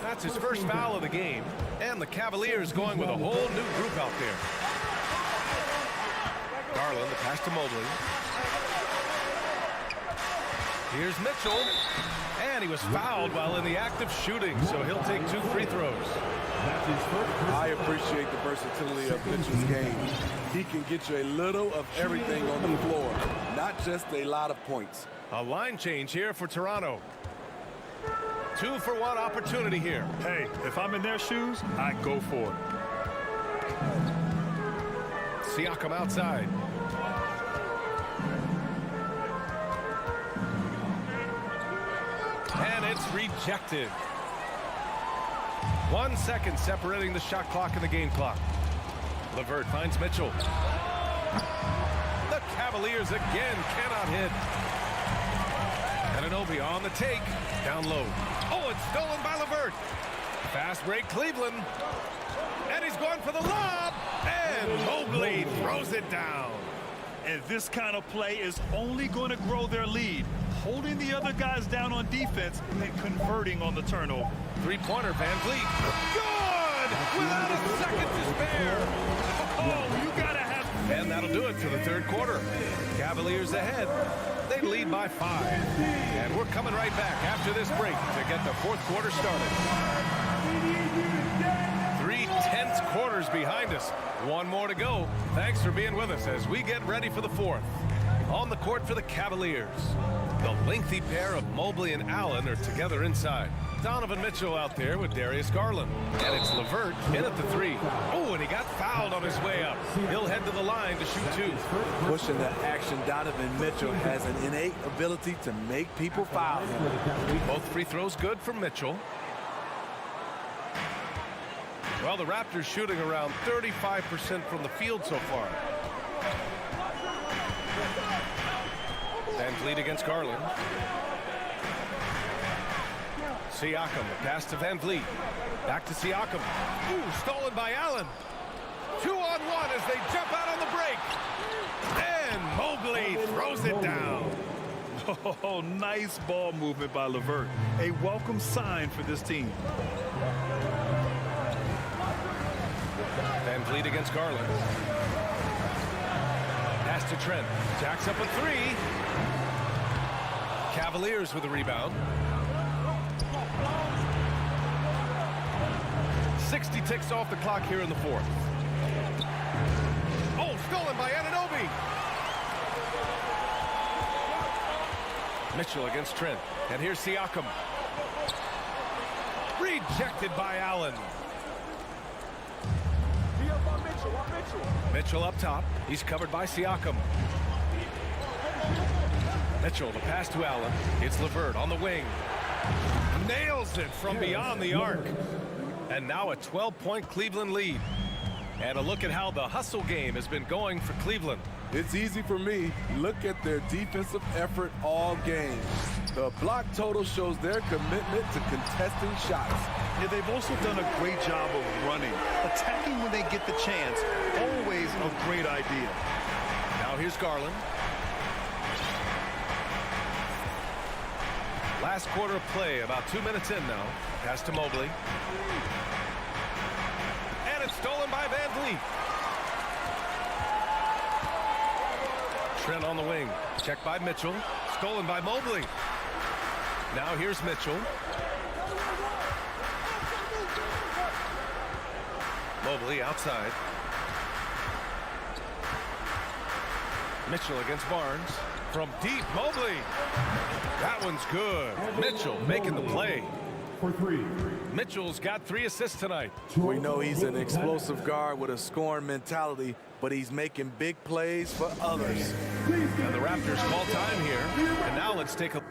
That's his first foul of the game. And the Cavaliers going with a whole new group out there. Garland, the pass to Mobley. Here's Mitchell. And he was fouled while in the act of shooting, so he'll take 2 free throws. I appreciate the versatility of Mitchell's game. He can get you a little of everything on the floor, not just a lot of points. A line change here for Toronto. 2 for 1 opportunity here. Hey, if I'm in their shoes, I'd go for it. Siakam outside. And it's rejected. 1 second separating the shot clock and the game clock. LeVert finds Mitchell. The Cavaliers again cannot hit. And Anunoby on the take. Down low. Oh, it's stolen by LeVert. Fast break Cleveland. And he's going for the lob. And Mobley throws it down. And this kind of play is only going to grow their lead. Holding the other guys down on defense and converting on the turnover. Three-pointer, Van Vliet. Good! Without a second to spare. Oh, you gotta have... And that'll do it for the third quarter. Cavaliers ahead. They lead by 5. And we're coming right back after this break to get the fourth quarter started. 3 tense quarters behind us. 1 more to go. Thanks for being with us as we get ready for the fourth. On the court for the Cavaliers. The lengthy pair of Mobley and Allen are together inside. Donovan Mitchell out there with Darius Garland. And it's LeVert in at the 3. Oh, and he got fouled on his way up. He'll head to the line to shoot 2. Pushing the action, Donovan Mitchell has an innate ability to make people foul him. Both free throws good for Mitchell. Well, the Raptors shooting around 35% from the field so far. Van Vliet against Garland. Siakam, the pass to Van Vliet. Back to Siakam. Ooh, stolen by Allen. 2-on-1 as they jump out on the break. And Mobley throws it down. Oh, nice ball movement by LeVert. A welcome sign for this team. Van Vliet against Garland. Pass to Trent. Jacks up a 3. Cavaliers with the rebound. 60 ticks off the clock here in the fourth. Oh, stolen by Anunoby. Mitchell against Trent. And here's Siakam. Rejected by Allen. Mitchell up top. He's covered by Siakam. Mitchell, the pass to Allen. It's LeVert on the wing. Nails it from beyond the arc. And now a 12-point Cleveland lead. And a look at how the hustle game has been going for Cleveland. It's easy for me. Look at their defensive effort all game. The block total shows their commitment to contesting shots. Yeah, they've also done a great job of running. Attacking when they get the chance. Always a great idea. Now here's Garland. Last quarter of play, about 2 minutes in now. Pass to Mobley. And it's stolen by Van Vliet. Trent on the wing. Checked by Mitchell. Stolen by Mobley. Now here's Mitchell. Mobley outside. Mitchell against Barnes. From deep, Mobley. That one's good. Mitchell making the play. For three. Mitchell's got 3 assists tonight. We know he's an explosive guard with a scoring mentality, but he's making big plays for others. And the Raptors call time here. And now let's take a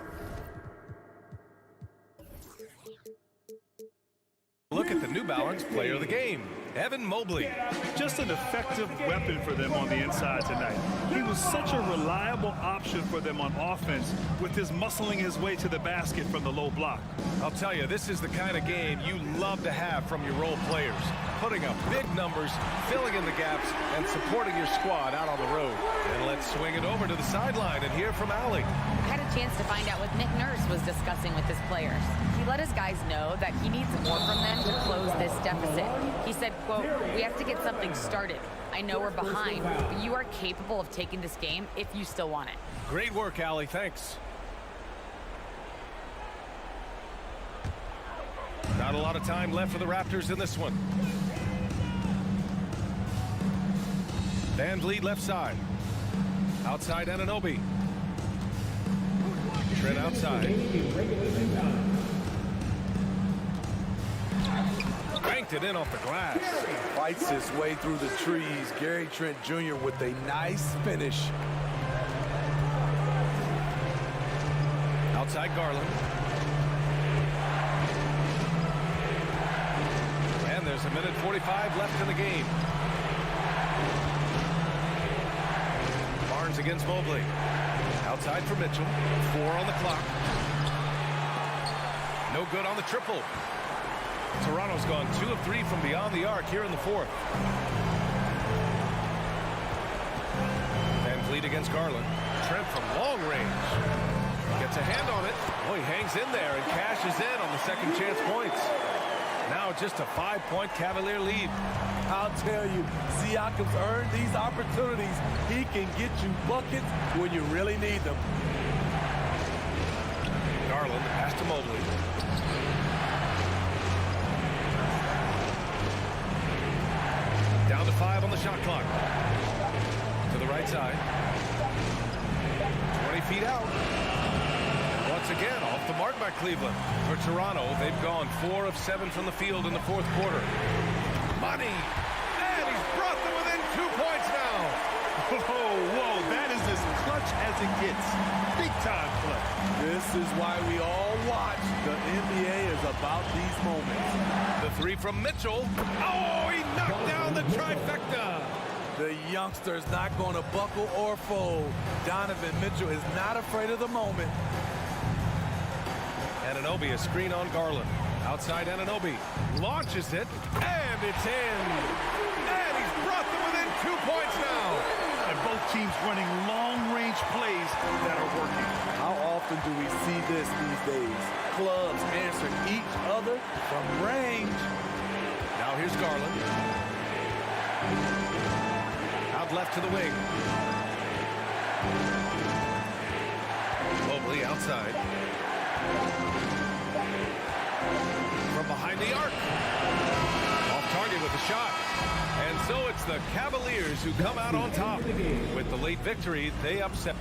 look at the New Balance player of the game, Evan Mobley. Just an effective weapon for them on the inside tonight. He was such a reliable option for them on offense with his muscling his way to the basket from the low block. I'll tell you, this is the kind of game you love to have from your role players. Putting up big numbers, filling in the gaps, and supporting your squad out on the road. And let's swing it over to the sideline and hear from Allie. I had a chance to find out what Nick Nurse was discussing with his players. He let his guys know that he needs more from them to close this deficit. He said, quote, "We have to get something started. I know we're behind, but you are capable of taking this game if you still want it." Great work, Allie. Thanks. Not a lot of time left for the Raptors in this one. Van Vliet left side. Outside Anunoby. Trent outside. Banked it in off the glass. Fights his way through the trees. Gary Trent Jr. with a nice finish. Outside Garland. And there's a minute 45 left in the game. Barnes against Mobley. Outside for Mitchell. 4 on the clock. No good on the triple. Toronto's gone 2 of 3 from beyond the arc here in the fourth. Van Vliet against Garland. Trent from long range. Gets a hand on it. Oh, he hangs in there and cashes in on the second chance points. Now just a 5-point Cavalier lead. I'll tell you, Siakam's earned these opportunities. He can get you buckets when you really need them. Garland, pass to Mobley. Down to 5 on the shot clock. To the right side. 20 feet out. Once again, off the mark by Cleveland. For Toronto, they've gone 4 of 7 from the field in the fourth quarter. Money! And he's brought them within 2 points now. Whoa, that is as clutch as it gets. Big time clutch. This is why we all watch. The NBA is about these moments. The 3 from Mitchell. Oh, he knocked down the trifecta. The youngster's not going to buckle or fold. Donovan Mitchell is not afraid of the moment. Anunoby, a screen on Garland. Outside Anunoby. Launches it, and it's in. And he's brought them within 2 points now. And both teams running long-range plays that are working. How often do we see this these days? Clubs answer each other from range. Now here's Garland. Out left to the wing. Mobley outside. From behind the arc. target with a shot. And so it's the Cavaliers who come out on top. With the late victory, they upset.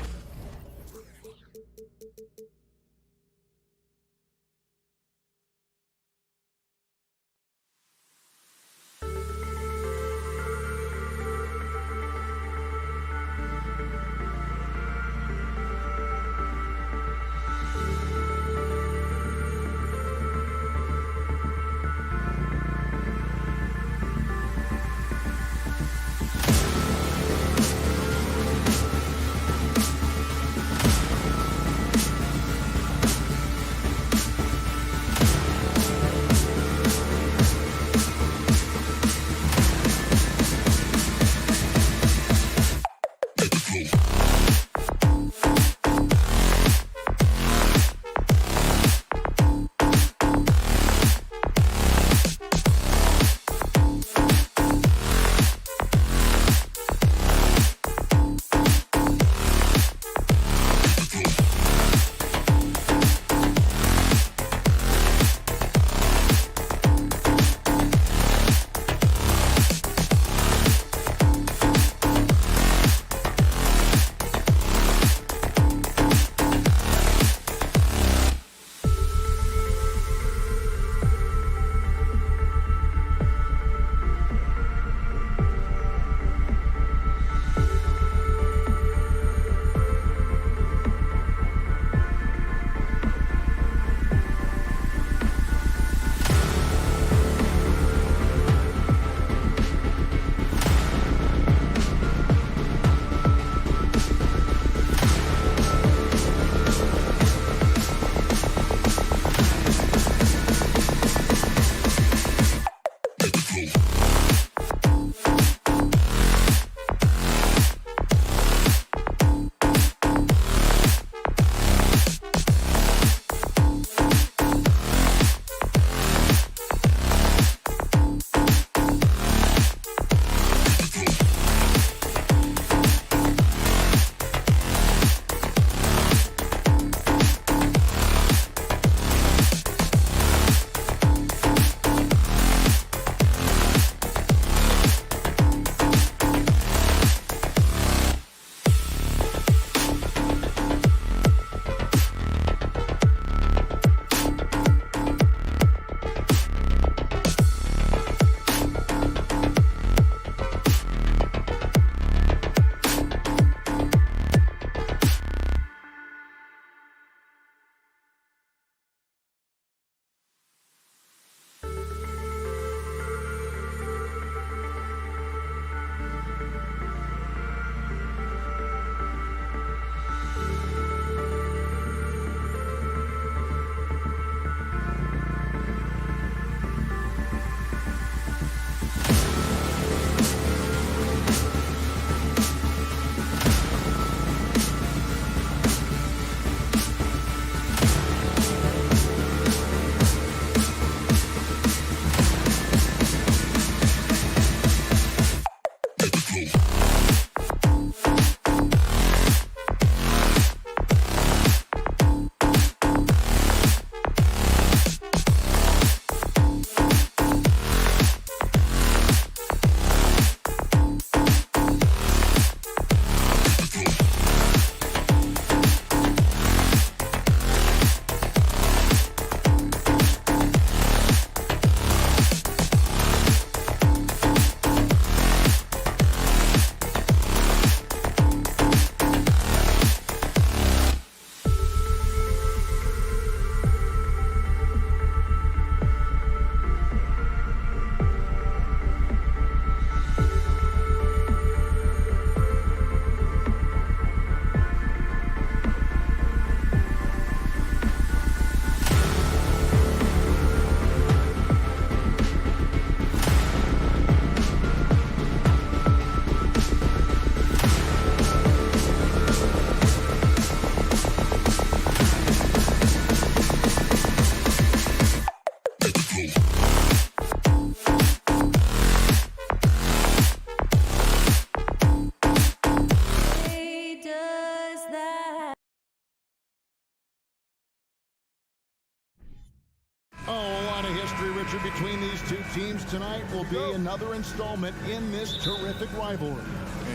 Victory, Richard, between these two teams tonight will be another installment in this terrific rivalry.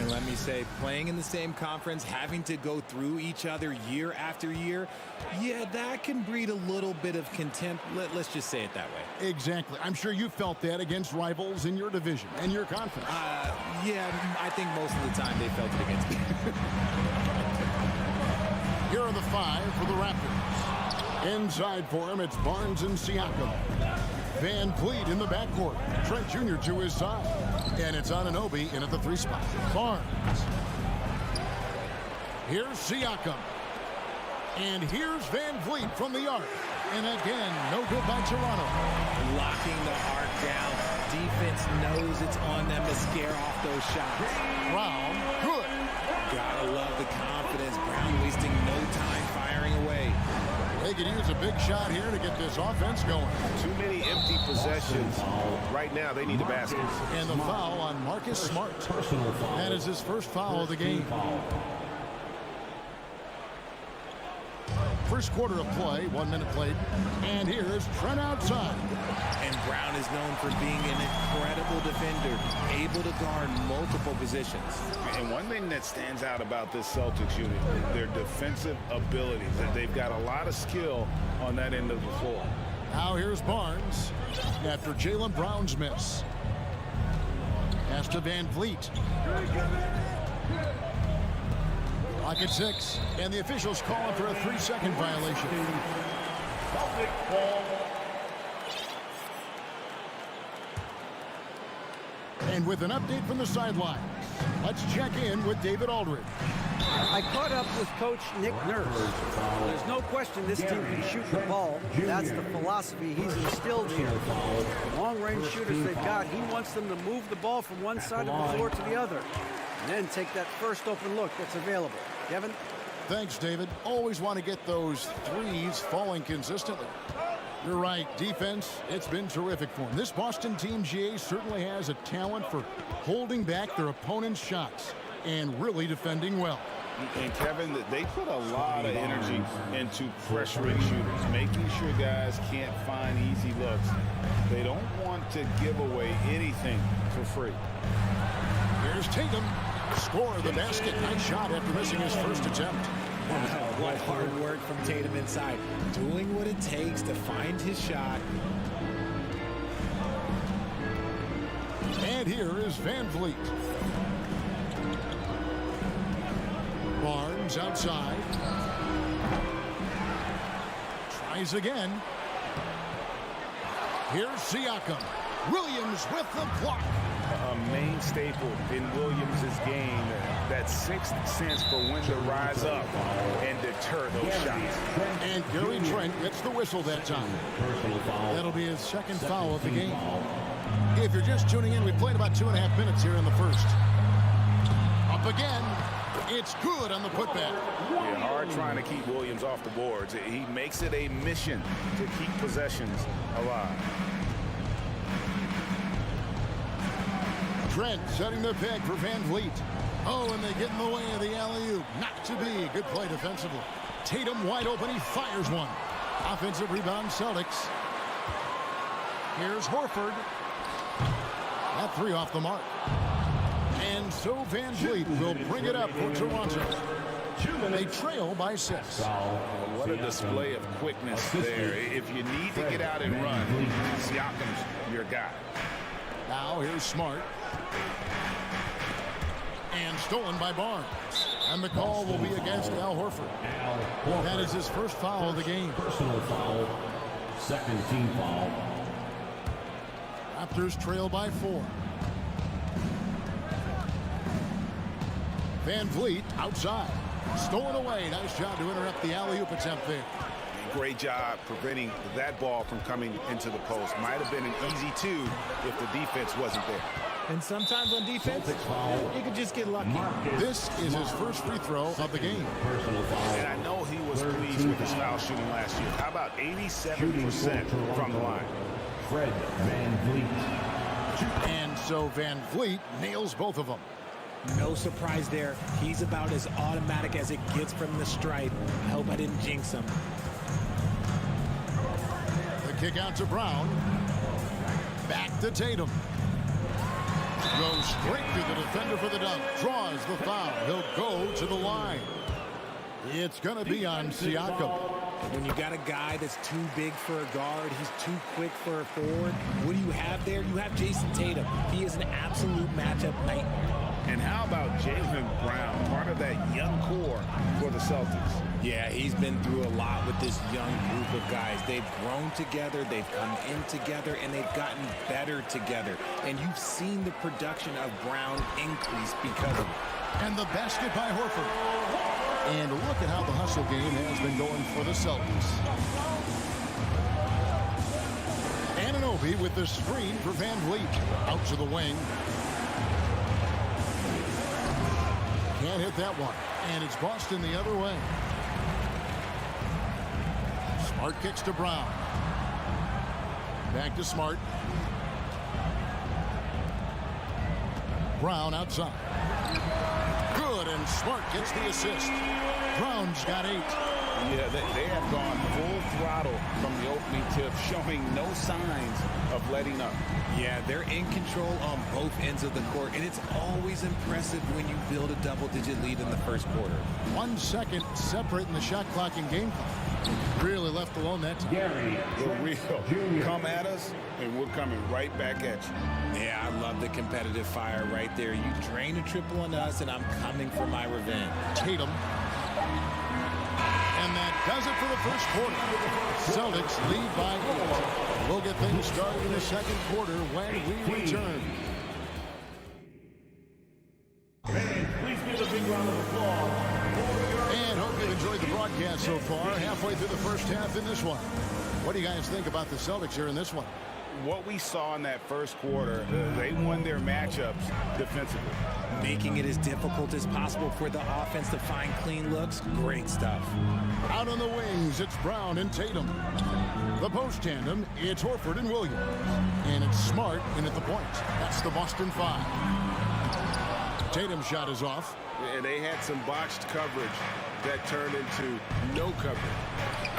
And let me say, playing in the same conference, having to go through each other year after year, yeah, that can breed a little bit of contempt. Let's just say it that way. Exactly. I'm sure you felt that against rivals in your division and your conference. Yeah, I think most of the time they felt it against me. Here are the 5 for the Raptors. Inside for him, it's Barnes and Siakam. Van Vliet in the backcourt. Trent Jr. to his side. And it's Anunoby in at the 3 spot. Barnes. Here's Siakam. And here's Van Vliet from the arc. And again, no good by Toronto. Locking the arc down. Defense knows it's on them to scare off those shots. Brown, good. Gotta love the confidence. Brown wasting no time firing away. They could use a big shot here to get this offense going. Too many empty possessions. Right now, they need a basket. And the foul on Marcus Smart. That is his first foul of the game. First quarter of play, 1 minute played. And here's Trent outside. And Brown is known for being an incredible defender, able to guard multiple positions. And one thing that stands out about this Celtics unit, their defensive abilities. That they've got a lot of skill on that end of the floor. Now here's Barnes after Jaylen Brown's miss. Pass to Van Vliet. Clock at 6, and the officials calling for a 3-second violation. And with an update from the sidelines, let's check in with David Aldridge. I caught up with Coach Nick Nurse. There's no question this team can shoot the ball. That's the philosophy he's instilled here. The long-range shooters they've got, he wants them to move the ball from one side of the floor to the other. And then take that first open look that's available. Kevin? Thanks, David. Always want to get those threes falling consistently. You're right. Defense, it's been terrific for them. This Boston team, GA, certainly has a talent for holding back their opponent's shots and really defending well. And Kevin, they put a lot of energy into pressuring shooters, making sure guys can't find easy looks. They don't want to give away anything for free. Here's Tatum. Score of the basket. Nice shot after missing his first attempt. What hard work from Tatum inside. Doing what it takes to find his shot. And here is Van Vliet. Barnes outside. Tries again. Here's Siakam. Williams with the block. A main staple in Williams' game, that sixth sense for when to rise up and deter those shots. And Gary Trent gets the whistle that time. That'll be his second foul of the game. If you're just tuning in, we played about 2.5 minutes here in the first. Up again. It's good on the putback. Yeah, hard trying to keep Williams off the boards. He makes it a mission to keep possessions alive. Trent setting the peg for Van Vliet. Oh, and they get in the way of the alley-oop. Not to be. Good play defensively. Tatum wide open. He fires one. Offensive rebound, Celtics. Here's Horford. That 3 off the mark. And so Van Vliet will bring it up for Toronto. They trail by 6. What a display of quickness there. If you need to get out and run, Siakam's your guy. Now here's Smart. And stolen by Barnes. And the call will be against Al Horford. That is his first foul of the game. Personal foul. Second team foul. Raptors trail by 4. Van Vliet outside. Stolen away. Nice job to interrupt the alley-oop attempt there. Great job preventing that ball from coming into the post. Might have been an easy 2 if the defense wasn't there. And sometimes on defense, you can just get lucky. This is his first free throw of the game. And I know he was pleased with his foul shooting last year. How about 87% from the line? Fred Van Vliet. And so Van Vliet nails both of them. No surprise there. He's about as automatic as it gets from the stripe. I hope I didn't jinx him. The kick out to Brown. Back to Tatum. Goes straight through the defender for the dunk. Draws the foul. He'll go to the line. It's going to be on Siakam. When you got a guy that's too big for a guard, he's too quick for a forward, what do you have there? You have Jason Tatum. He is an absolute matchup nightmare. And how about Jaylen Brown, part of that young core for the Celtics? Yeah, he's been through a lot with this young group of guys. They've grown together, they've come in together, and they've gotten better together. And you've seen the production of Brown increase because of it. And the basket by Horford. And look at how the hustle game has been going for the Celtics. Anunoby with the screen for Van Vliet. Out to the wing. Can't hit that one. And it's Boston the other way. Smart kicks to Brown. Back to Smart. Brown outside. Good, and Smart gets the assist. Brown's got 8. Yeah, they have gone full throttle from the opening tip, showing no signs of letting up. Yeah, they're in control on both ends of the court, and it's always impressive when you build a double-digit lead in the first quarter. 1 second separating the shot clock and game clock. Really left alone that time. The real. Come at us, and we're coming right back at you. Yeah, I love the competitive fire right there. You drain a triple on us, and I'm coming for my revenge. Tatum. And that does it for the first quarter. Celtics lead by 8. We'll get things started in the second quarter when we return. Please give a big round of applause. And hope you've enjoyed the broadcast so far. Halfway through the first half in this one. What do you guys think about the Celtics here in this one? What we saw in that first quarter, they won their matchups defensively. Making it as difficult as possible for the offense to find clean looks. Great stuff. Out on the wings, it's Brown and Tatum. The post tandem, it's Horford and Williams. And it's Smart in at the point. That's the Boston 5. Tatum's shot is off. And they had some botched coverage that turned into no coverage.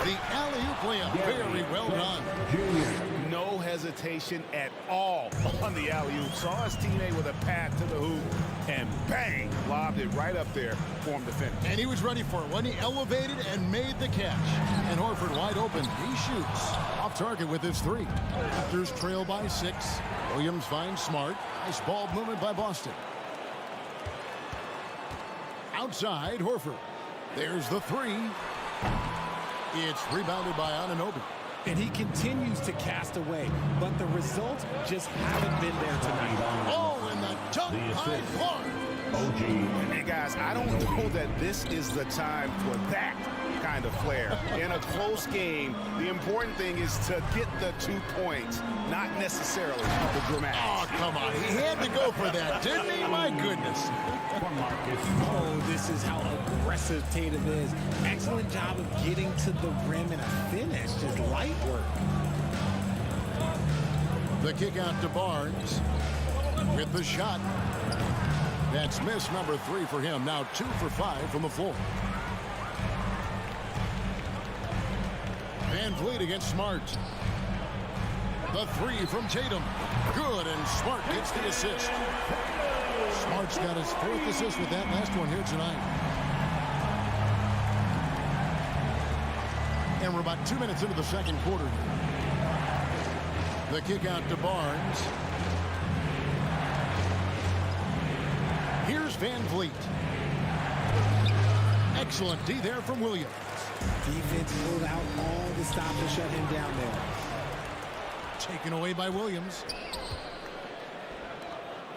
The alley-oop layup, very well done. No hesitation at all on the alley-oop. Saw his teammate with a path to the hoop, and bang, lobbed it right up there for him to finish. And he was ready for it when he elevated and made the catch. And Horford wide open. He shoots. Off target with his 3. Raptors trail by 6. Williams finds Smart. Nice ball movement by Boston. Outside, Horford. There's the 3. It's rebounded by Anunoby. And he continues to cast away, but the results just haven't been there tonight. Oh, and the dunk by Clark. And guys, I don't know that this is the time for that kind of flair. In a close game, the important thing is to get the 2 points, not necessarily the dramatics. Oh, come on. He had to go for that, didn't he? My goodness. Oh, this is how aggressive Tatum is. Excellent job of getting to the rim and a finish. Just light work. The kick out to Barnes with the shot. That's miss number 3 for him. Now 2 for 5 from the floor. Van Vliet against Smart. The 3 from Tatum. Good, and Smart gets the assist. Smart's got his 4th assist with that last one here tonight. And we're about 2 minutes into the second quarter. The kick out to Barnes. Here's Van Vliet. Excellent D there from Williams. Defense pulled out all the stop to shut him down there. Taken away by Williams.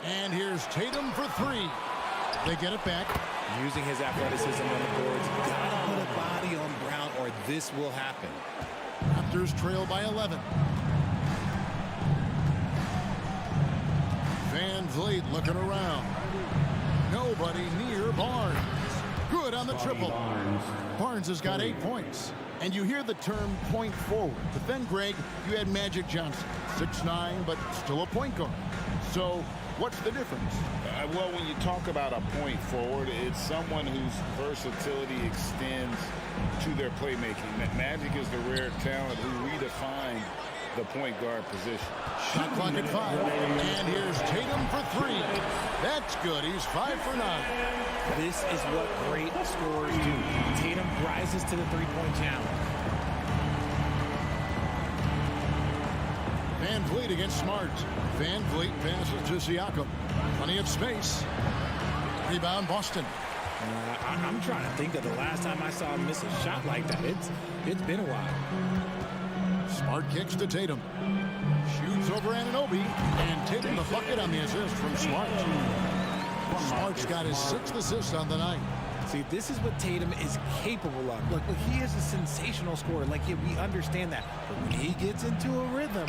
And here's Tatum for 3. They get it back. Using his athleticism on the boards. Gotta put a body on Brown or this will happen. Raptors trail by 11. Van Vliet looking around. Nobody near Barnes. Good on the triple. Barnes has got 8 points. And you hear the term point forward. But then, Greg, you had Magic Johnson. 6'9", but still a point guard. So what's the difference? Well, when you talk about a point forward, it's someone whose versatility extends to their playmaking. Magic is the rare talent who redefined the point guard position. Shot clock at 5. And here's Tatum for 3. That's good. He's 5 for 9. This is what great scorers do. Tatum rises to the three-point challenge. Van Vliet against Smart. Van Vliet passes to Siakam. Plenty of space. Rebound Boston. I'm trying to think of the last time I saw him miss a shot like that. It's been a while. Smart kicks to Tatum. Shoots over Anunoby. And Tatum the bucket on the assist from Smart. Smart's got his 6th assist on the night. See, this is what Tatum is capable of. Look, he is a sensational scorer. Like, yeah, we understand that. But when he gets into a rhythm,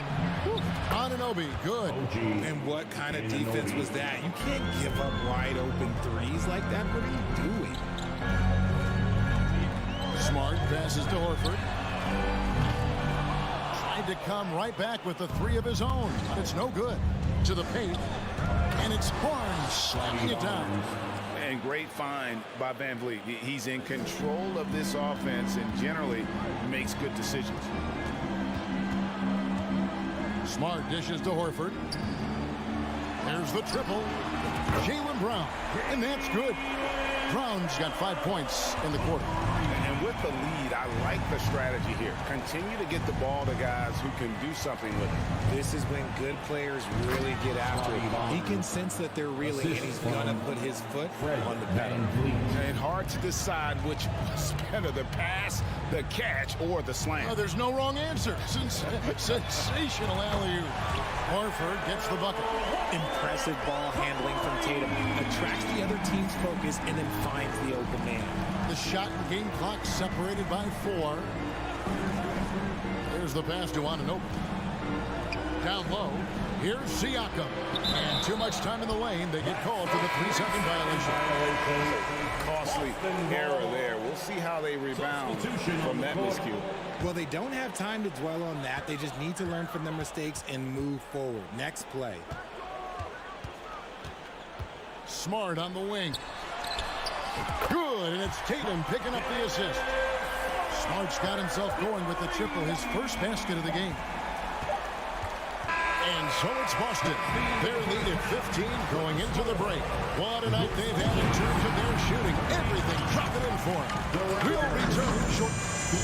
Anunoby, good. And what kind of defense was that? You can't give up wide open threes like that. What are you doing? Smart passes to Horford. Tried to come right back with the 3 of his own. But it's no good. To the paint. And it's Barnes slamming it down. And great find by Van Vliet. He's in control of this offense and generally makes good decisions. Smart dishes to Horford. There's the triple. Jaylen Brown. And that's good. Brown's got 5 points in the quarter. And with the lead, I like the strategy here. Continue to get the ball to guys who can do something with it. This is when good players really get after it. He can sense that they're reeling, and he's going to put his foot on the pedal. And hard to decide which was better, the pass, the catch, or the slam. Oh, there's no wrong answer. Sensational alley-oop. Horford gets the bucket. Impressive ball handling from Tatum. Attracts the other team's focus and then finds the open man. The shot and game clock separated by 4. There's the pass to Anunoby. Down low. Here's Siakam. And too much time in the lane. They get called for the 3-second violation. Costly error there. We'll see how they rebound from that miscue. Well, they don't have time to dwell on that. They just need to learn from their mistakes and move forward. Next play. Smart on the wing. Good, and it's Tatum picking up the assist. Smart's got himself going with the triple, his first basket of the game. And so it's Boston. Their lead at 15 going into the break. What a night they've had in terms of their shooting. Everything dropping in for them. We'll return short. 24.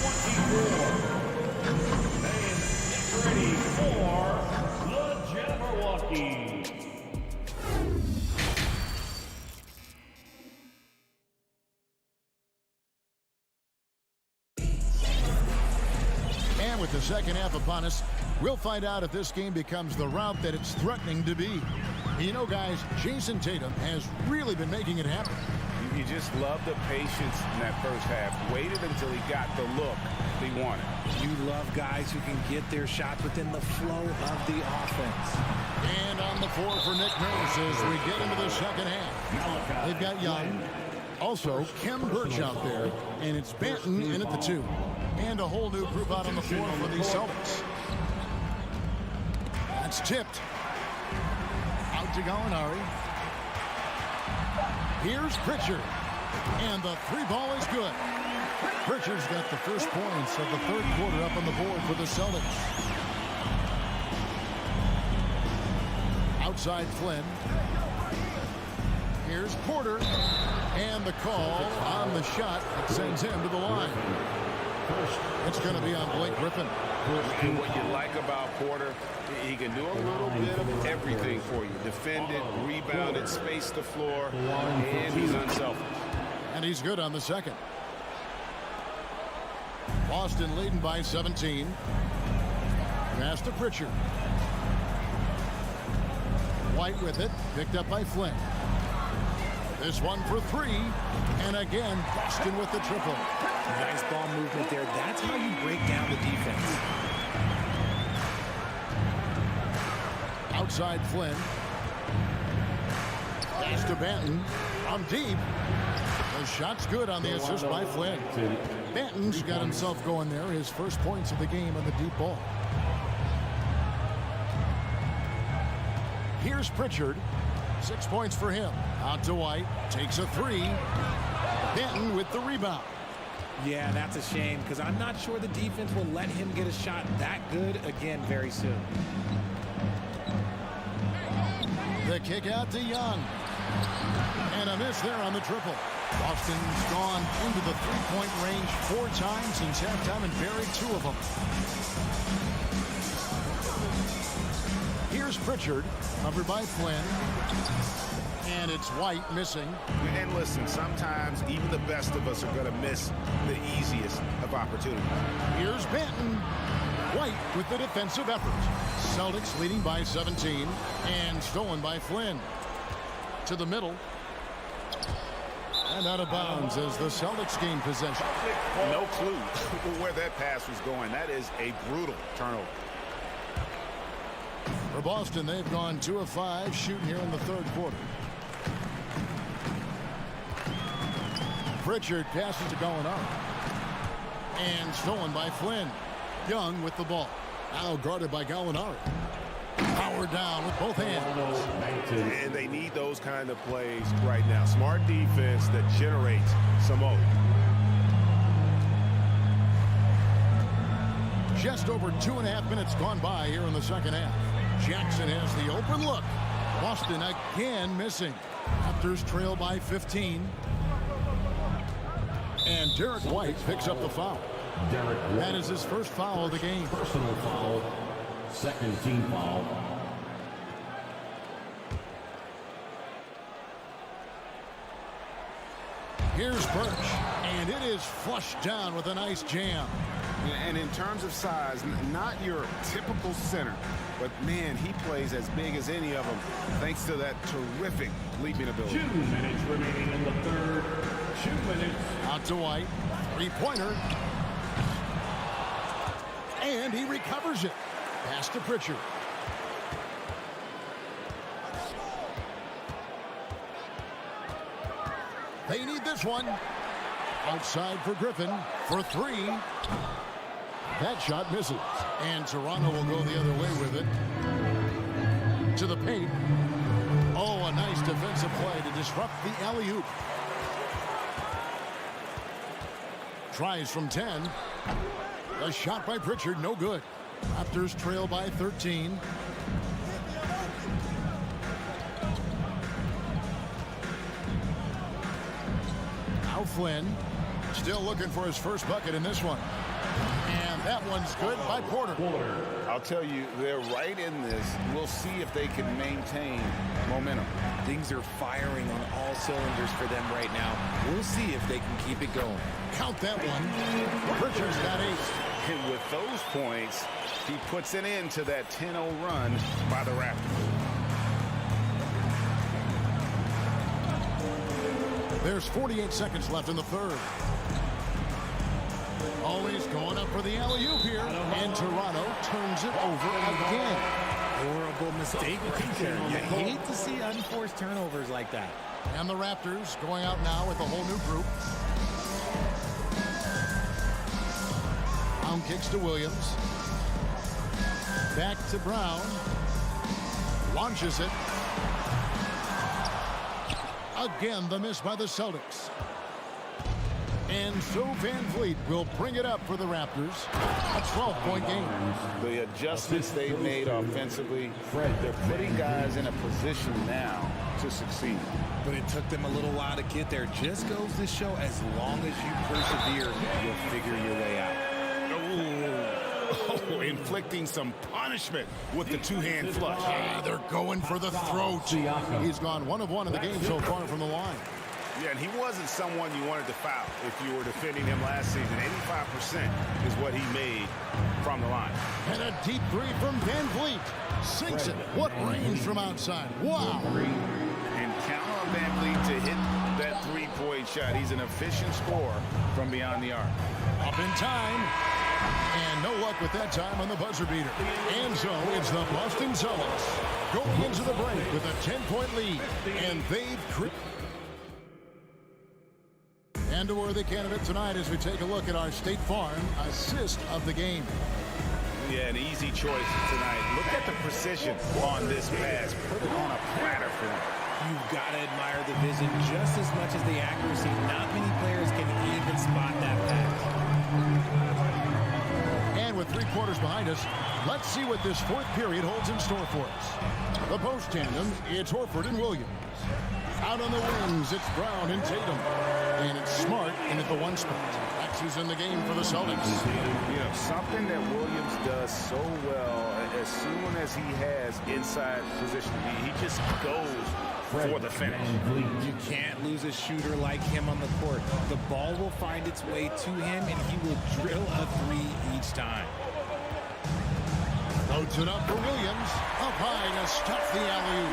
And get ready for the Jabberwocky. And with the second half upon us, we'll find out if this game becomes the route that it's threatening to be. You know, guys, Jason Tatum has really been making it happen. You just love the patience in that first half. Waited until he got the look he wanted. You love guys who can get their shots within the flow of the offense. And on the floor for Nick Nurse as we get into the second half. They've got Young. Also, Kem Birch out there. And it's Banton in at the 2. And a whole new group out on the floor for the Celtics. That's tipped. Out to Gallinari. Here's Pritchard. And the 3 ball is good. Pritchard's got the first points of the third quarter up on the board for the Celtics. Outside Flynn. Here's Porter. And the call on the shot that sends him to the line. It's going to be on Blake Griffin. And what you like about Porter, he can do a little bit of everything for you. Defended, rebounded, spaced the floor, and he's unselfish. And he's good on the second. Boston leading by 17. Pass to Pritchard. White with it, picked up by Flynn. This one for 3. And again, Boston with the triple. Nice ball movement there. That's how you break down the defense. Outside Flynn. Pass to Banton. On deep. The shot's good on the assist by Flynn. Banton's got himself going there. His first points of the game on the deep ball. Here's Pritchard. 6 points for him. Out to White. Takes a 3. Banton with the rebound. Yeah, and that's a shame because I'm not sure the defense will let him get a shot that good again very soon. The kick out to Young. And a miss there on the triple. Boston's gone into the three-point range 4 times since halftime and buried 2 of them. Here's Pritchard, covered by Flynn. And it's White missing. And listen, sometimes even the best of us are going to miss the easiest of opportunities. Here's Benton. White with the defensive effort. Celtics leading by 17 and stolen by Flynn. To the middle. And out of bounds as the Celtics gain possession. No clue where that pass was going. That is a brutal turnover. For Boston, they've gone 2 of 5 shooting here in the third quarter. Pritchard passes to Gallinari. And stolen by Flynn. Young with the ball. Now guarded by Gallinari. Powered down with both hands. And they need those kind of plays right now. Smart defense that generates some O. Just over 2.5 minutes gone by here in the second half. Jackson has the open look. Boston again missing. Raptors trail by 15. And Derek White picks up the foul. That is his first foul of the game. Personal foul. Second team foul. Here's Birch. And it is flushed down with a nice jam. And in terms of size, not your typical center, but man, he plays as big as any of them thanks to that terrific leaping ability. 2 minutes remaining in the third. 2 minutes. Out to White. Three-pointer. And he recovers it. Pass to Pritchard. They need this one. Outside for Griffin for 3. That shot misses. And Toronto will go the other way with it. To the paint. Oh, a nice defensive play to disrupt the alley-oop. Tries from 10. A shot by Pritchard, no good. Raptors trail by 13. Now Flynn, still looking for his first bucket in this one. And that one's good by Porter. I'll tell you, they're right in this. We'll see if they can maintain momentum. Things are firing on all cylinders for them right now. We'll see if they can keep it going. Count that one. Pritchard's got 8. And with those points, he puts an end to that 10-0 run by the Raptors. There's 48 seconds left in the third. Always going up for the alley-oop here. And Toronto turns it over again. Horrible mistake right there. You hate to see unforced turnovers like that. And the Raptors going out now with a whole new group. Brown kicks to Williams. Back to Brown. Launches it. Again, the miss by the Celtics. And so Van Vliet will bring it up for the Raptors. A 12-point game. The adjustments they've made offensively, they're putting guys in a position now to succeed. But it took them a little while to get there. Just goes to show as long as you persevere, you'll figure your way out. Oh, inflicting some punishment with the two-hand flush. Yeah, they're going for the throat. He's gone 1 of 1 in the game so far from the line. Yeah, and he wasn't someone you wanted to foul if you were defending him last season. 85% is what he made from the line. And a deep 3 from Van Vliet. Sinks it. What range from outside. Wow. And count on Van Vliet to hit that three-point shot. He's an efficient scorer from beyond the arc. Up in time. And no luck with that time on the buzzer beater. And so it's the Boston Celtics going into the break with a 10-point lead. And they've... And a worthy candidate tonight as we take a look at our State Farm assist of the game. Yeah, an easy choice tonight. Look at the precision on this pass. Put it on a platter for him. You've got to admire the vision just as much as the accuracy. Not many players can even spot that pass. And with 3 quarters behind us, let's see what this 4th period holds in store for us. The post tandem, it's Horford and Williams. Out on the wings, it's Brown and Tatum. And it's Smart in at the 1 spot. That's who's in the game for the Celtics. You know, something that Williams does so well, as soon as he has inside position, he just goes for the finish. You can't lose a shooter like him on the court. The ball will find its way to him, and he will drill a 3 each time. Loads it up for Williams. Up high to stuff the alley-oop.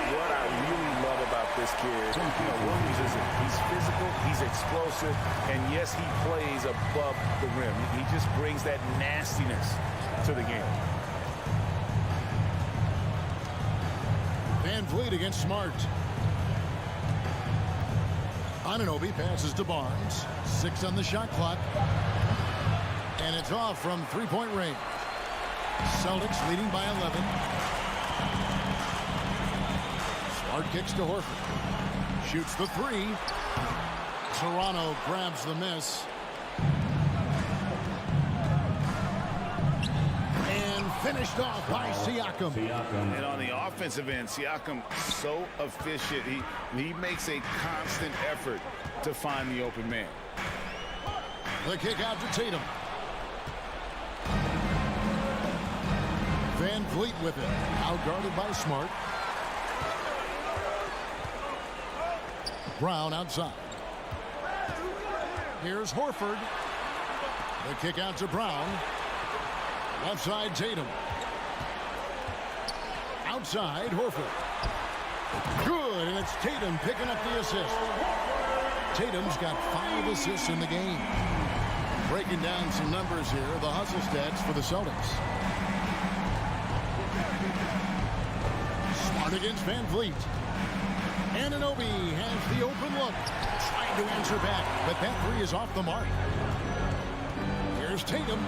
What I really love about this kid, Williams he's physical, he's explosive, and yes, he plays above the rim. He just brings that nastiness to the game. Van Vliet against Smart. Anunoby passes to Barnes. 6 on the shot clock. And it's off from 3-point range. Celtics leading by 11. Smart kicks to Horford. Shoots the 3. Toronto grabs the miss. And finished off by Siakam. And on the offensive end, Siakam so efficient. He makes a constant effort to find the open man. The kick out to Tatum. Van Vliet with it. Outguarded by Smart. Brown outside. Here's Horford. The kick out to Brown. Left side Tatum. Outside Horford. Good, and it's Tatum picking up the assist. Tatum's got 5 assists in the game. Breaking down some numbers here, the hustle stats for the Celtics. Smart against Van Vliet. Anunoby has the open look. Trying to answer back, but that 3 is off the mark. Here's Tatum.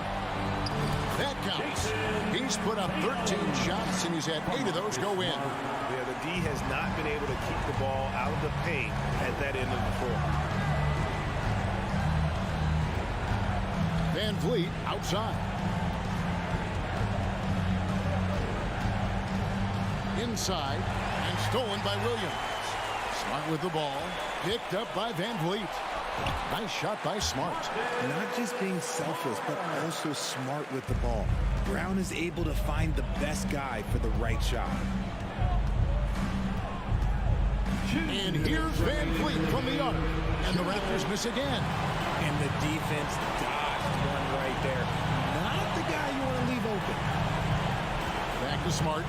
That counts. He's put up 13 shots, and he's had 8 of those go in. Yeah, the D has not been able to keep the ball out of the paint at that end of the floor. Van Vliet outside. Inside, and stolen by Williams. Smart with the ball. Picked up by Van Vliet. Nice shot by Smart. Not just being selfless, but also smart with the ball. Brown is able to find the best guy for the right shot. And here's Van Vliet from the arc. And the Raptors miss again. And the defense dodged one right there. Not the guy you want to leave open. Back to Smart.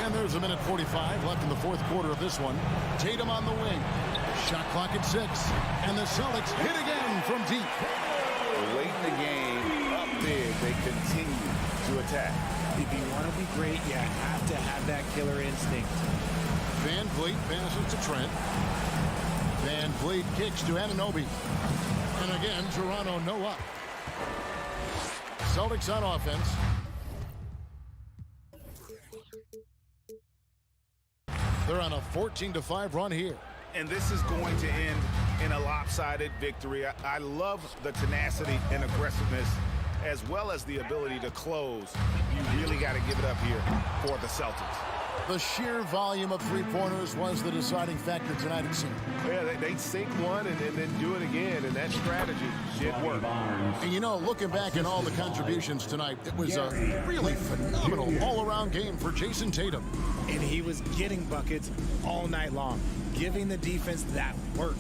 And there's a minute 45 left in the 4th quarter of this one. Tatum on the wing. Shot clock at 6. And the Celtics hit again from deep. Late in the game, up big, they continue to attack. If you want to be great, you have to have that killer instinct. Van Vliet passes to Trent. Van Vliet kicks to Anunoby. And again, Toronto no up. Celtics on offense. They're on a 14-5 run here. And this is going to end in a lopsided victory. I love the tenacity and aggressiveness, as well as the ability to close. You really got to give it up here for the Celtics. The sheer volume of 3-pointers was the deciding factor tonight, it seemed. Yeah, they sink one and then do it again, and that strategy did work. And you know, looking back at all the contributions tonight, it was a really phenomenal all-around game for Jason Tatum. And he was getting buckets all night long, giving the defense that work.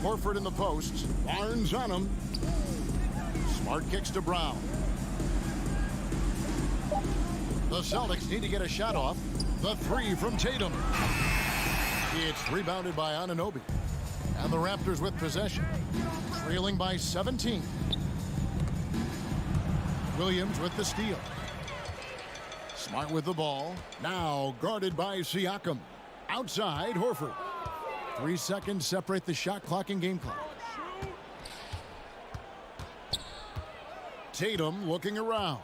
Horford in the post. Barnes on him. Smart kicks to Brown. The Celtics need to get a shot off. The 3 from Tatum. It's rebounded by Anunoby. And the Raptors with possession. Trailing by 17. Williams with the steal. Smart with the ball. Now guarded by Siakam. Outside, Horford. 3 seconds separate the shot clock and game clock. Tatum looking around.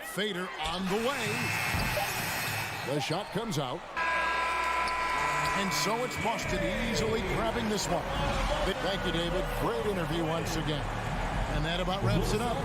Fader on the way. The shot comes out. And so it's Boston easily grabbing this one. Thank you, David. Great interview once again. And that about wraps it up.